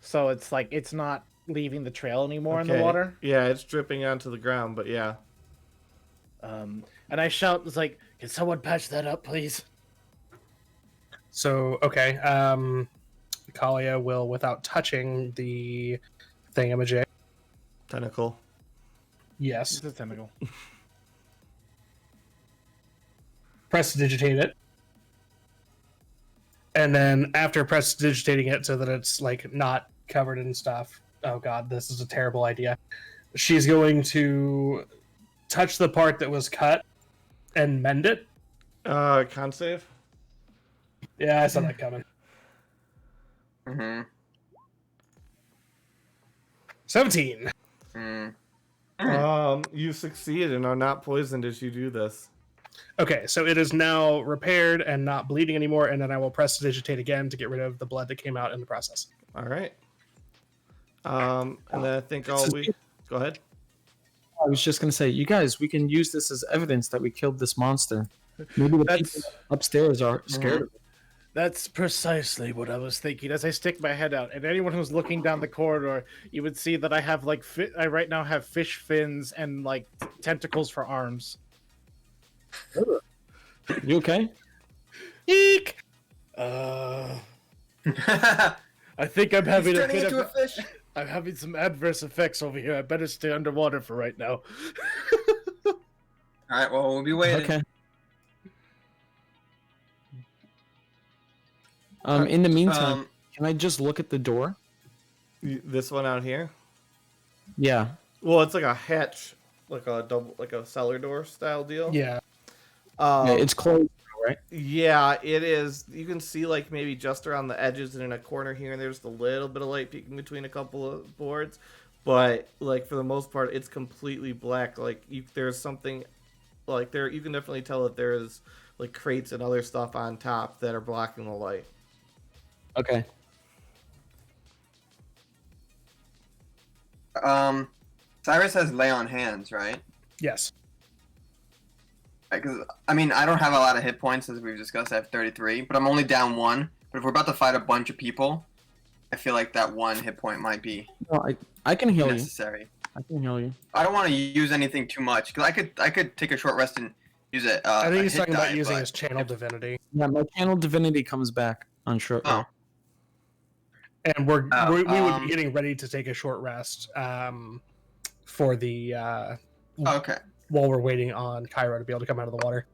So it's like, it's not leaving the trail anymore in the Okay. water. Yeah, it's dripping onto the ground, but yeah. And I shout, it's like, can someone patch that up, please? So okay, Kalia will, without touching the thingamajig, Tentacle. yes, It's a tentacle. prestidigitate it, and then after prestidigitating it so that it's like not covered in stuff. Oh god, this is a terrible idea. She's going to touch the part that was cut and mend it. Con save? Yeah, I saw that coming. Mm-hmm. 17. You succeed and are not poisoned as you do this. Okay, so it is now repaired and not bleeding anymore, and then I will prestidigitate again to get rid of the blood that came out in the process. All right. And then I think Go ahead. I was just gonna say, you guys, we can use this as evidence that we killed this monster. Maybe the people upstairs are scared of it. That's precisely what I was thinking as I stick my head out. And anyone who's looking down the corridor, you would see that I have like I right now have fish fins and like tentacles for arms. You okay? Eek! I think I'm having He's a turning bit into of. a fish. I'm having some adverse effects over here. I better stay underwater for right now. All right, well, we'll be waiting. Okay. In the meantime, can I just look at the door? This one out here? Yeah. Well, it's like a hatch, like a cellar door style deal. Yeah. Yeah, it's closed, right? Yeah, it is. You can see like maybe just around the edges and in a corner here and there's a little bit of light peeking between a couple of boards, but like for the most part, it's completely black. Like there's something like there. You can definitely tell that there's like crates and other stuff on top that are blocking the light. Okay. Cyrus has lay on hands, right? Yes. Because I mean, I don't have a lot of hit points as we've discussed. I have 33, but I'm only down 1. But if we're about to fight a bunch of people, I feel like that 1 hit point might be No, I can heal you. necessary. I can heal you. I don't want to use anything too much because I could take a short rest and use it. I think a he's hit talking about die, using but- his channel divinity. Yeah, my channel divinity comes back on short. Oh. And we would um, be getting ready to take a short rest for the Oh, okay. while we're waiting on Cairo to be able to come out of the water.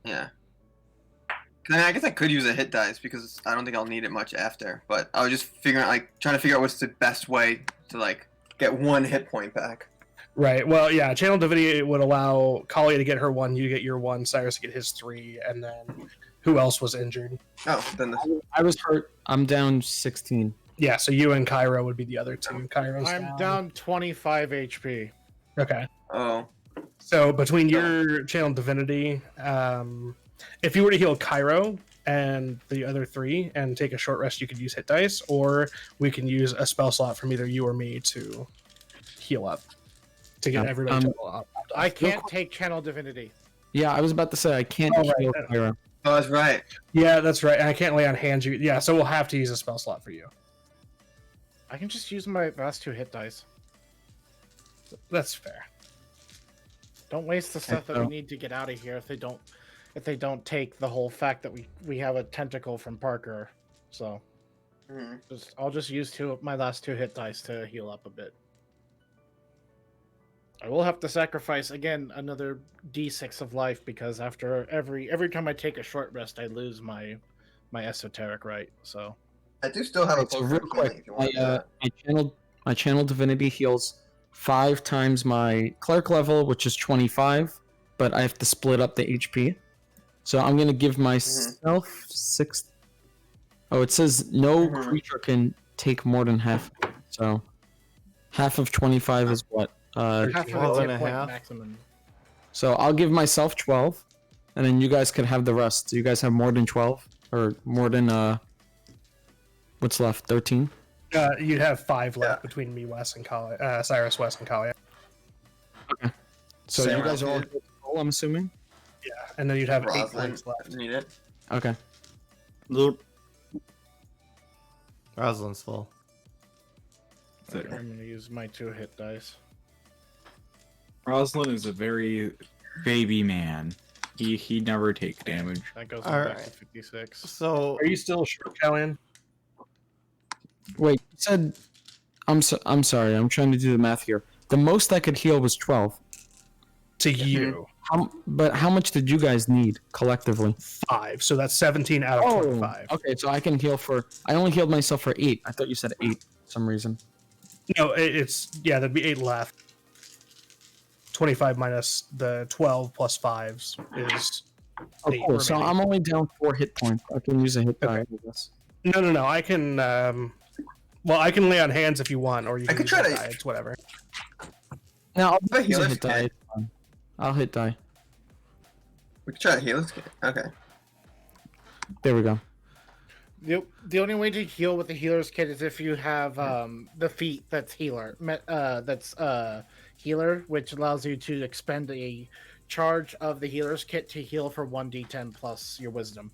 Yeah. 'Cause I guess I could use a hit dice because I don't think I'll need it much after. But I was just trying to figure out what's the best way to like get 1 hit point back. Right. Well, yeah. Channel divinity would allow Kalia to get her 1, you to get your 1, Cyrus to get his 3, and then who else was injured? Oh, then I was hurt. I'm down 16. Yeah. So you and Cairo would be the other 2. Cairo's I'm down 25 HP. Okay. oh. So between your channel divinity, if you were to heal Cairo and the other 3 and take a short rest, you could use hit dice, or we can use a spell slot from either you or me to heal up to get everybody to up. I can't take channel divinity. Yeah, I was about to say I can't Oh, right. heal Kyra. Oh, that's right. Yeah, that's right. And I can't lay on hands. Yeah, so we'll have to use a spell slot for you. I can just use my last 2 hit dice. That's fair. Don't waste the stuff that so- we need to get out of here if they don't take the whole fact that we have a tentacle from Parker. So Mhm. I'll just use my last 2 hit dice to heal up a bit. I will have to sacrifice again another D6 of life because after every time I take a short rest, I lose my esoteric right. So I do still have a So close real range quick, healing if you want to do that. my channel divinity heals 5 times my cleric level, which is 25, but I have to split up the HP. So I'm gonna give myself 6. Oh, it says no creature can take more than half. So half of 25 is what? Half of 12 its and hit a point half. maximum. So I'll give myself 12, and then you guys could have the rest. Do you guys have more than 12 or more than what's left? 13. You'd have 5 left Yeah. between me, Wes, and Cyrus, Wes, and Kalia. So Same you guys are all amount. good to roll, I'm assuming. Yeah, and then you'd have 8 Rosalind, points left. need it. Okay. Rosalind's full. Okay, I'm gonna use my 2 hit dice. Rosalind is a very baby man. He never take damage. That goes All back right. to 56. So Are you still short, Callian? Wait, you said I'm sorry. I'm trying to do the math here. The most I could heal was 12. To you, But how much did you guys need collectively? 5. So that's 17 out of 25. Okay, so I can heal for. I only healed myself for 8. I thought you said 8 for some reason. No, there'd be 8 left. 25 minus the 12 plus 5s is Oh, 8 cool. So remaining. I'm only down 4 hit points. I can use a hit die, I guess. No. I can. Well, I can lay on hands if you want, or you I can could use try that to- die. It's whatever. Now I'll But use a healers hit die. can. It's fine. I'll hit die. We could try to heal this kid. Okay. There we go. The only way to heal with the healer's kit is if you have the feat that's healer, healer, which allows you to expend a charge of the healer's kit to heal for 1d10 plus your wisdom.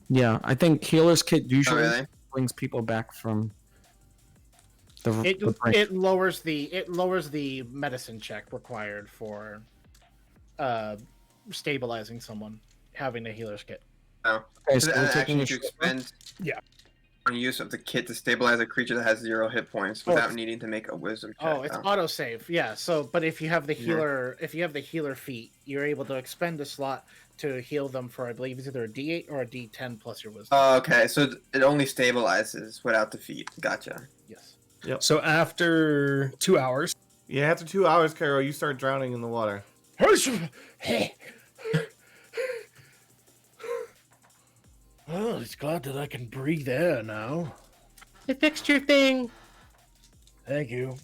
Yeah, I think healer's kit Oh, usually really? brings people back from the It break. it lowers the medicine check required for stabilizing someone having a healer's kit. Oh. Okay, So so we're taking actually, a you short expend Yeah. use of the kit to stabilize a creature that has 0 hit points Oh, without it's- needing to make a wisdom check. Oh, it's autosave. Yeah. So, but if you have the Yeah. healer feat, you're able to expend a slot to heal them for, I believe, it's either a D8 or a D10 plus your wisdom. Oh, okay. So it only stabilizes without the feat. Gotcha. Yes. So after 2 hours, yeah, after 2 hours, Carol, you start drowning in the water. Oh, it's glad that I can breathe air now. I fixed your thing. Thank you.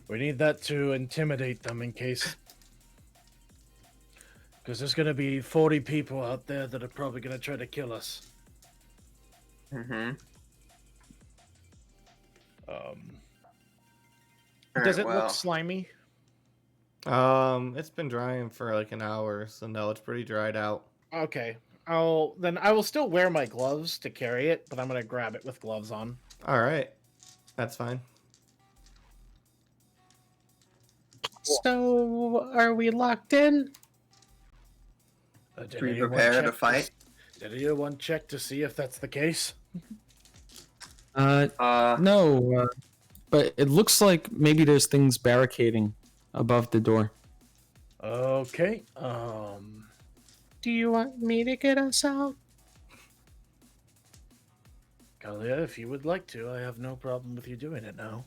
We need that to intimidate them in case. Because there's going to be 40 people out there that are probably going to try to kill us. Mm-hmm. Does it look slimy? It's been drying for like an hour, so no, it's pretty dried out. Okay. I will still wear my gloves to carry it, but I'm gonna grab it with gloves on. All right, that's fine. So are we locked in? Did Should we anyone prepare to check fight? Did anyone check to see if that's the case? No, but it looks like maybe there's things barricading above the door. Okay. Do you want me to get us out? Kalia, if you would like to, I have no problem with you doing it now.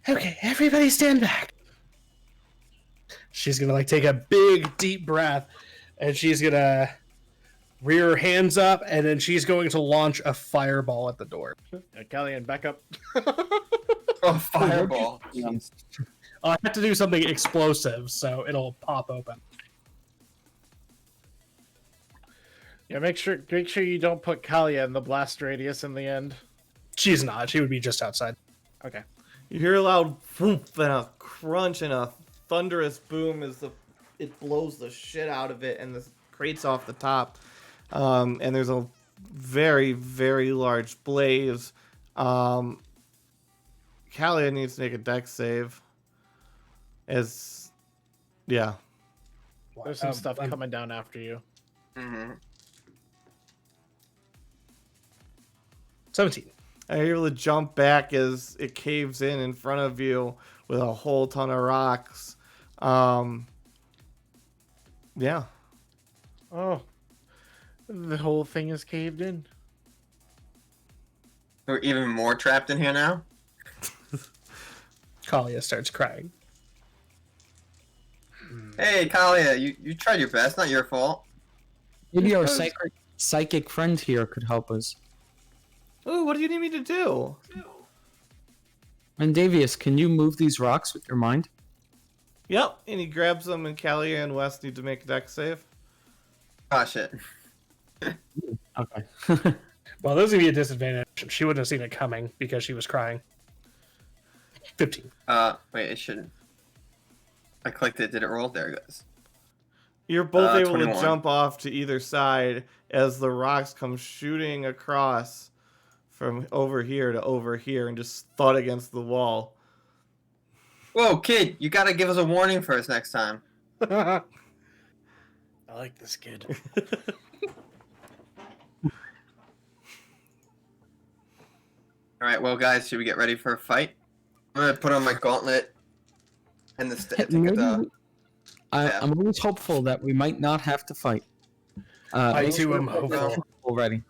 Okay, everybody stand back. She's gonna like take a big deep breath, and she's gonna rear her hands up, and then she's going to launch a fireball at the door. Callian, back up. Oh, fireball. I have to do something explosive, so it'll pop open. Yeah, make sure you don't put Kalia in the blast radius in the end. She's not. She would be just outside. Okay. You hear a loud thump and a crunch and a thunderous boom as it blows the shit out of it, and the crate's off the top. And there's a very, very large blaze. Kalia needs to make a dex save. Yeah. There's some stuff coming down after you. Mm-hmm. 17. And you're able to jump back as it caves in front of you with a whole ton of rocks. Yeah. Oh. The whole thing is caved in. We're even more trapped in here now. Kalia starts crying. Hey, Kalia, you tried your best. Not your fault. Maybe our Because- psychic friend here could help us. Ooh, what do you need me to do? And Davius, can you move these rocks with your mind? Yep. And he grabs them, and Callie and Wes need to make a deck save. Oh shit. Okay. Well, those would be a disadvantage. She wouldn't have seen it coming because she was crying. 15. Wait, it shouldn't. I clicked it. Did it roll? There it goes. You're both able 21. to jump off to either side as the rocks come shooting across from over here to over here and just thud against the wall. Whoa, kid! You gotta give us a warning first next time. I like this kid. All right, well, guys, should we get ready for a fight? I'm gonna put on my gauntlet and the stick. Maybe Yeah. I'm always hopeful that we might not have to fight. I least too we're am hopeful. already.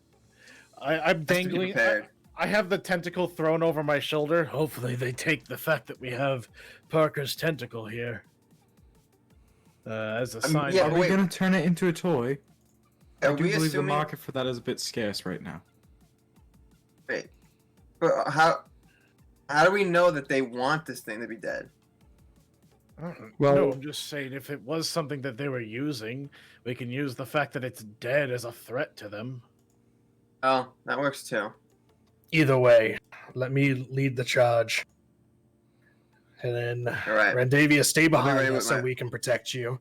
I'm Just to be dangling. prepared. I have the tentacle thrown over my shoulder. Hopefully, they take the fact that we have Parker's tentacle here as a sign. yeah, Are but we wait. gonna turn it into a toy? I Are do we believe the assuming? market for that is a bit scarce right now. Wait, but how do we know that they want this thing to be dead? Well- No, I'm just saying if it was something that they were using, we can use the fact that it's dead as a threat to them. Oh, that works too. Either way, let me lead the charge. And then All right. Randavia, stay behind ready us with so my- we can protect you.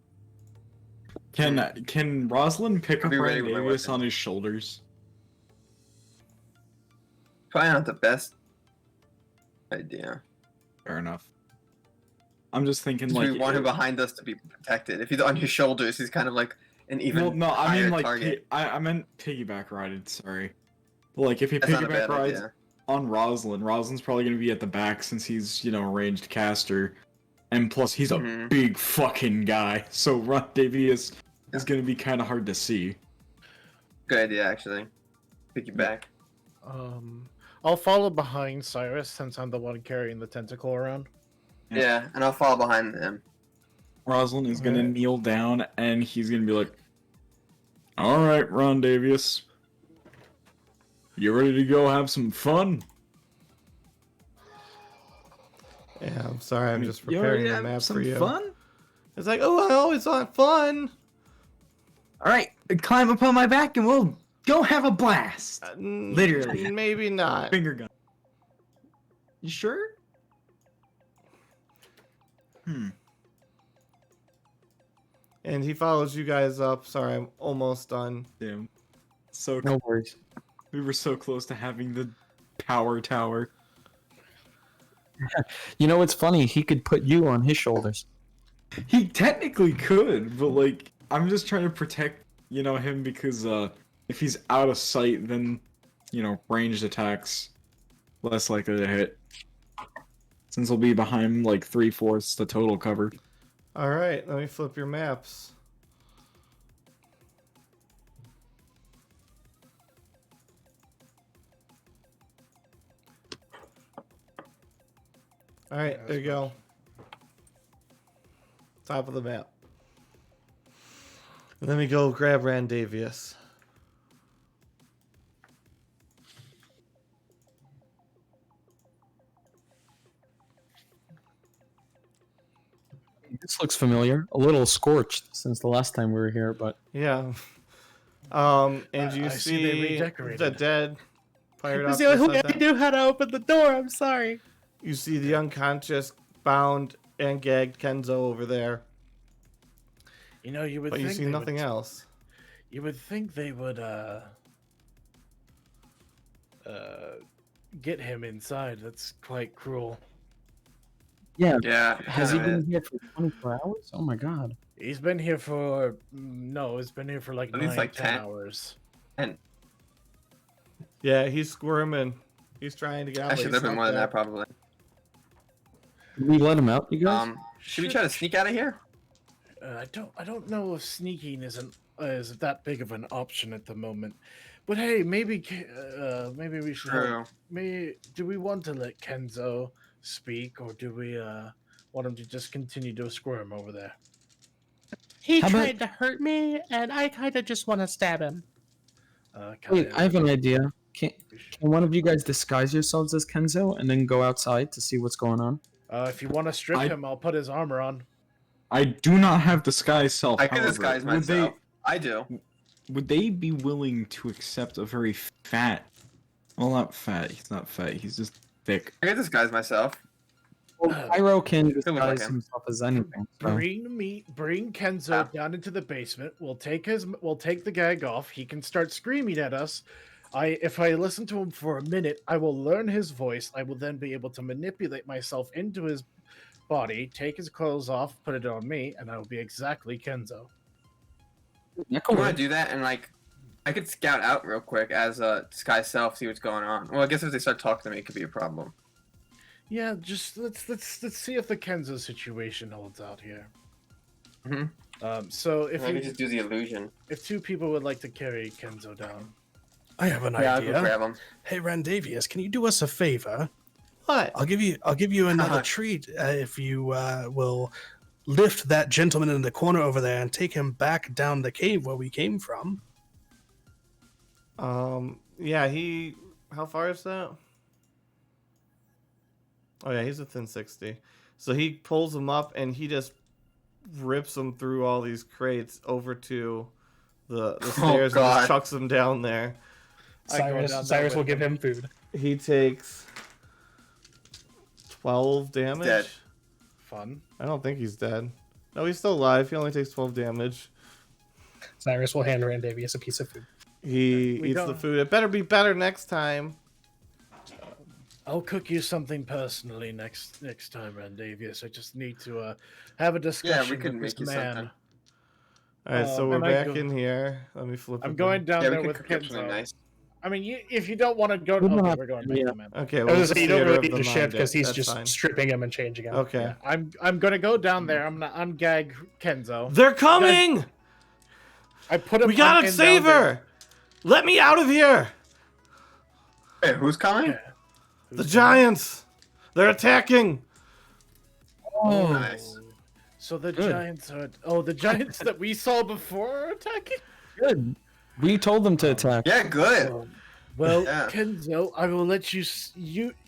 Can Rosalind pick I'll up be ready with my Randavius weapon. on his shoulders? Probably not the best idea. Fair enough. I'm just thinking 'Cause like we want him behind us to be protected. If he's on his shoulders, he's kind of like an even well, no, I higher mean like target. I meant piggyback riding. Sorry. Like if he That's not a piggyback bad rides idea. on Rosalind, Rosalind's probably gonna be at the back since he's a ranged caster, and plus he's a Mhm. big fucking guy. So Randavius is gonna be kind of hard to see. Good idea, actually. Piggyback. I'll follow behind Cyrus since I'm the one carrying the tentacle around. Yeah. Yeah, and I'll fall behind him. Rosalind is gonna Alright. kneel down and he's gonna be like, "All right, Randavius, you ready to go have some fun?" Yeah, I'm sorry. I'm just You ready preparing to the have map some for you. fun? It's like, oh, I always want fun. All right, climb up on my back and we'll go have a blast. Literally. Maybe not. Finger gun. You sure? And he follows you guys up. Sorry, I'm almost done. Damn. So No worries. we were so close to having the power tower. You know what's funny? He could put you on his shoulders. He technically could, but like I'm just trying to protect, him because if he's out of sight, then ranged attacks less likely to hit. Since he'll be behind like 3/4 the total cover. All right, let me flip your maps. All right, there you go. Top of the map. Let me go grab Randavius. This looks familiar. A little scorched since the last time we were here, but Yeah. And you I see they see redecorated. the dead pirate That's officer the only way said I that. knew how to open the door. I'm sorry. You see the unconscious, bound, and gagged Kenzo over there, You know, you would but you think see they nothing would, else. You would think they would get him inside. That's quite cruel. yeah. Yeah. Has he kinda is. been here for 24 hours? Oh my god. He's been here for no, he's been here for like At least 9, like 10 10. hours. Yeah, he's squirming. He's trying to get out. Actually, but there's he's been stuck more than there. that, probably. Did we let him out, you guys? Should we try to sneak out of here? I don't know if sneaking is that big of an option at the moment. But hey, maybe we should. True. Do we want to let Kenzo speak, or do we want him to just continue to squirm over there? He How about- tried to hurt me, and I kind of just want to stab him. Wait, I have an idea. Can one of you guys disguise yourselves as Kenzo and then go outside to see what's going on? If you want to strip him, I'll put his armor on. I do not have disguise self. I can however, disguise would myself. I do. Would they be willing to accept a very fat? Well, not fat. He's not fat. He's just thick. I can disguise myself. Pyro can look like disguise him. himself as anything. So. Bring Kenzo down into the basement. We'll take the gag off. He can start screaming at us. If I listen to him for a minute, I will learn his voice. I will then be able to manipulate myself into his body, take his clothes off, put it on me, and I will be exactly Kenzo. Yeah, I want to do that, and like, I could scout out real quick as a disguise self, see what's going on. Well, I guess if they start talking to me, it could be a problem. Yeah, just let's see if the Kenzo situation holds out here. So if Maybe you just do the illusion. if two people would like to carry Kenzo down, I have an Yeah, I'll go idea. grab him. Hey, Randavius, can you do us a favor? What? I'll give you another treat if you will lift that gentleman in the corner over there and take him back down the cave where we came from. Yeah, how far is that? Oh yeah, he's within 60. So he pulls him up and he just rips him through all these crates over to the stairs and just chucks him down there. Cyrus will give him food. He takes 12 damage. Dead. fun. I don't think he's dead. No, he's still alive. He only takes 12 damage. Cyrus will hand Randavius a piece of food. He eats the food. It better be better next time. I'll cook you something personally next time, Randavius. I just need to have a discussion we could with make this you man. something. All right, so we're and I back go- in here. Let me flip. I'm it going down Yeah, there we with could cook up something Kenzo. nice. I mean, if you don't want to go, We don't okay, have we're going to, back yeah. to the man. Okay, I well, was it's gonna say, you the don't theater really of need the to shift mind. because he's That's just fine. stripping him and changing him. Okay. Yeah, I'm gonna go down there. I'm not. I'm gag Kenzo. They're coming! I put him. We gotta in save down there. her! Let me out of here! Hey, who's coming? The giants! They're attacking! Oh, Nice. So the Good. giants are. Oh, the giants that we saw before are attacking. good. We told them to attack. Yeah, good. Well, Yeah. Kenzo, I will let you.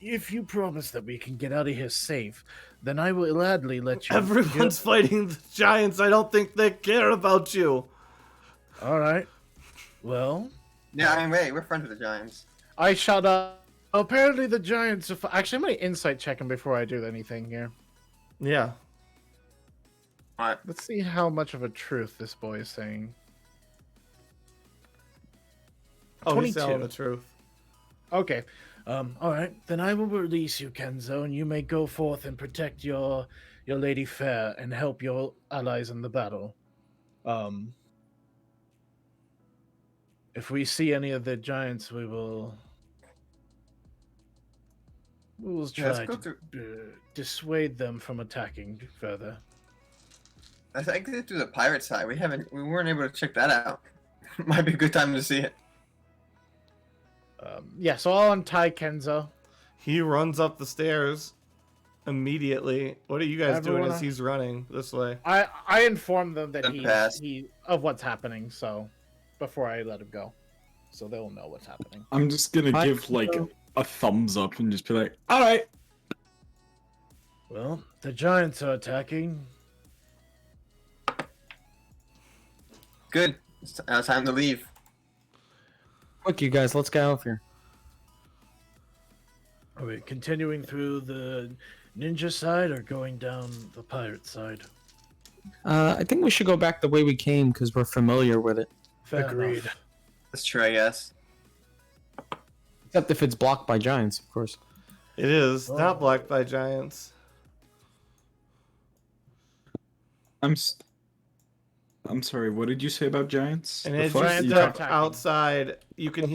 If you promise that we can get out of here safe, then I will gladly let you. Everyone's fighting the giants. I don't think they care about you. All right. Well, Yeah, I mean, wait, we're friends with the Giants. I shut up. Apparently, the giants are. Actually, I'm gonna insight check him before I do anything here. Yeah. Alright. Let's see how much of a truth this boy is saying. Oh, he's 22. telling the truth. Okay. All right. Then I will release you, Kenzo, and you may go forth and protect your lady fair and help your allies in the battle. If we see any of the giants, we will Yeah, let's try go to through. dissuade them from attacking further. I think they do the pirate side. We weren't able to check that out. Might be a good time to see it. Yeah, so I'll untie Kenzo. He runs up the stairs immediately. What are you guys doing Everyone- as he's running this way? I inform them that Then pass. he of what's happening, so before I let him go, so they'll know what's happening. I'm just gonna Hi, give like Kenzo. a thumbs up and just be like, all right. Well, the giants are attacking. Good. It's time to leave. Quick, you guys, let's get out of here. Are we continuing through the ninja side or going down the pirate side? I think we should go back the way we came because we're familiar with it. Fair Agreed. enough. That's true, I guess. Except if it's blocked by giants, of course. It is Oh. not blocked by giants. I'm sorry. What did you say about giants? And The as fuck? you giants You are step talk- attacking. outside, you can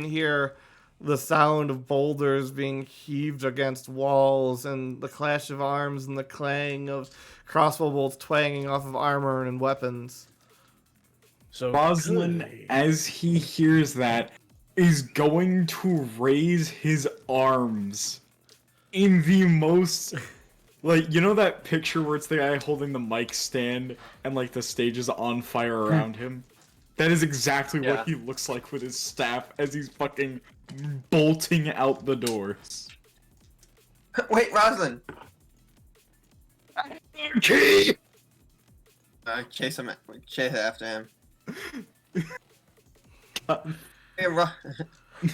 hear the sound of boulders being heaved against walls, and the clash of arms and the clang of crossbow bolts twanging off of armor and weapons. So Roslyn, good. as he hears that, is going to raise his arms in the most Like, you know that picture where it's the guy holding the mic stand and like the stage is on fire around him? That is exactly Yeah. what he looks like with his staff as he's fucking bolting out the doors. Wait, Rosalind. Key! Chase him. Chase after him. God. Hey, We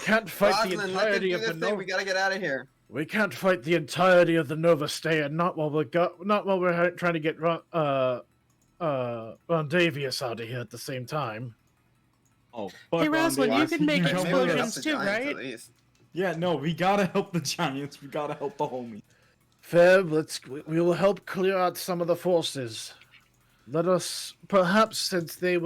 can't fight the Rosalind, let them entirety do of the this thing. Nova. We gotta get out of here. We can't fight the entirety of the Nova Stay, and not while we're trying to get Rondavius out of here at the same time. Oh, Hey, fuck Rosalind, Rondavius. you can make Maybe we Maybe we gotta- can help explosions the too, Giants, right? At least. Yeah, no, we gotta help the Giants. We gotta help the homies. Feb, we will help clear out some of the forces. Let us, perhaps, since we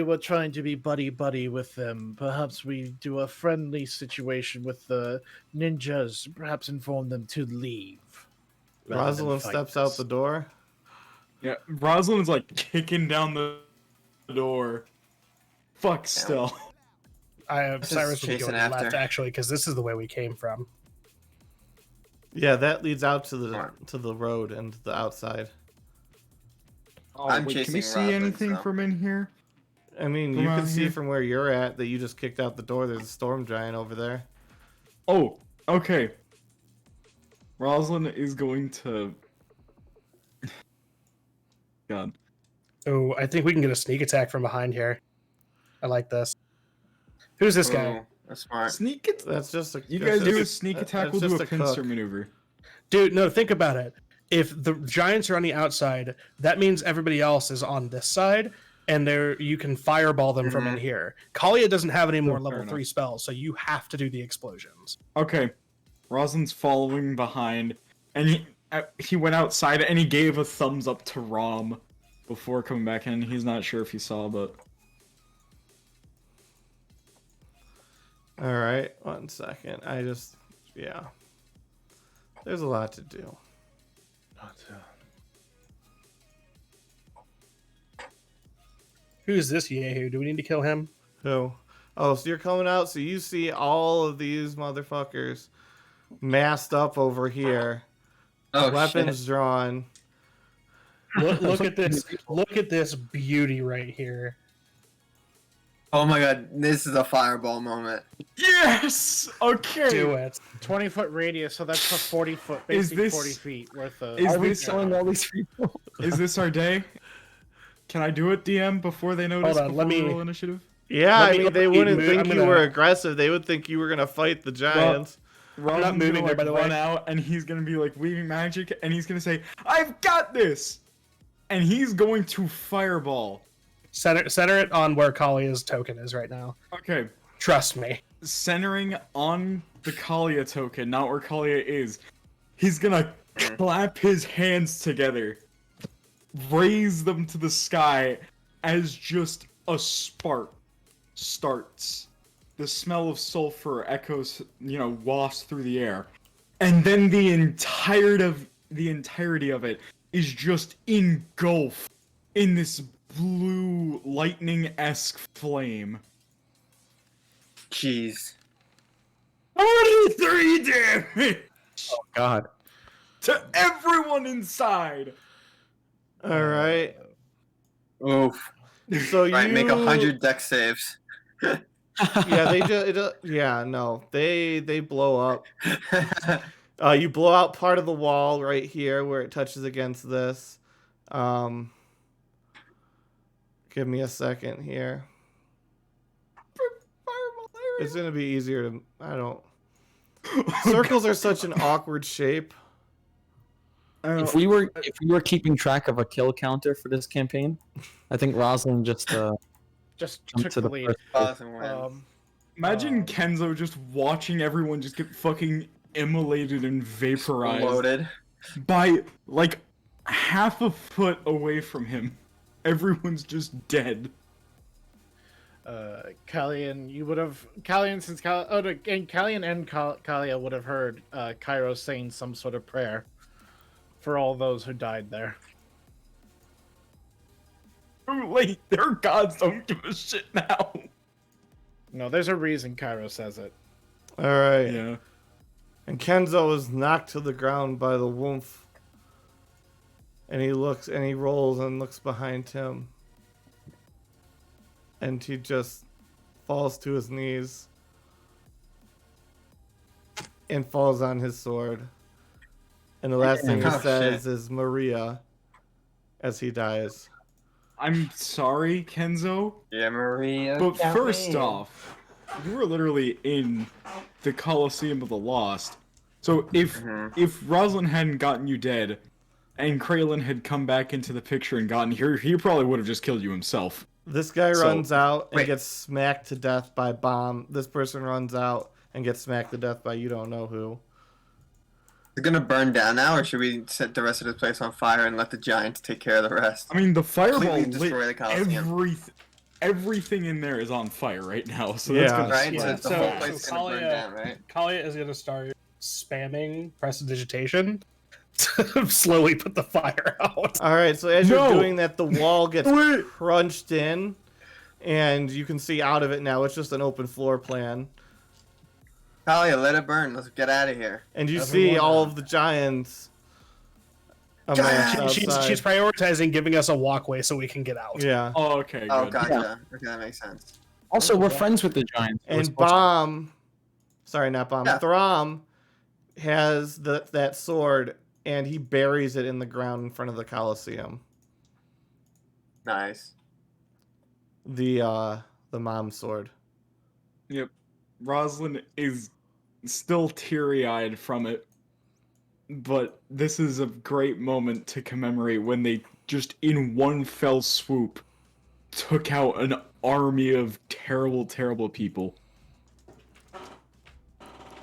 were trying to be buddy with them, perhaps we do a friendly situation with the ninjas. Perhaps inform them to leave. rather than Rosalind fight steps us. out the door. Yeah, Rosalind's like kicking down the door. Fuck still. This is Cyrus would be chasing going left after. actually, because this is the way we came from. Yeah, that leads out to Alright. the road and the outside. Oh, I'm wait, can we chasing see Rosalind, anything so- from in here? I mean, From you out can see here? from where you're at that you just kicked out the door. There's a storm giant over there. Oh, okay. Rosalind is going to. God. Oh, I think we can get a sneak attack from behind here. I like this. Who's this guy? Ooh, that's smart. Sneak it. That's just a. You that's guys do a just- sneak that- attack, that's we'll do just a pincer cook. maneuver. Dude, no, think about it. If the giants are on the outside, that means everybody else is on this side, and you can fireball them from in here. Kalia doesn't have any more Fair level enough. 3 spells, so you have to do the explosions. Okay. Rosalind's following behind, and he went outside and he gave a thumbs up to Rom before coming back in. He's not sure if he saw, but. All right, 1 second. Yeah. There's a lot to do. Who's this Yahoo? Do we need to kill him? Who? Oh, so you're coming out, so you see all of these motherfuckers masked up over here, Oh, weapons shit. drawn. Look at this. Look at this beauty right here. Oh my god, this is a fireball moment. Yes! Okay! Do it. 20-foot radius, so that's a 40-foot, Is basically this- 40 feet worth of. Is Are we this killing all these people? is this our day? Can I do it, DM, before they notice? on, before let we me- roll initiative. Yeah, Let I me- mean, let they me wouldn't move- think I'm you gonna- were aggressive. They would think you were gonna fight the giants. Rosalind's moving gonna, there, by the run way. out, and he's gonna be like waving magic, and he's gonna say, "I've got this," and he's going to fireball. Center it on where Kalia's token is right now. Okay, Trust me. centering on the Kalia token, not where Kalia is. He's gonna clap his hands together, raise them to the sky, as just a spark starts. The smell of sulfur echoes, wafts through the air, and then the entirety of it is just engulfed in this blue lightning-esque flame. Jeez. 43 damage God. to everyone inside. All right. Oof. So you Right, make 100 deck saves. Yeah, they blow up. You blow out part of the wall right here where it touches against this. Give me a second here. It's gonna be easier to. I don't. Circles are such an awkward shape. If we were keeping track of a kill counter for this campaign, I think Rosalind just Just jumped took to the the lead. first. Awesome win. Imagine Kenzo just watching everyone just get fucking immolated and vaporized Loaded. by like half a foot away from him. Everyone's just dead. Callian, you would have Callian since Callian and Kalia would have heard Cairo saying some sort of prayer for all those who died there. Too late. Their gods don't give a shit now. No, there's a reason Cairo says it. All right. Yeah. And Kenzo is knocked to the ground by the wolf. And he looks and he rolls and looks behind him. And he just falls to his knees. And falls on his sword. And the last thing he Oh, says shit. is Maria as he dies. I'm sorry, Kenzo, Yeah, Maria. but first off, you were literally in the Colosseum of the Lost. So if Rosalind hadn't gotten you dead, and Kraylin had come back into the picture and gotten here, he probably would have just killed you himself. This guy So- runs out and Wait. gets smacked to death by bomb. This person runs out and gets smacked to death by you don't know who. Is it gonna burn down now, or should we set the rest of this place on fire and let the giants take care of the rest? I mean, the fireball Completely lit destroy the Colosseum. everything in there is on fire right now. So that's Yeah. gonna Right? Yeah, So the so- whole place is so gonna burn Kalia- down, right? Kalia is gonna start spamming prestidigitation to slowly put the fire out. All right, so as you're No! doing that, the wall gets Wait. crunched in, and you can see out of it now. It's just an open floor plan. Talia, let it burn. Let's get out of here. And you see Everyone- all of the giants. Giants! She's prioritizing giving us a walkway so we can get out. Yeah. Oh, okay, Oh, good. gotcha. Okay, that makes sense. Also, we're friends with the giants. We're And supposed to- Bomb, sorry, not Bomb, Yeah. Throm has that sword, and he buries it in the ground in front of the Colosseum. Nice. The mom sword. Yep. Rosalind is still teary-eyed from it, but this is a great moment to commemorate when they just in one fell swoop took out an army of terrible, terrible people.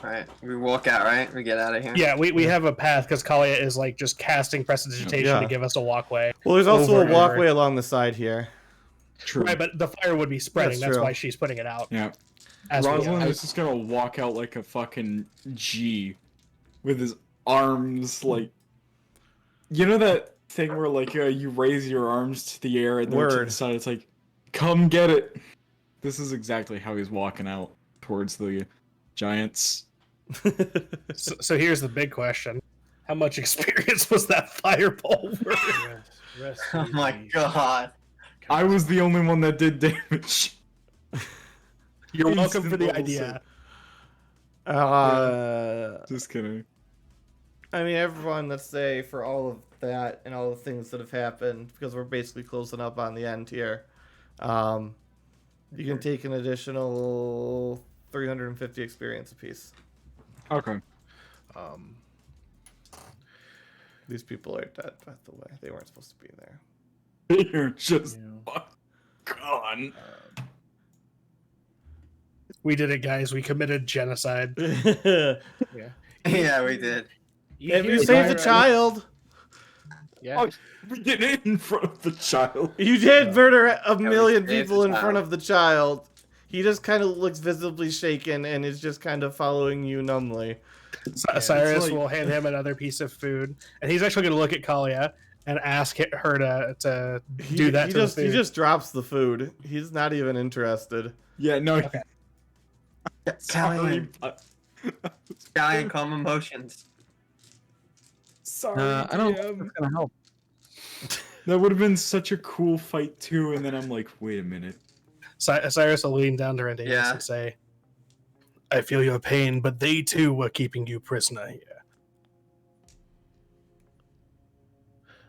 Right. We walk out, right? We get out of here. Yeah, we have a path because Kalia is like just casting prestidigitation Yeah. to give us a walkway. Well, there's also Over a and walkway over. along the side here. True. Right, but the fire would be spreading. That's That's true. why she's putting it out. Yeah. As we Rosalind go. is just gonna walk out like a fucking G with his arms like, you know that thing where like you raise your arms to the air and they're to the Word. side. It's like, come get it. This is exactly how he's walking out towards the giants. So here's the big question: how much experience was that fireball worth? Rest Oh my easy. god. I was the only one that did damage. You're welcome Instant for the level idea. Just kidding. I mean, everyone, let's say, for all of that and all the things that have happened, because we're basically closing up on the end here, you can take an additional 350 experience apiece. Okay. Um, These people are dead, by the way. They weren't supposed to be there. You're just you gone. We did it, guys. We committed genocide. yeah. Yeah, we did. If you hear saved the Kyra- child, Yeah. Oh, get in front of the child. you did murder a we million saved people the in front child. of the child. He just kind of looks visibly shaken and is just kind of following you numbly. Cyrus like- will hand him another piece of food, and he's actually going to look at Kalia and ask her to do that He to just the he food. just drops the food. He's not even interested. Yeah, no. Okay. Sorry. Callion. but- Callion, calm emotions. Sorry. I don't think DM. it's gonna help. That would have been such a cool fight too, and then I'm like, wait a minute. Cyrus will lean down to Rendaeus Yeah. and say, I feel your pain, but they too were keeping you prisoner here.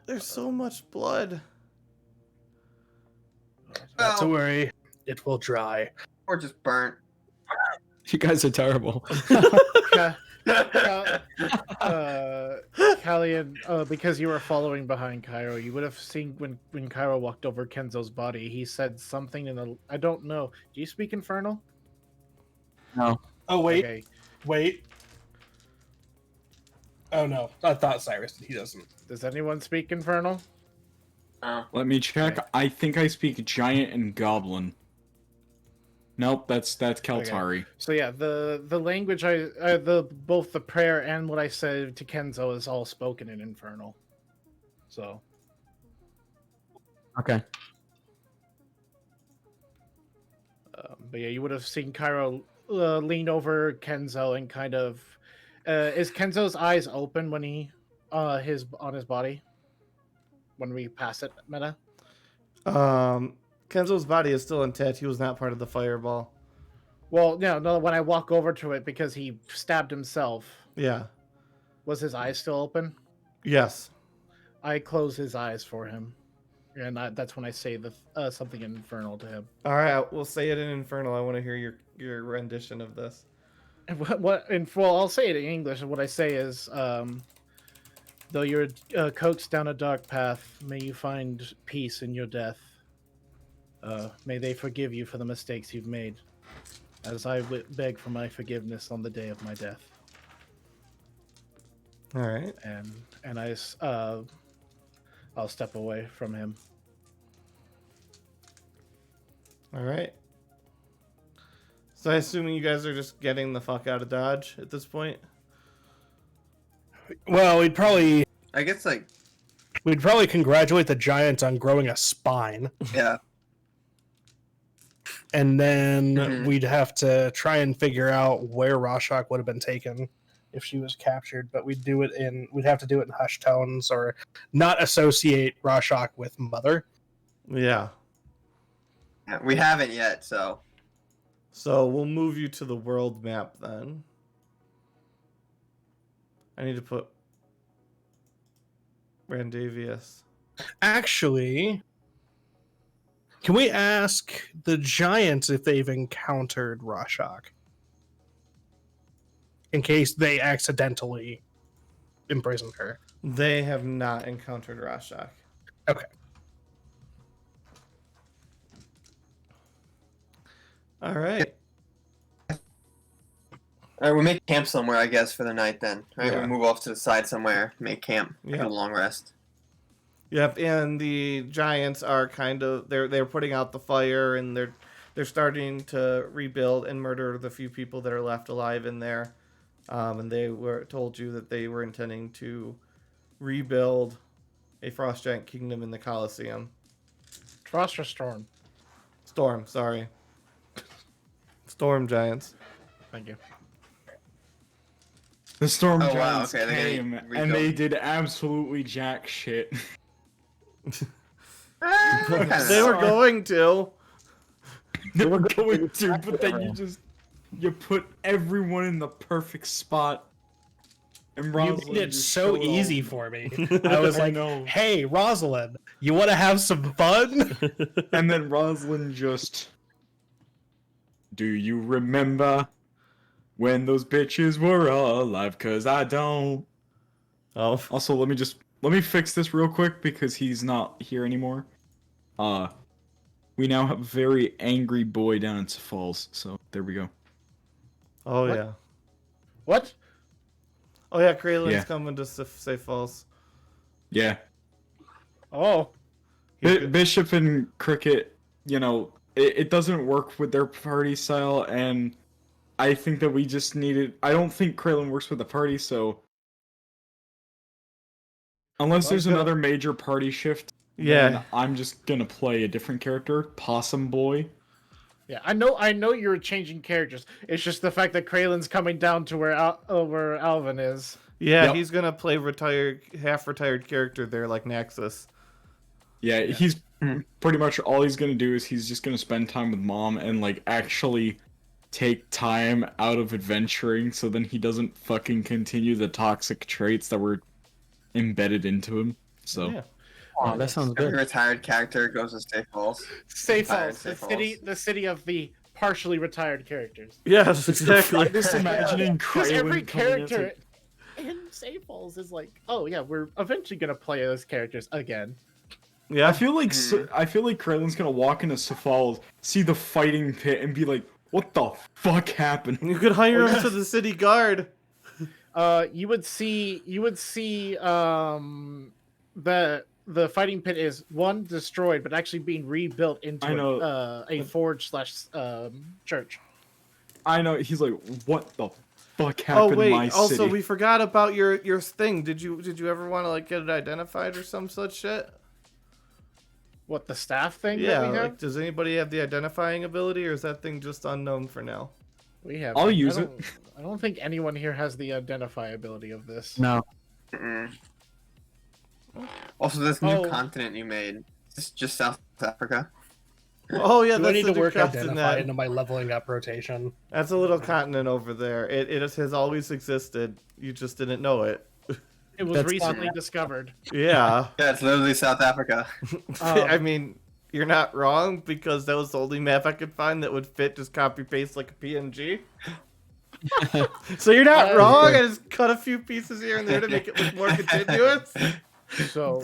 There's so much blood. Not to Well, worry, it will dry. or just burnt. You guys are terrible. Callian, because you were following behind Cairo, you would have seen when Cairo walked over Kenzo's body, he said something in a... I don't know. Do you speak Infernal? No. Oh, wait, Okay. wait. Oh, no. I thought Cyrus did. He doesn't. Does anyone speak Infernal? Oh. Let me check. Okay. I think I speak giant and goblin. Nope, that's Keltari. So yeah, the language both the prayer and what I said to Kenzo is all spoken in Infernal. So Okay. but yeah, you would have seen Cairo lean over Kenzo and kind of Is Kenzo's eyes open when he his on his body? When we pass it, Meta? Kenzo's body is still intact. He was not part of the fireball. Well, no. When I walk over to it because he stabbed himself, Yeah. was his eyes still open? Yes. I close his eyes for him, and that's when I say the something infernal to him. All right, we'll say it in Infernal. I want to hear your rendition of this. And well, I'll say it in English. And what I say is, though you're coaxed down a dark path, may you find peace in your death. May they forgive you for the mistakes you've made, as I beg for my forgiveness on the day of my death. All right. And I'll step away from him. All right. So I assume you guys are just getting the fuck out of Dodge at this point? Well, I guess like we'd probably congratulate the giant on growing a spine, yeah. and then Mhm. we'd have to try and figure out where Rashok would have been taken if she was captured. But we'd have to do it in hushed tones or not associate Rashok with Mother. Yeah. Yeah, we haven't yet, so So we'll move you to the world map then. I need to put Randavius. Actually, can we ask the giants if they've encountered Rashok? In case they accidentally imprisoned her. They have not encountered Rashok. Okay. All right. all right, we make camp somewhere, I guess, for the night then. Right, Yeah. we move off to the side somewhere, make camp, Yeah. have a long rest. Yep, and the giants are kind of they're putting out the fire and they're starting to rebuild and murder the few people that are left alive in there. And they were told you that they were intending to rebuild a frost giant kingdom in the Colosseum. Frost or storm? Storm, sorry. Storm giants. Thank you. The storm Oh, wow, giants okay, they're gonna came rebuild. and they did absolutely jack shit. They were going to. They were going to, but then you put everyone in the perfect spot. And You Rosalind made it just so showed easy off. for me. I was I like, know. hey, Rosalind, you want to have some fun? And then Rosalind just. Do you remember when those bitches were alive? Cause I don't. Oh. Also, let me fix this real quick because he's not here anymore. We now have a very angry boy down in Falls, so there we go. Oh What? yeah. What? Oh yeah, Kraylin's Yeah. coming to say false. Yeah. Oh, Bishop and Cricket, it doesn't work with their party style, and I think that we just needed. I don't think Kraylin works with the party, so unless there's another major party shift, Yeah. then I'm just gonna play a different character, Possum Boy. yeah. I know you're changing characters. It's just the fact that Kraylin's coming down to where Alvin is. Yeah, Yep. he's gonna play half retired character there like Naxus. Yeah, he's pretty much all he's gonna do is he's just gonna spend time with mom and actually take time out of adventuring, so then he doesn't fucking continue the toxic traits that were embedded into him. So. Yeah. Oh, that sounds Every good. retired character goes to Stay Falls. Safe Retired Falls, Safe the city of the partially retired characters. Yes, exactly. I'm just imagining Because every Kraylin coming in, it's character in Safe Falls is like, oh yeah, we're eventually gonna play those characters again. Yeah. I feel like Kraylin's gonna walk into Falls, see the fighting pit, and be like, "What the fuck happened?" You could hire him to the city guard. You would see the fighting pit is one destroyed, but actually being rebuilt into I know. a forge / church. I know. He's like, "What the fuck Oh happened wait, in my also city?" we forgot about your thing. Did you ever want to get it identified or some such shit? What, the staff thing? Yeah, that we have? does anybody have the identifying ability or is that thing just unknown for now? We have. I'll use I it. I don't think anyone here has the identifiability of this. No. Mm-mm. Also, this new Oh. continent you made, is this just South Africa? Oh yeah, Do I that's need the to new work continent. identify into my leveling up rotation? That's a little continent over there. It has always existed. You just didn't know it. It was That's recently discovered. Yeah. Yeah, it's literally South Africa. I mean, you're not wrong because that was the only map I could find that would fit just copy paste like a PNG. So you're not wrong. I just cut a few pieces here and there to make it look more continuous. So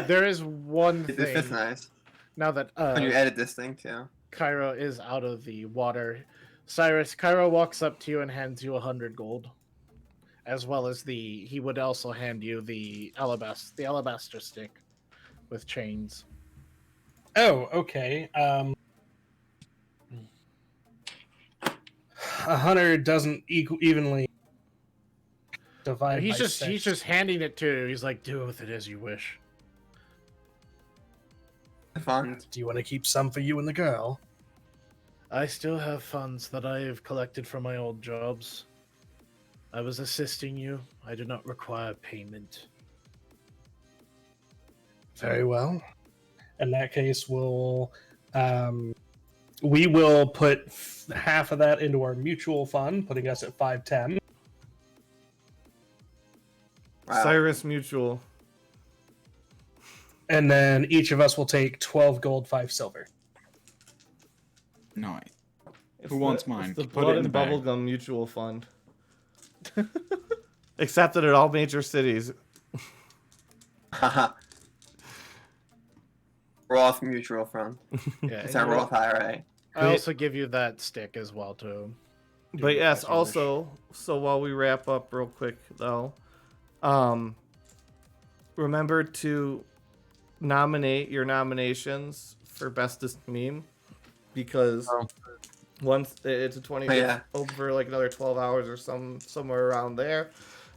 there is one It fits thing nice. now that When you edit this thing too. Cairo is out of the water. Cyrus, Cairo walks up to you and hands you 100 gold, as well as he would also hand you the alabaster stick with chains. Oh, okay. 100 doesn't evenly divide. He's by just 6. handing it to you. He's like, do with it as you wish. Fun. Do you want to keep some for you and the girl? I still have funds that I have collected from my old jobs. I was assisting you. I do not require payment. Very well. In that case, we will put half of that into our mutual fund, putting us at 510. Wow. Cyrus Mutual. And then each of us will take 12 gold, 5 silver. No, It's Who wants mine? It's the Put it Blood in and the bag. Bubblegum Mutual Fund. Accepted at all major cities. Haha. Roth Mutual Fund. Yeah, It's our Roth IRA. I also give you that stick as well too. Do But with yes, as you wish. also, so while we wrap up real quick though, remember to nominate your nominations for bestest meme because once it's a 20 Yeah. over like another 12 hours or somewhere around there.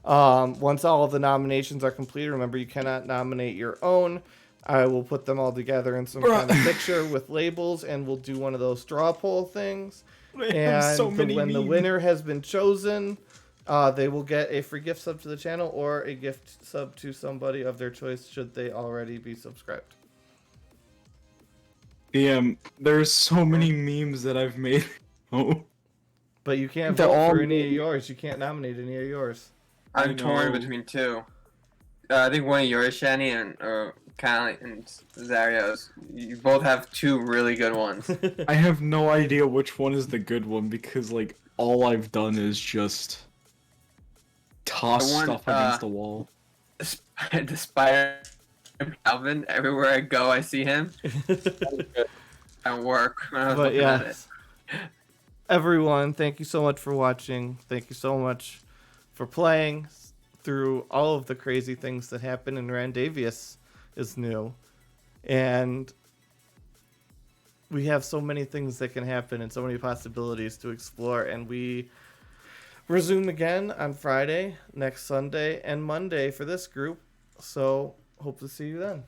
Once all of the nominations are completed, remember you cannot nominate your own. I will put them all together in some kind of picture with labels, and we'll do one of those straw poll things. And when the winner has been chosen, they will get a free gift sub to the channel or a gift sub to somebody of their choice should they already be subscribed. There's so many memes that I've made. Oh, But you can't They're vote all for any of yours. You can't nominate any of yours. I'm I torn know. between two. I think one of yours, Shani, and Kyle and Zario's. You both have two really good ones. I have no idea which one is the good one because like all I've done is just toss The one, stuff against the wall. The Spider Calvin. Everywhere I go, I see him. At work when I was But looking at it. yes, everyone, thank you so much for watching. Thank you so much for playing through all of the crazy things that happen in Randavius is new. And we have so many things that can happen and so many possibilities to explore. And we resume again on Friday, next Sunday, and Monday for this group. So hope to see you then.